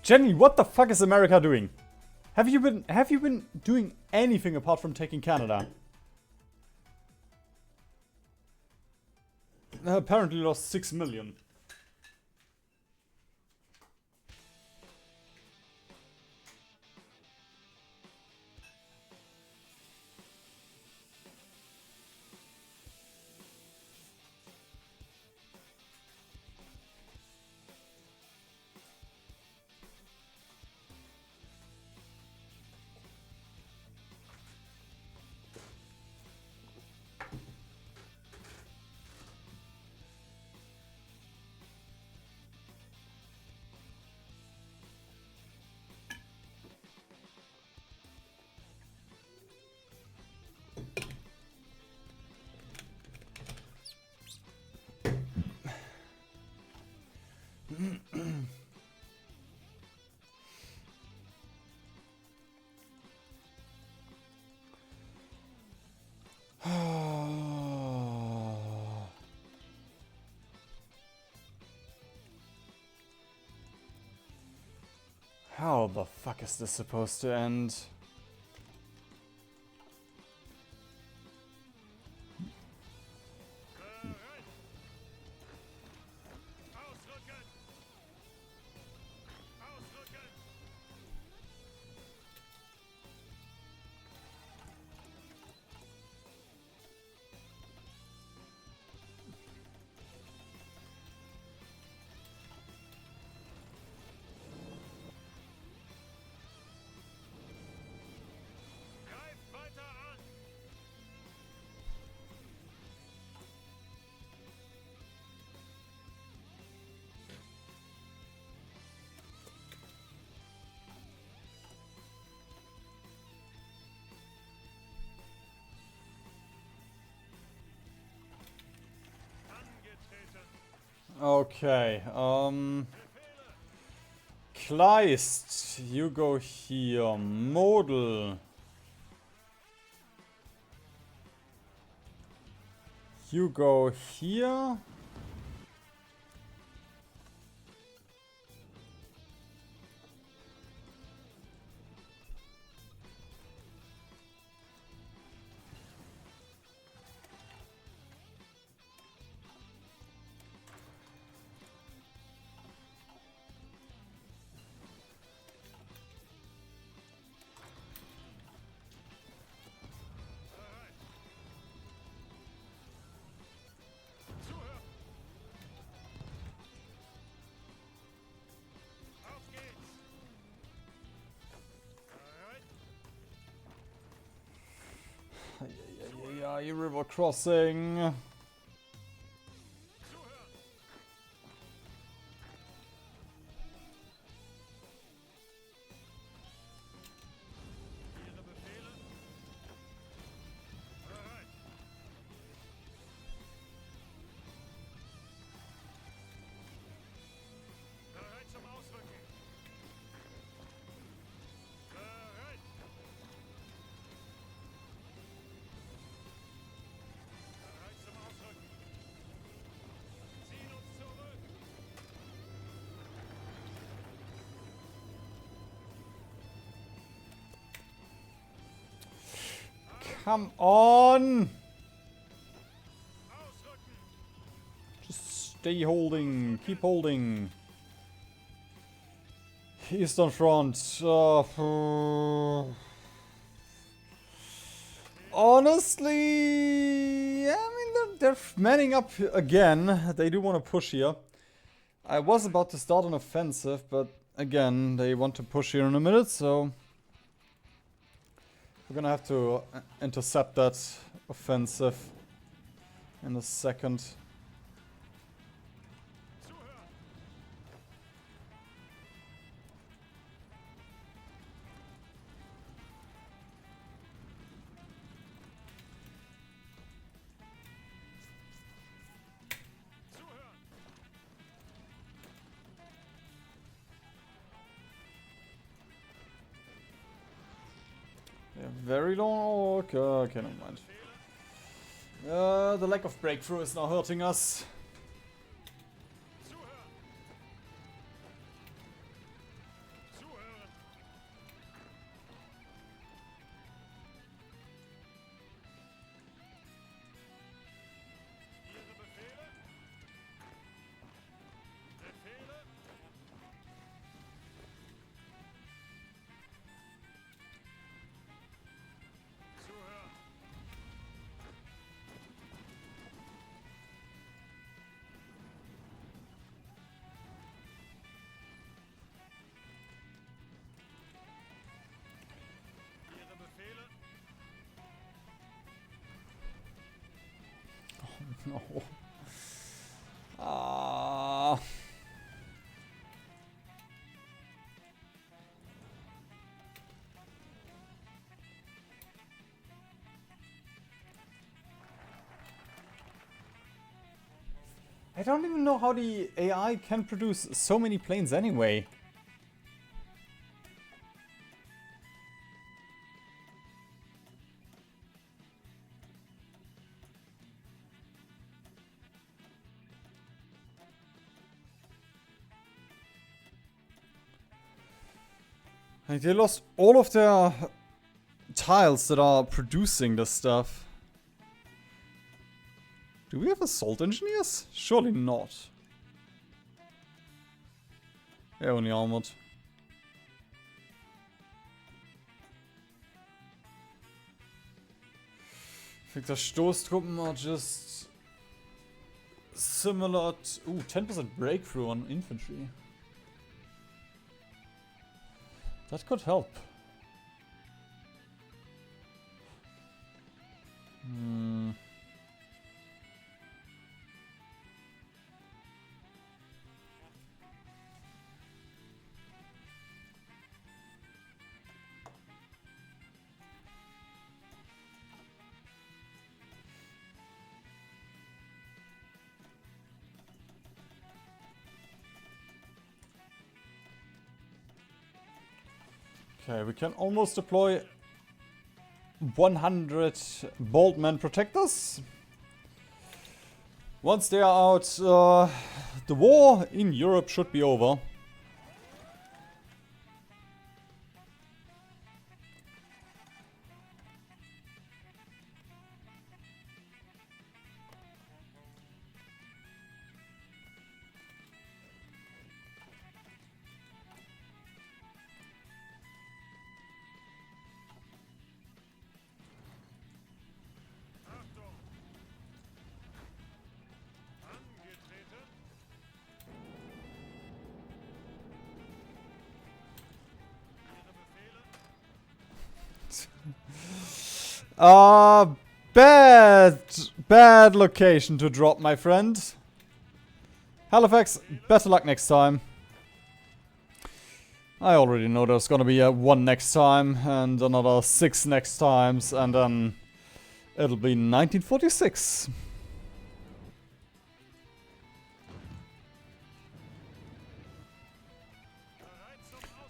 Jenny, what the fuck is America doing? Have you been doing anything apart from taking Canada? Apparently lost 6 million. How the fuck is this supposed to end? Okay, Kleist, you go here. Model, you go here. Yeah, river crossing. Come on! Just stay holding. Keep holding. Eastern Front. Honestly, I mean, they're manning up again. They do want to push here. I was about to start an offensive, but again, they want to push here in a minute, so we're gonna have to intercept that offensive in a second. very long. Okay, okay, never mind. The lack of breakthrough is now hurting us. No. I don't even know how the AI can produce so many planes anyway. Like, they lost all of their tiles that are producing this stuff. Do we have assault engineers? Surely not. They're only armored. Victor Stoßtruppen are just similar to... Ooh, 10% breakthrough on infantry. That could help. Okay, we can almost deploy 100 Boltman protectors. Once they are out, the war in Europe should be over. Bad location to drop, my friend. Halifax, better luck next time. I already know there's gonna be a 1 next time, and another 6 next times, and then it'll be 1946.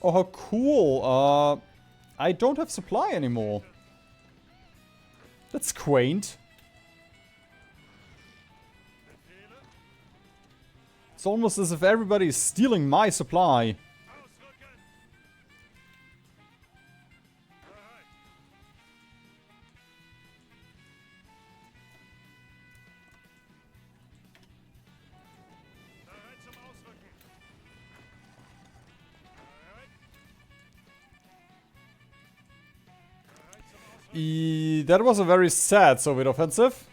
Oh, how cool. I don't have supply anymore. That's quaint. It's almost as if everybody is stealing my supply. That was a very sad Soviet offensive.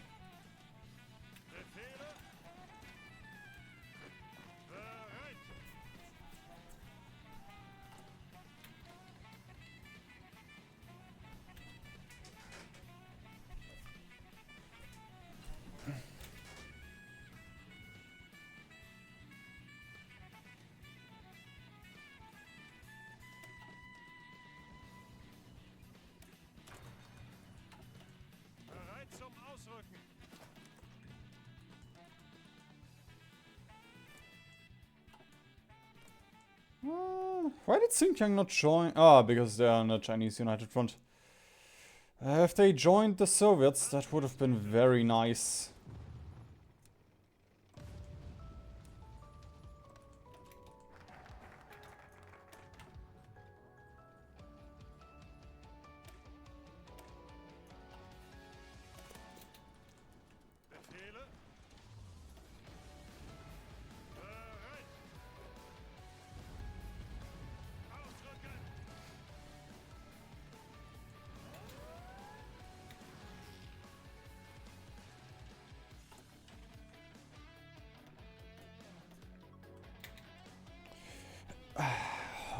Why did Xinjiang not join? Ah, because they're on the Chinese United Front. If they joined the Soviets, that would have been very nice.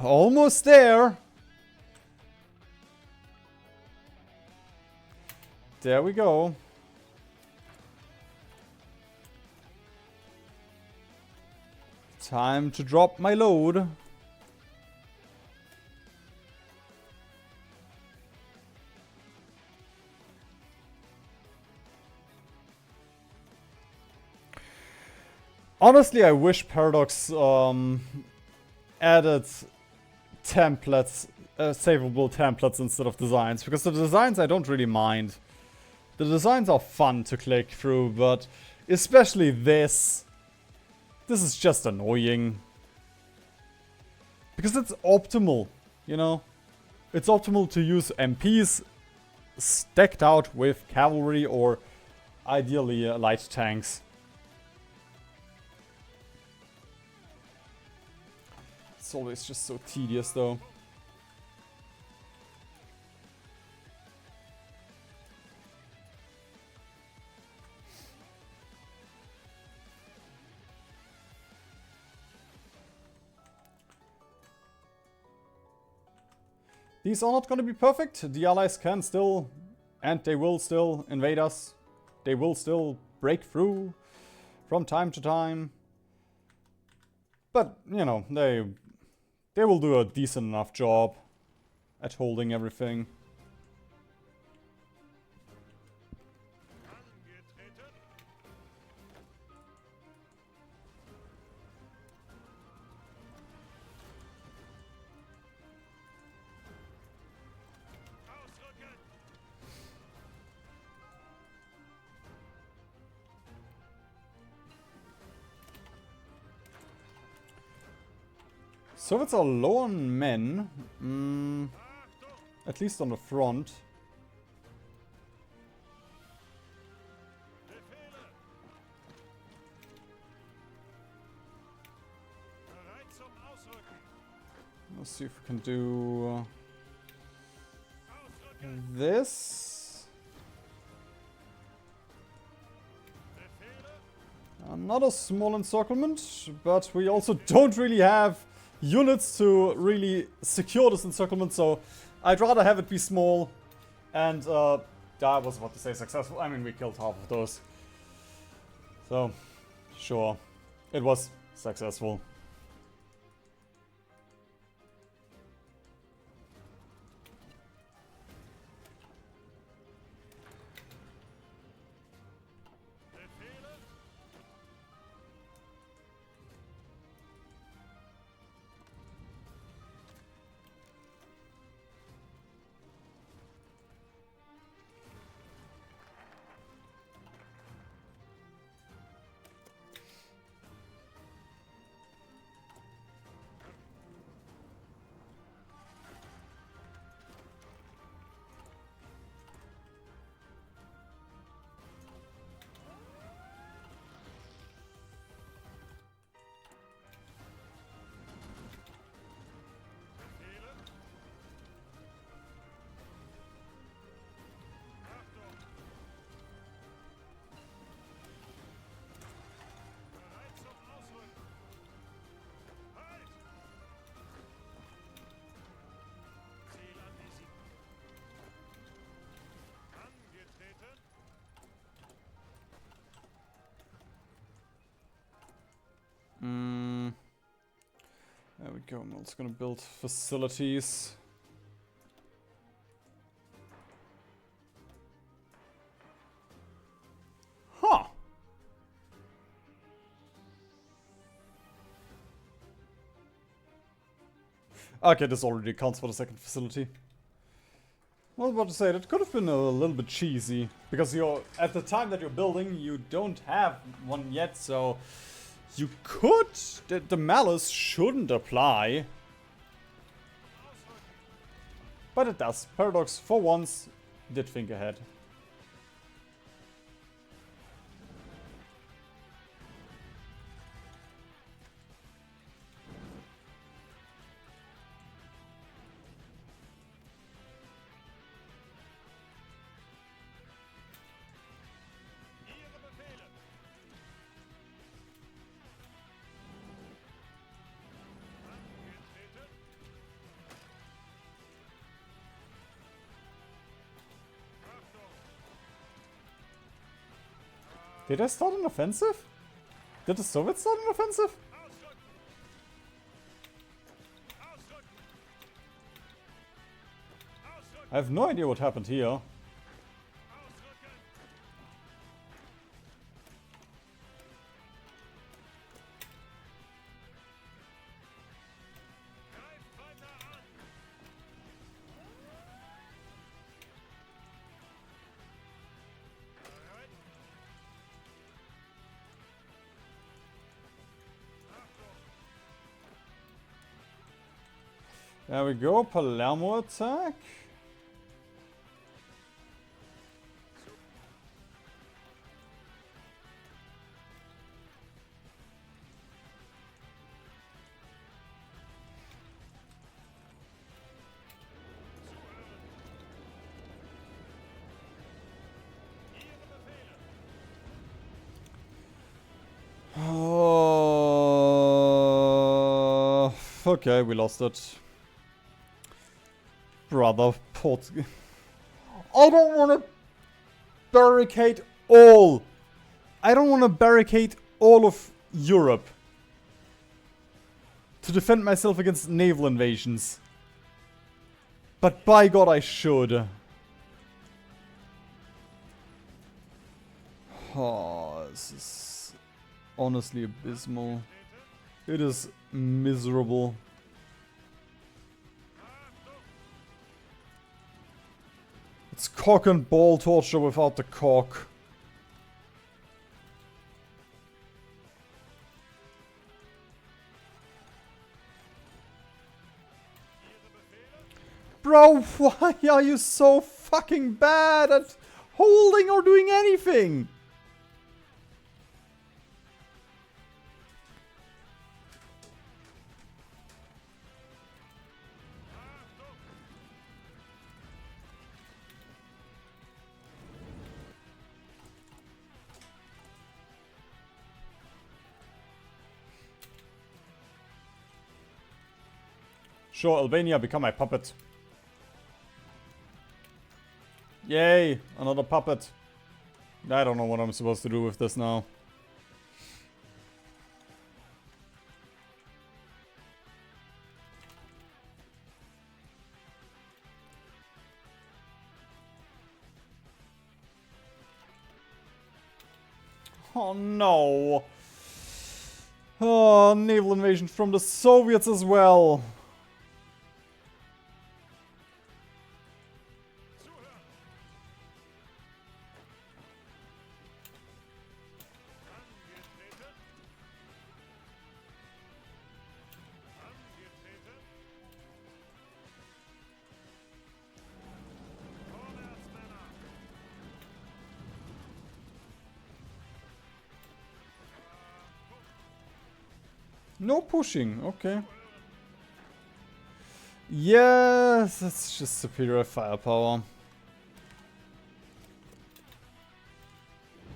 Almost there. There we go. Time to drop my load. Honestly, I wish Paradox added templates, savable templates instead of designs, because the designs I don't really mind. The designs are fun to click through, but especially this is just annoying. Because it's optimal, you know? It's optimal to use MPs stacked out with cavalry or ideally light tanks. It's always just so tedious though. These are not going to be perfect. The allies can still, and they will still invade us. They will still break through from time to time. But, you know, they will do a decent enough job at holding everything. Soviets are low on men. At least on the front. Let's see if we can do this. Not a small encirclement, but we also don't really have units to really secure this encirclement, so I'd rather have it be small. And I was about to say successful. I mean, we killed half of those. So, sure, it was successful. There we go. I'm also gonna build facilities. Huh. Okay, this already counts for the second facility. I was about to say, that could have been a little bit cheesy. Because you're, at the time that you're building, you don't have one yet, so... You could... The malice shouldn't apply. But it does. Paradox, for once, did think ahead. Did I start an offensive? Did the Soviets start an offensive? I have no idea what happened here. There we go, Palermo attack. Okay, we lost it. Brother, port. I don't want to barricade all. I don't want to barricade all of Europe to defend myself against naval invasions. But by God, I should. Oh, this is honestly abysmal. It is miserable. It's cock and ball torture without the cock. Bro, why are you so fucking bad at holding or doing anything? Sure, Albania, become my puppet. Yay, another puppet. I don't know what I'm supposed to do with this now. Oh no. Oh, naval invasion from the Soviets as well. No pushing, okay. Yes, it's just superior firepower.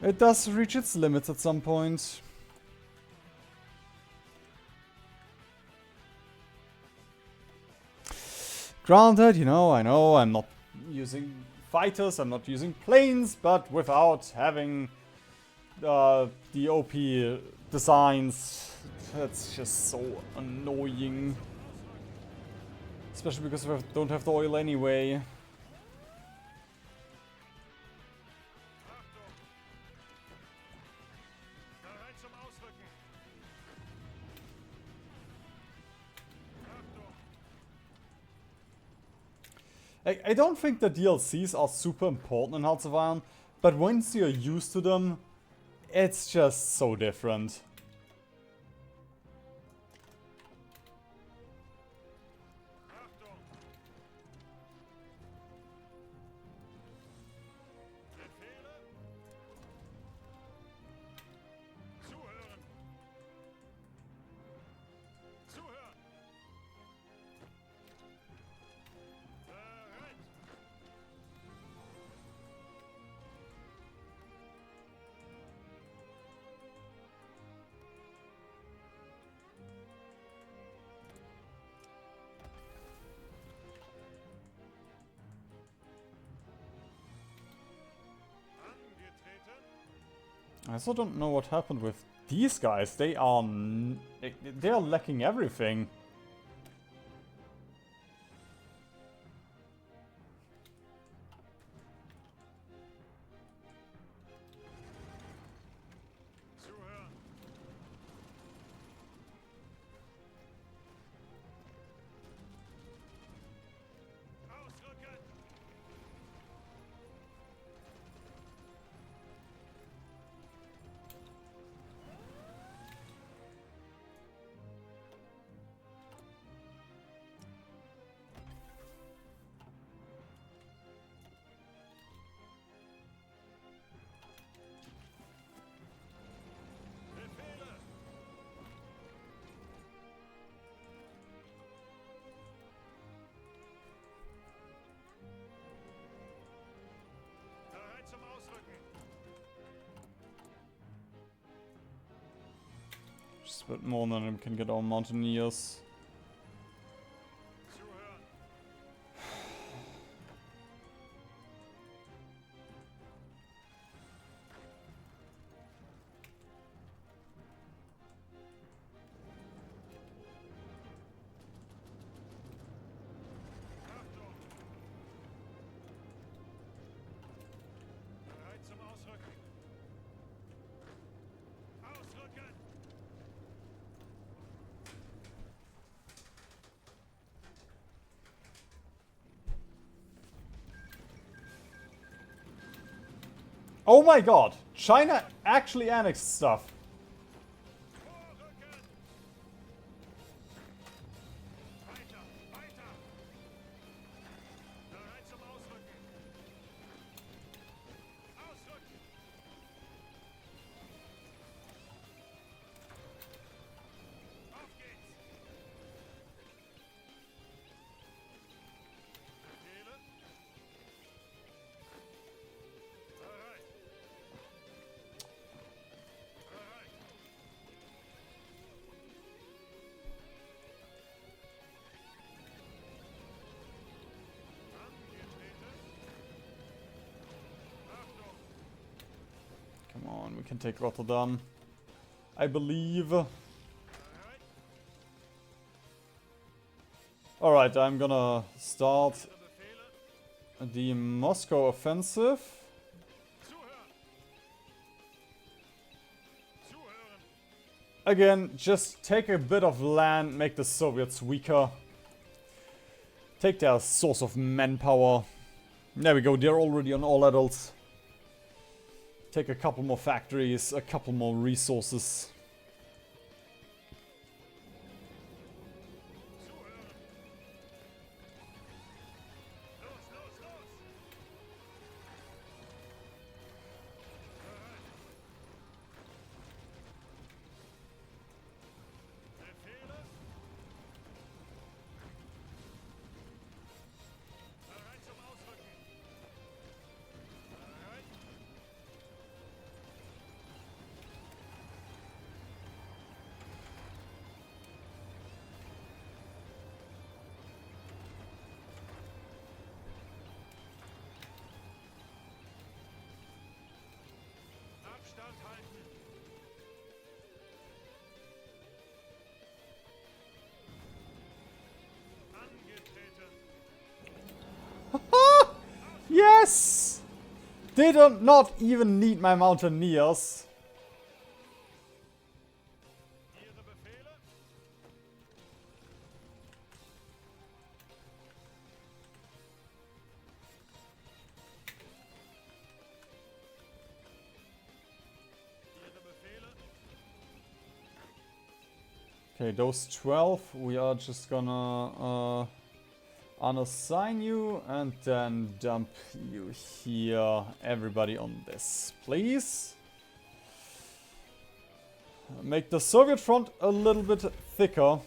It does reach its limits at some point. Granted, you know, I know I'm not using fighters, I'm not using planes, but without having the OP designs, that's just so annoying. Especially because we don't have the oil anyway. I don't think the DLCs are super important in Hearts of Iron, but once you're used to them, it's just so different. I still don't know what happened with these guys. They are lacking everything. Just a bit more than we can get our Mountaineers. Oh my god! China actually annexed stuff. Come on, we can take Rotterdam. I believe. Alright, I'm gonna start the Moscow offensive. Again, just take a bit of land, make the Soviets weaker. Take their source of manpower. There we go, they're already on all adults. Take a couple more factories, a couple more resources. Yes! They do not even need my Mountaineers. Okay, those 12, we are just gonna unassign you and then dump you here. Everybody on this, please. Make the Soviet front a little bit thicker.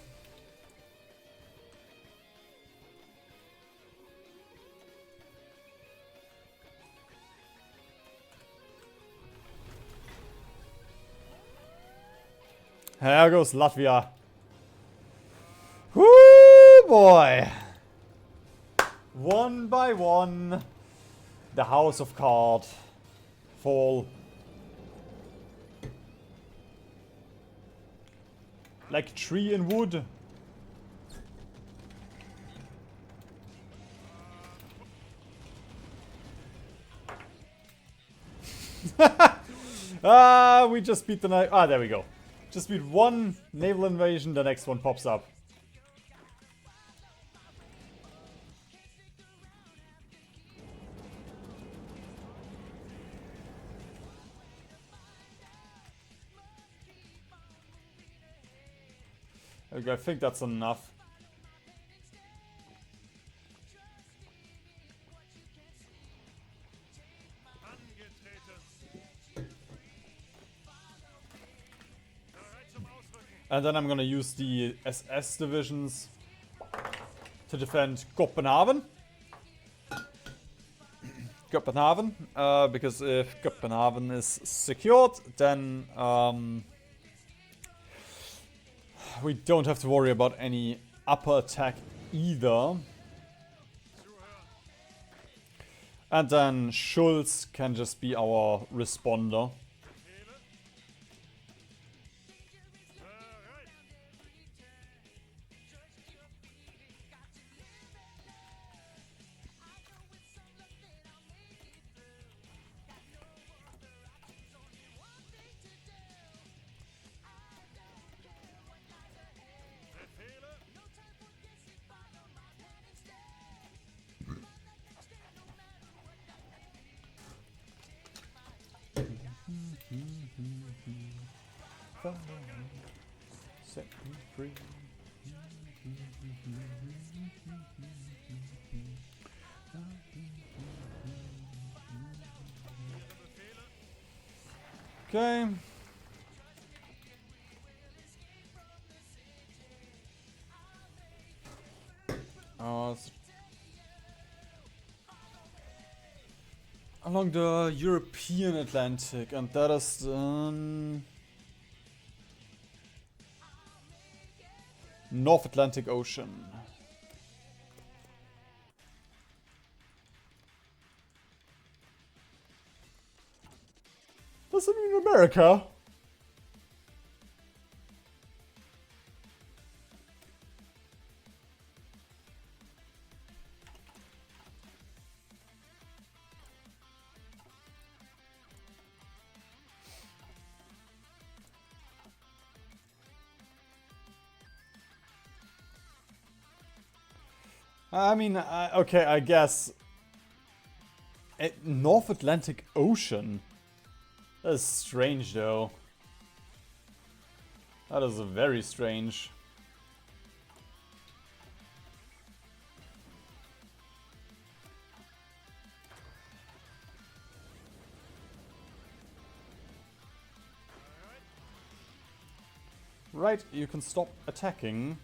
There goes Latvia. Woo boy! One by one, the House of Card fall. Like tree in wood. We just beat the night. Ah, there we go. Just beat one naval invasion, the next one pops up. Okay, I think that's enough. And then I'm gonna use the SS divisions to defend Copenhagen. Because if Copenhagen is secured, then we don't have to worry about any upper attack either. And then Schulz can just be our responder. Set me free. Okay. Along the European Atlantic, and that is North Atlantic Ocean. Does it mean America? I mean, okay, I guess. North Atlantic Ocean? That is strange, though. That is very strange. Right, you can stop attacking.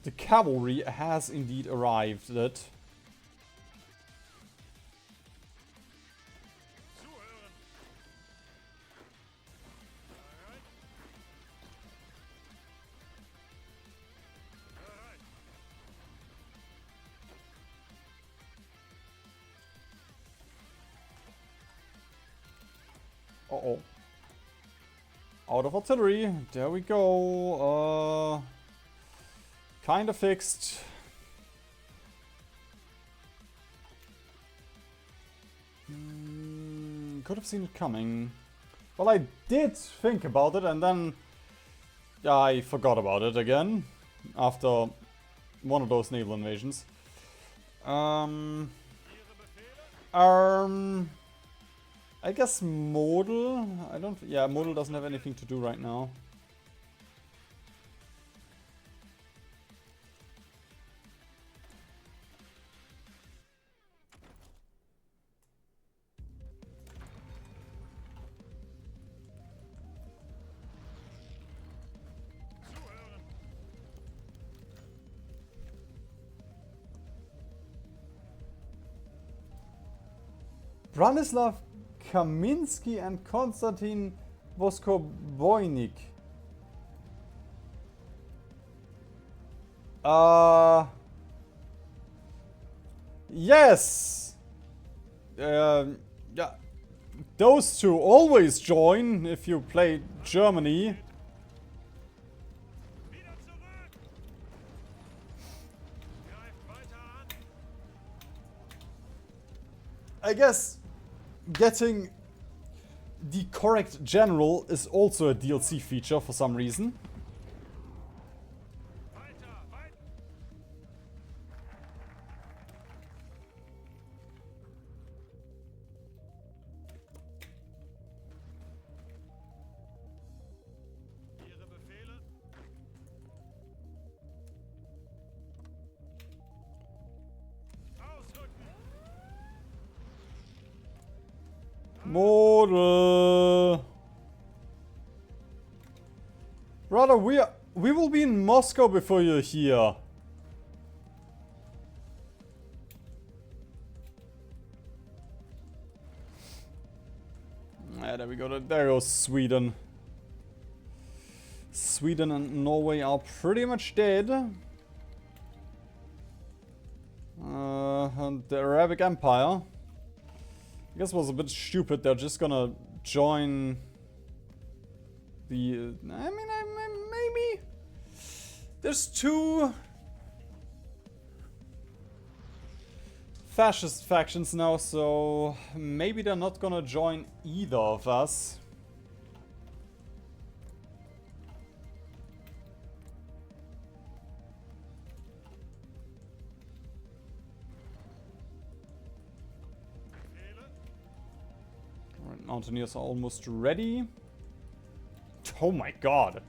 The cavalry has indeed arrived. Uh-oh. Out of artillery. There we go. Kinda fixed. Could have seen it coming. Well, I did think about it and then I forgot about it again after one of those naval invasions. I guess Model. I don't. Yeah, Model doesn't have anything to do right now. Branislav Kaminsky and Konstantin Voskoboynik. Yes! Yeah, those two always join if you play Germany. I guess getting the correct general is also a DLC feature for some reason. Model. Brother, we will be in Moscow before you're here. Yeah, there we go. There goes Sweden. Sweden and Norway are pretty much dead. And the Arabic Empire, I guess, was a bit stupid. They're just gonna join the... I mean, maybe... There's two fascist factions now, so maybe they're not gonna join either of us. Alright, Mountaineers are almost ready. Oh my god.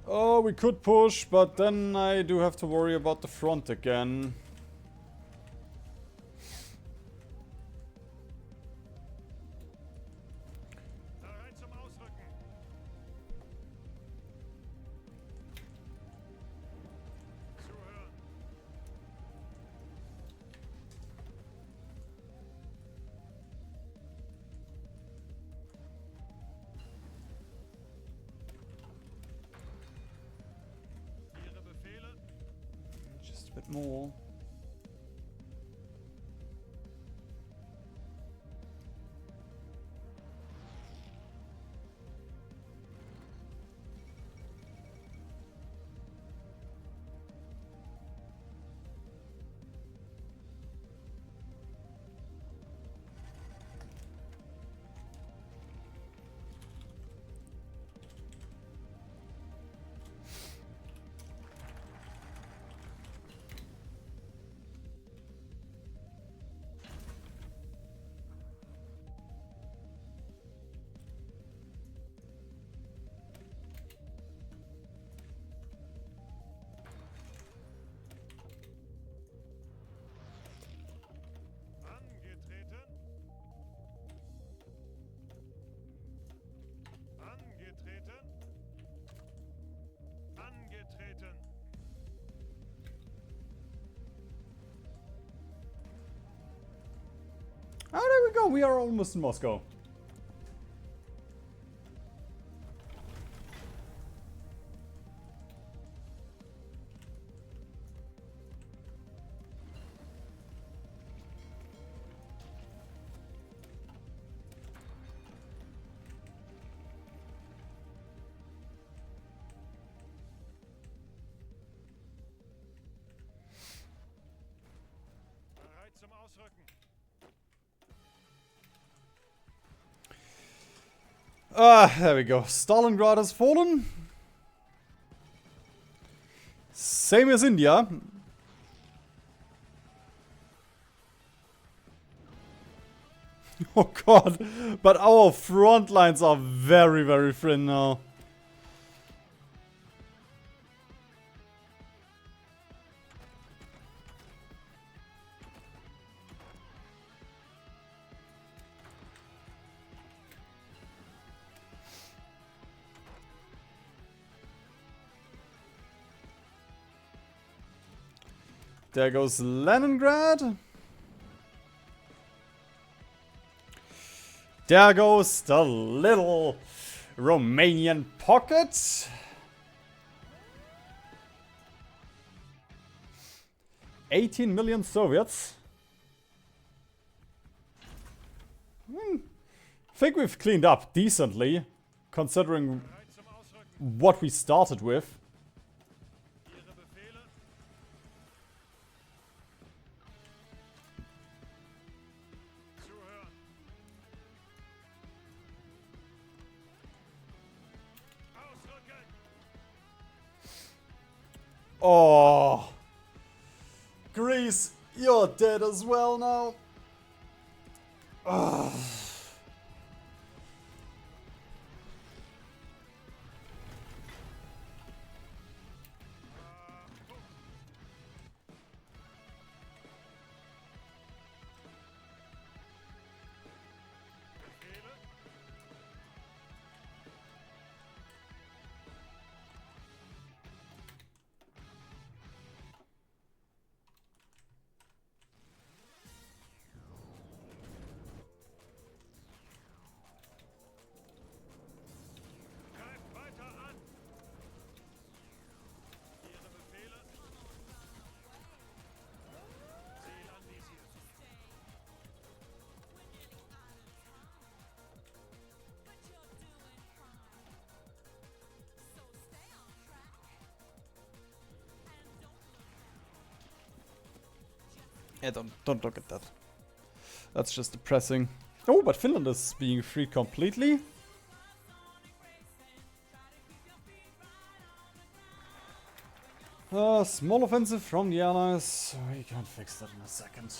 Oh, we could push, but then I do have to worry about the front again. Just a bit more. Oh, there we go. We are almost in Moscow. There we go. Stalingrad has fallen. Same as India. Oh god. But our front lines are very, very thin now. There goes Leningrad. There goes the little Romanian pocket. $18 million Soviets. I think we've cleaned up decently, considering what we started with. Oh, Greece, you're dead as well now. Ugh. Yeah, don't look at that. That's just depressing. Oh, but Finland is being freed completely. Small offensive from the allies. We can fix that in a second.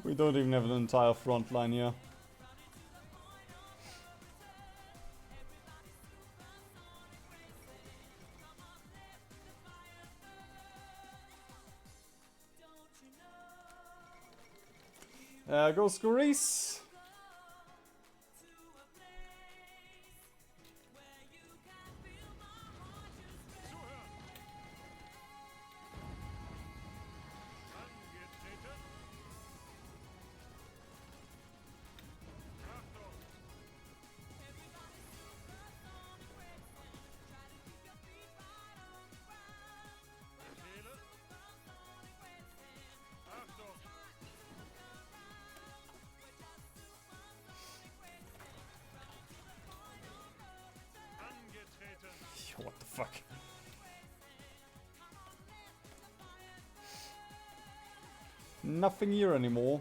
We don't even have an entire front line here. There goes Greece. What the fuck? Nothing here anymore.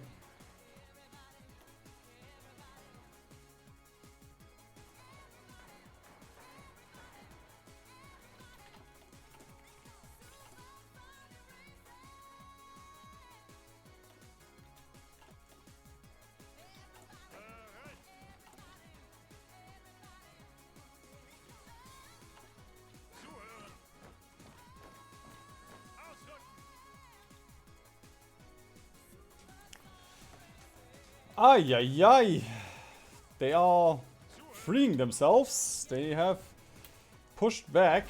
Ay, ay, ay. They are freeing themselves. They have pushed back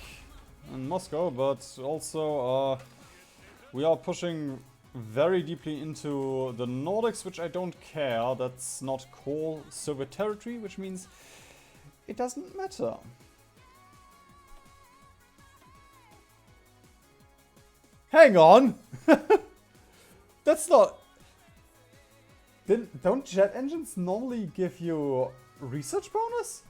in Moscow, but also we are pushing very deeply into the Nordics, which I don't care. That's not core Soviet territory, which means it doesn't matter. Hang on! That's not... Don't jet engines normally give you research bonus?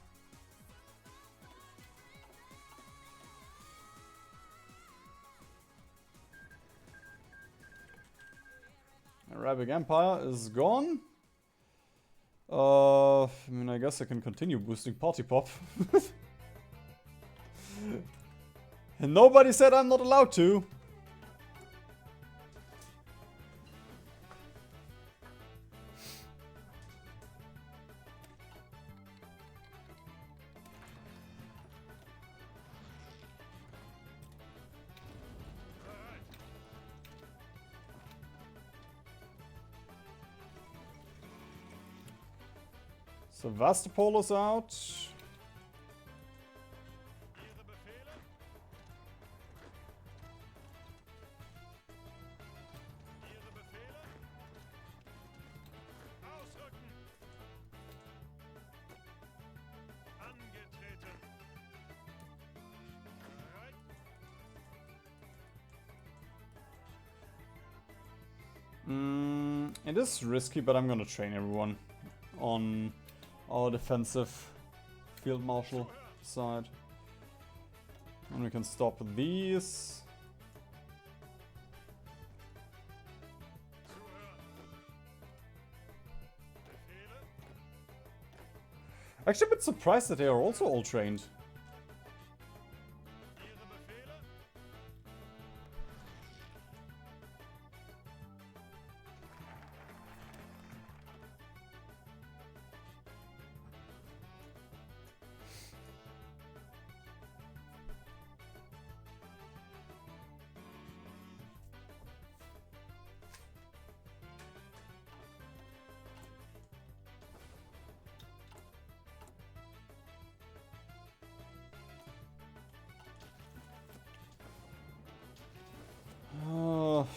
Arabic Empire is gone. I mean, I guess I can continue boosting Party Pop. And nobody said I'm not allowed to. Sevastopol is out. It is risky, but I'm gonna train everyone on our defensive field marshal side. And we can stop these. Actually, a bit surprised that they are also all trained.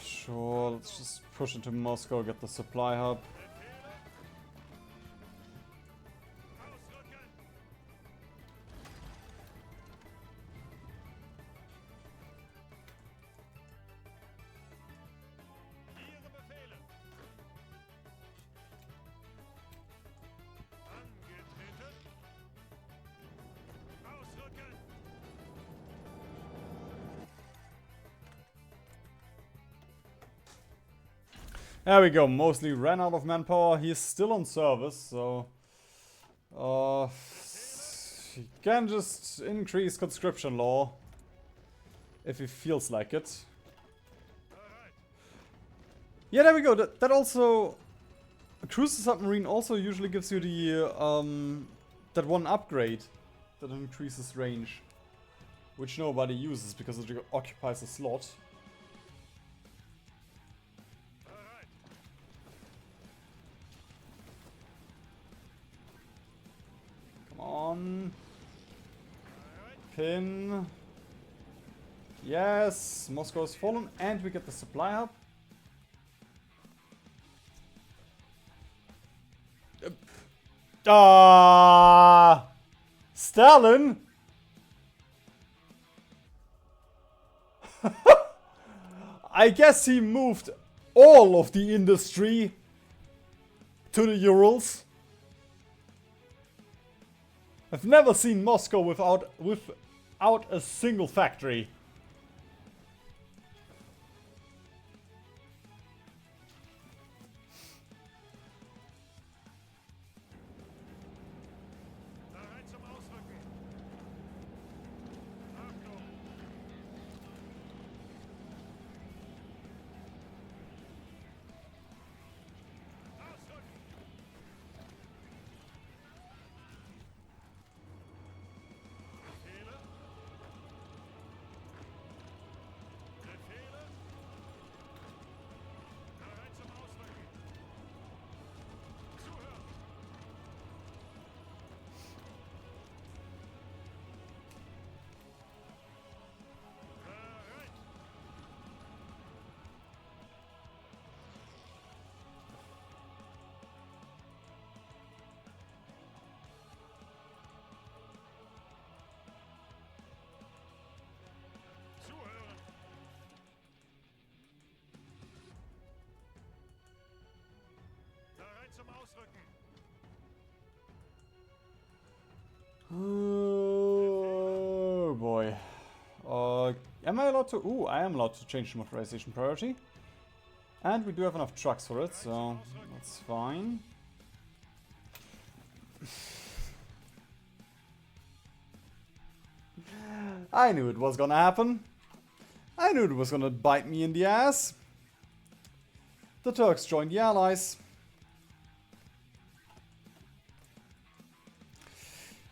Sure, let's just push into Moscow, get the supply hub. There we go, mostly ran out of manpower. He's still on service, so he can just increase conscription law if he feels like it. Yeah, there we go. That also, a cruiser submarine also usually gives you the that one upgrade that increases range, which nobody uses because it occupies a slot. On. Pin. Yes, Moscow has fallen and we get the supply hub. Stalin? I guess he moved all of the industry to the Urals. I've never seen Moscow without a single factory. Oh boy. Am I allowed to? Ooh, I am allowed to change the motorization priority. And we do have enough trucks for it, so that's fine. I knew it was gonna happen. I knew it was gonna bite me in the ass. The Turks joined the Allies.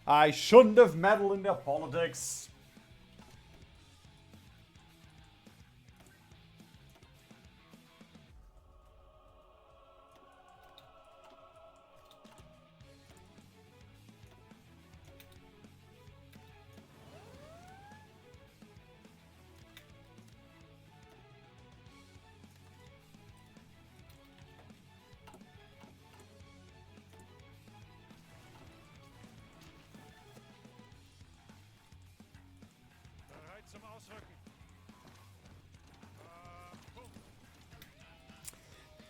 I shouldn't have meddled in their politics.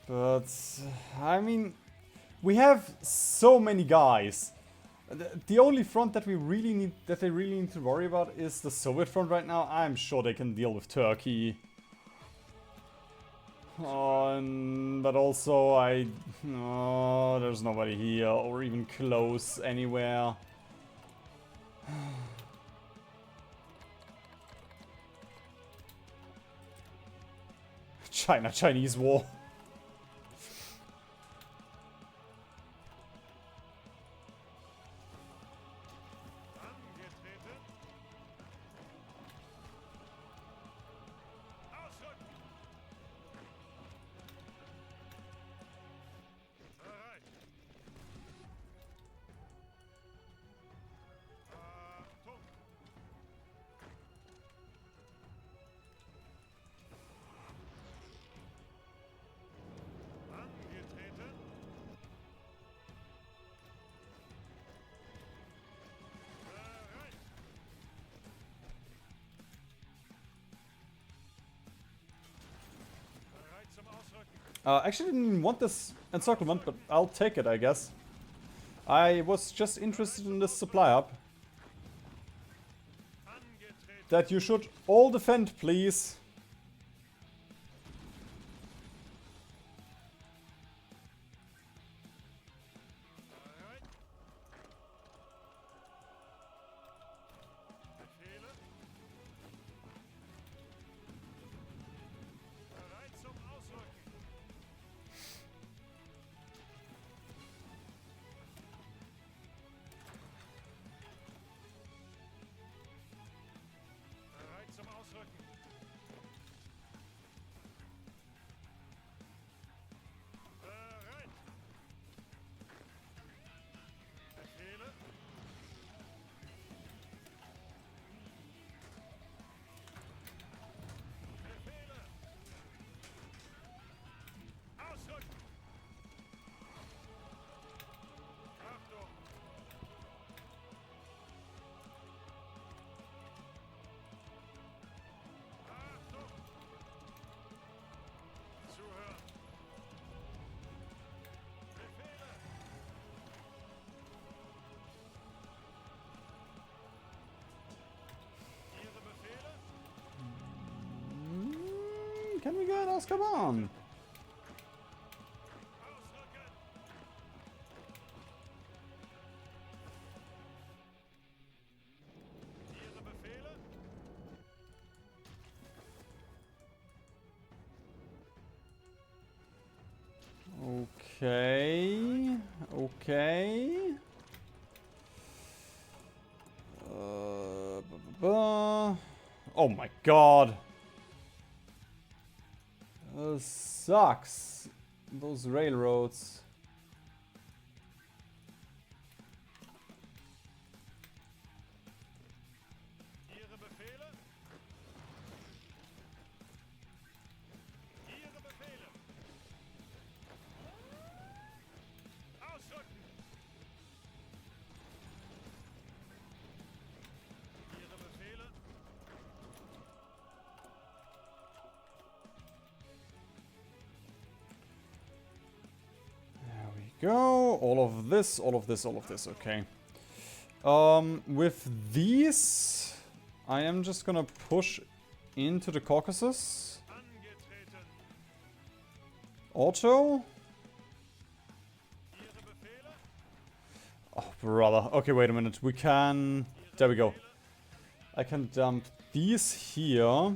But, I mean, we have so many guys. The only front that we really need, that they really need to worry about is the Soviet front right now. I'm sure they can deal with Turkey. But also there's nobody here or even close anywhere. China-Chinese war. Actually didn't even want this encirclement, but I'll take it, I guess. I was just interested in this supply hub. That you should all defend, please. Can we get Azkaban? Okay. Okay. Oh my god. Sucks. Those railroads. go. All of this, all of this, all of this. Okay. With these, I am just gonna push into the Caucasus. Auto. Oh, brother. Okay, wait a minute. We can... There we go. I can dump these here.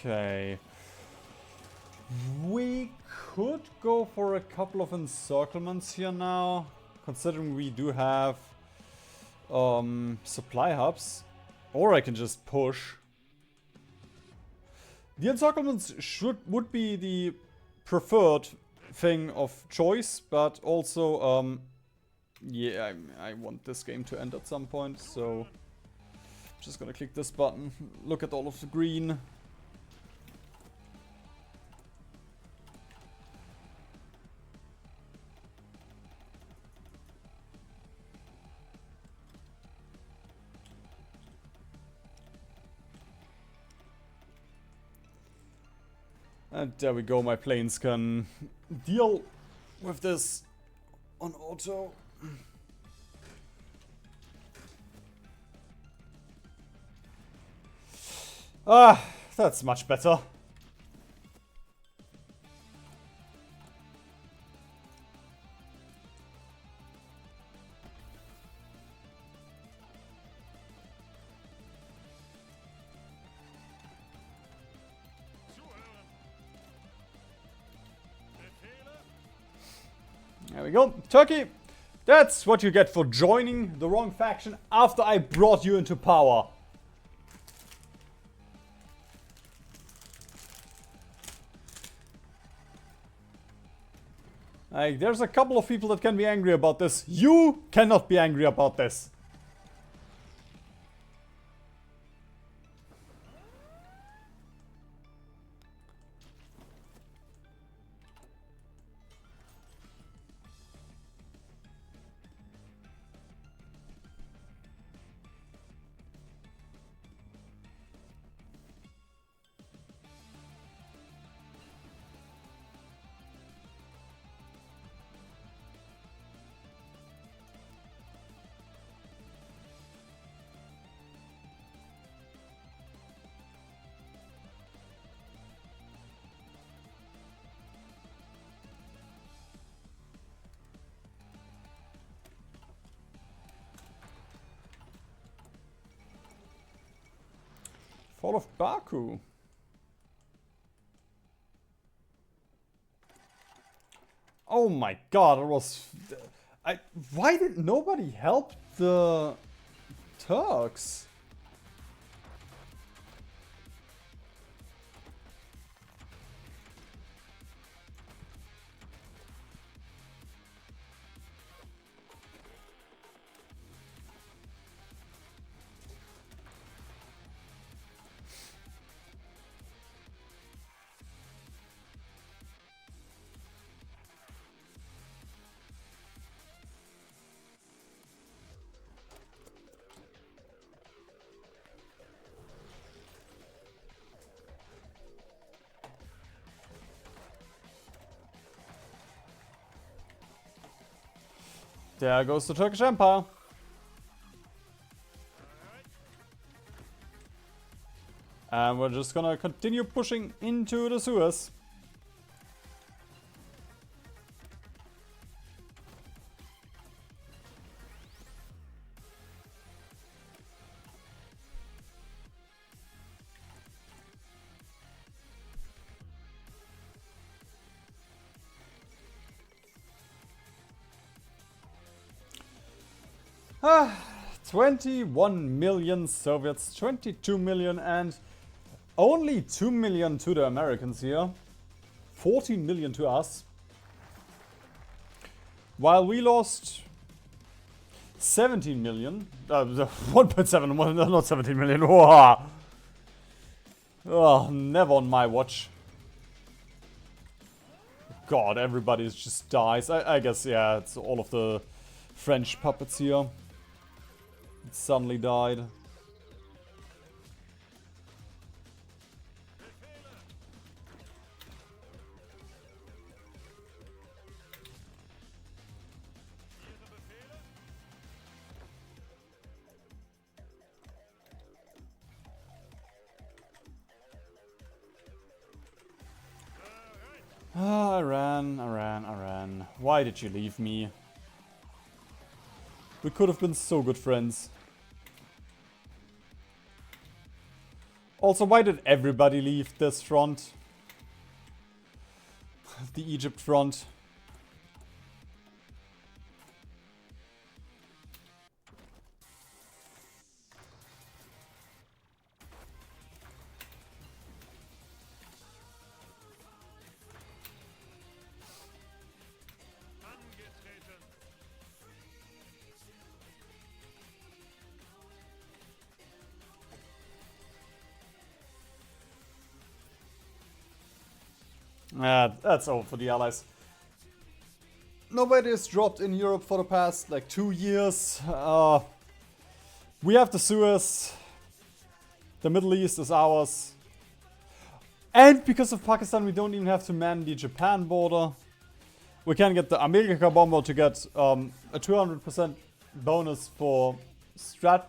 Okay. We could go for a couple of encirclements here now, considering we do have supply hubs. Or I can just push. The encirclements would be the preferred thing of choice, but also yeah, I want this game to end at some point, so just gonna click this button. Look at all of the green. And there we go, my planes can deal with this on auto. Ah, that's much better. There we go. Turkey, that's what you get for joining the wrong faction after I brought you into power. Like, there's a couple of people that can be angry about this. You cannot be angry about this. Fall of Baku. Oh my god, it was... why did nobody help the Turks? There goes the Turkish Empire. And we're just gonna continue pushing into the Suez. Ah, 21 million Soviets, 22 million, and only 2 million to the Americans here. 14 million to us. While we lost 17 million. 1.7, not 17 million. Whoa. Oh, never on my watch. God, everybody just dies. I guess, yeah, it's all of the French puppets here. It suddenly died. Ah, Iran. Why did you leave me? We could have been so good friends. Also, why did everybody leave this front? The Egypt front. That's all for the Allies. Nobody has dropped in Europe for the past, like, 2 years. We have the Suez. The Middle East is ours. And because of Pakistan, we don't even have to man the Japan border. We can get the America bomber to get a 200% bonus for strat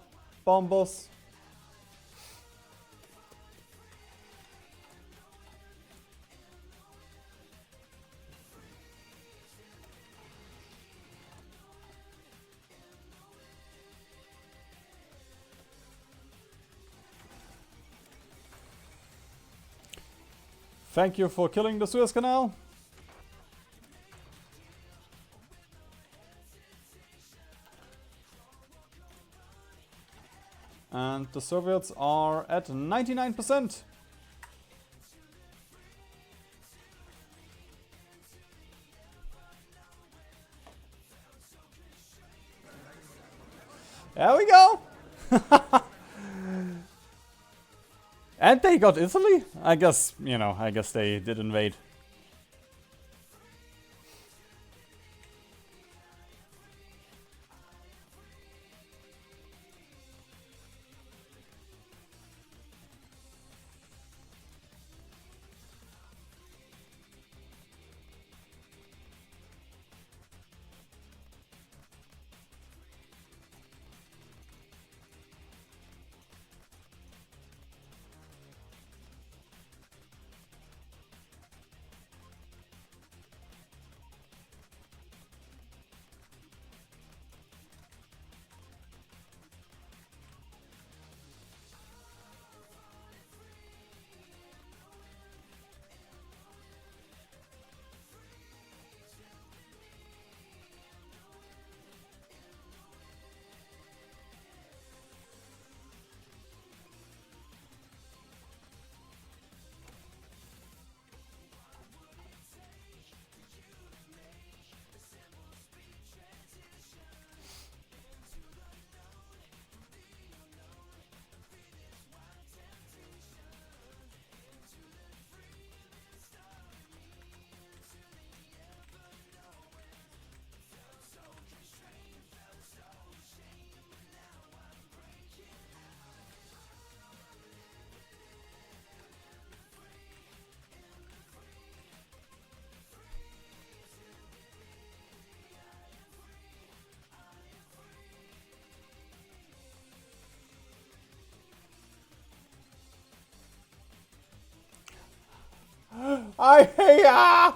bombers. Thank you for killing the Suez Canal. And the Soviets are at 99%. There we go. And they got Italy? I guess, you know, I guess they did invade. I hate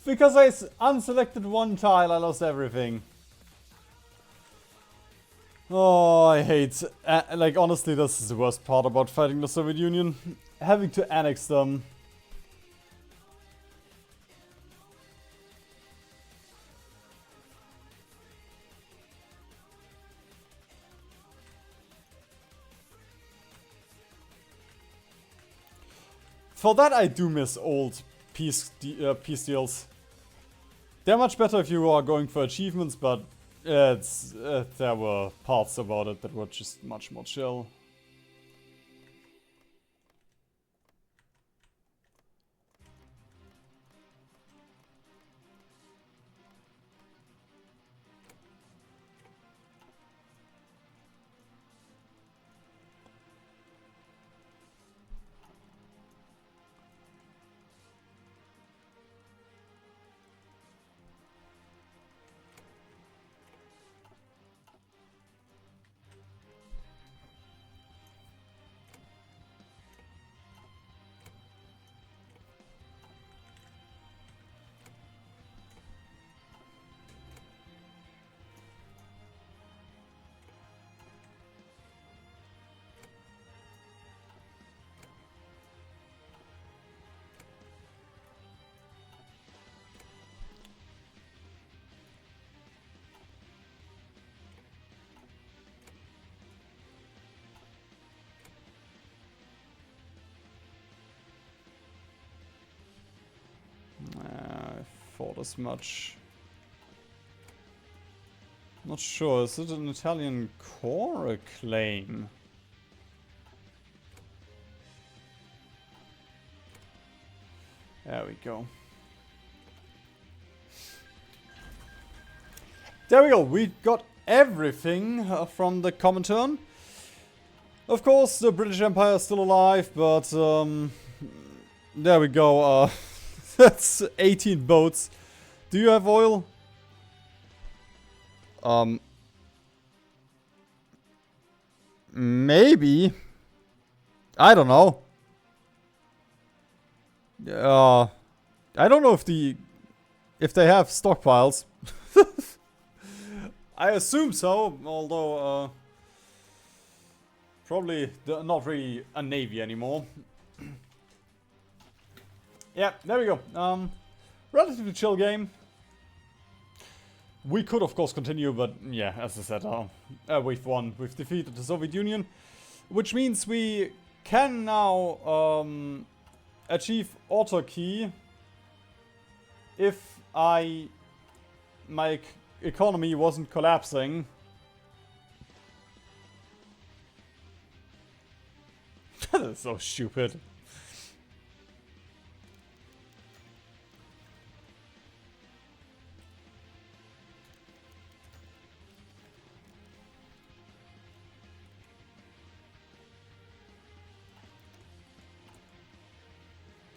because I unselected one tile, I lost everything. Oh, I hate. Like, honestly, this is the worst part about fighting the Soviet Union. Having to annex them. For that, I do miss old peace deals. They're much better if you are going for achievements, but there were parts about it that were just much more chill. I thought as much. Not sure, is it an Italian core or a claim? There we go. There we go, we got everything from the Comintern. Of course, the British Empire is still alive, but there we go. That's 18 boats. Do you have oil? Maybe. I don't know. I don't know if they have stockpiles. I assume so, although probably not really a navy anymore. Yeah, there we go. Relatively chill game. We could, of course, continue, but yeah, as I said, we've won. We've defeated the Soviet Union, which means we can now achieve autarky if my economy wasn't collapsing. That is so stupid.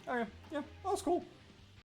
Okay, yeah, that was cool.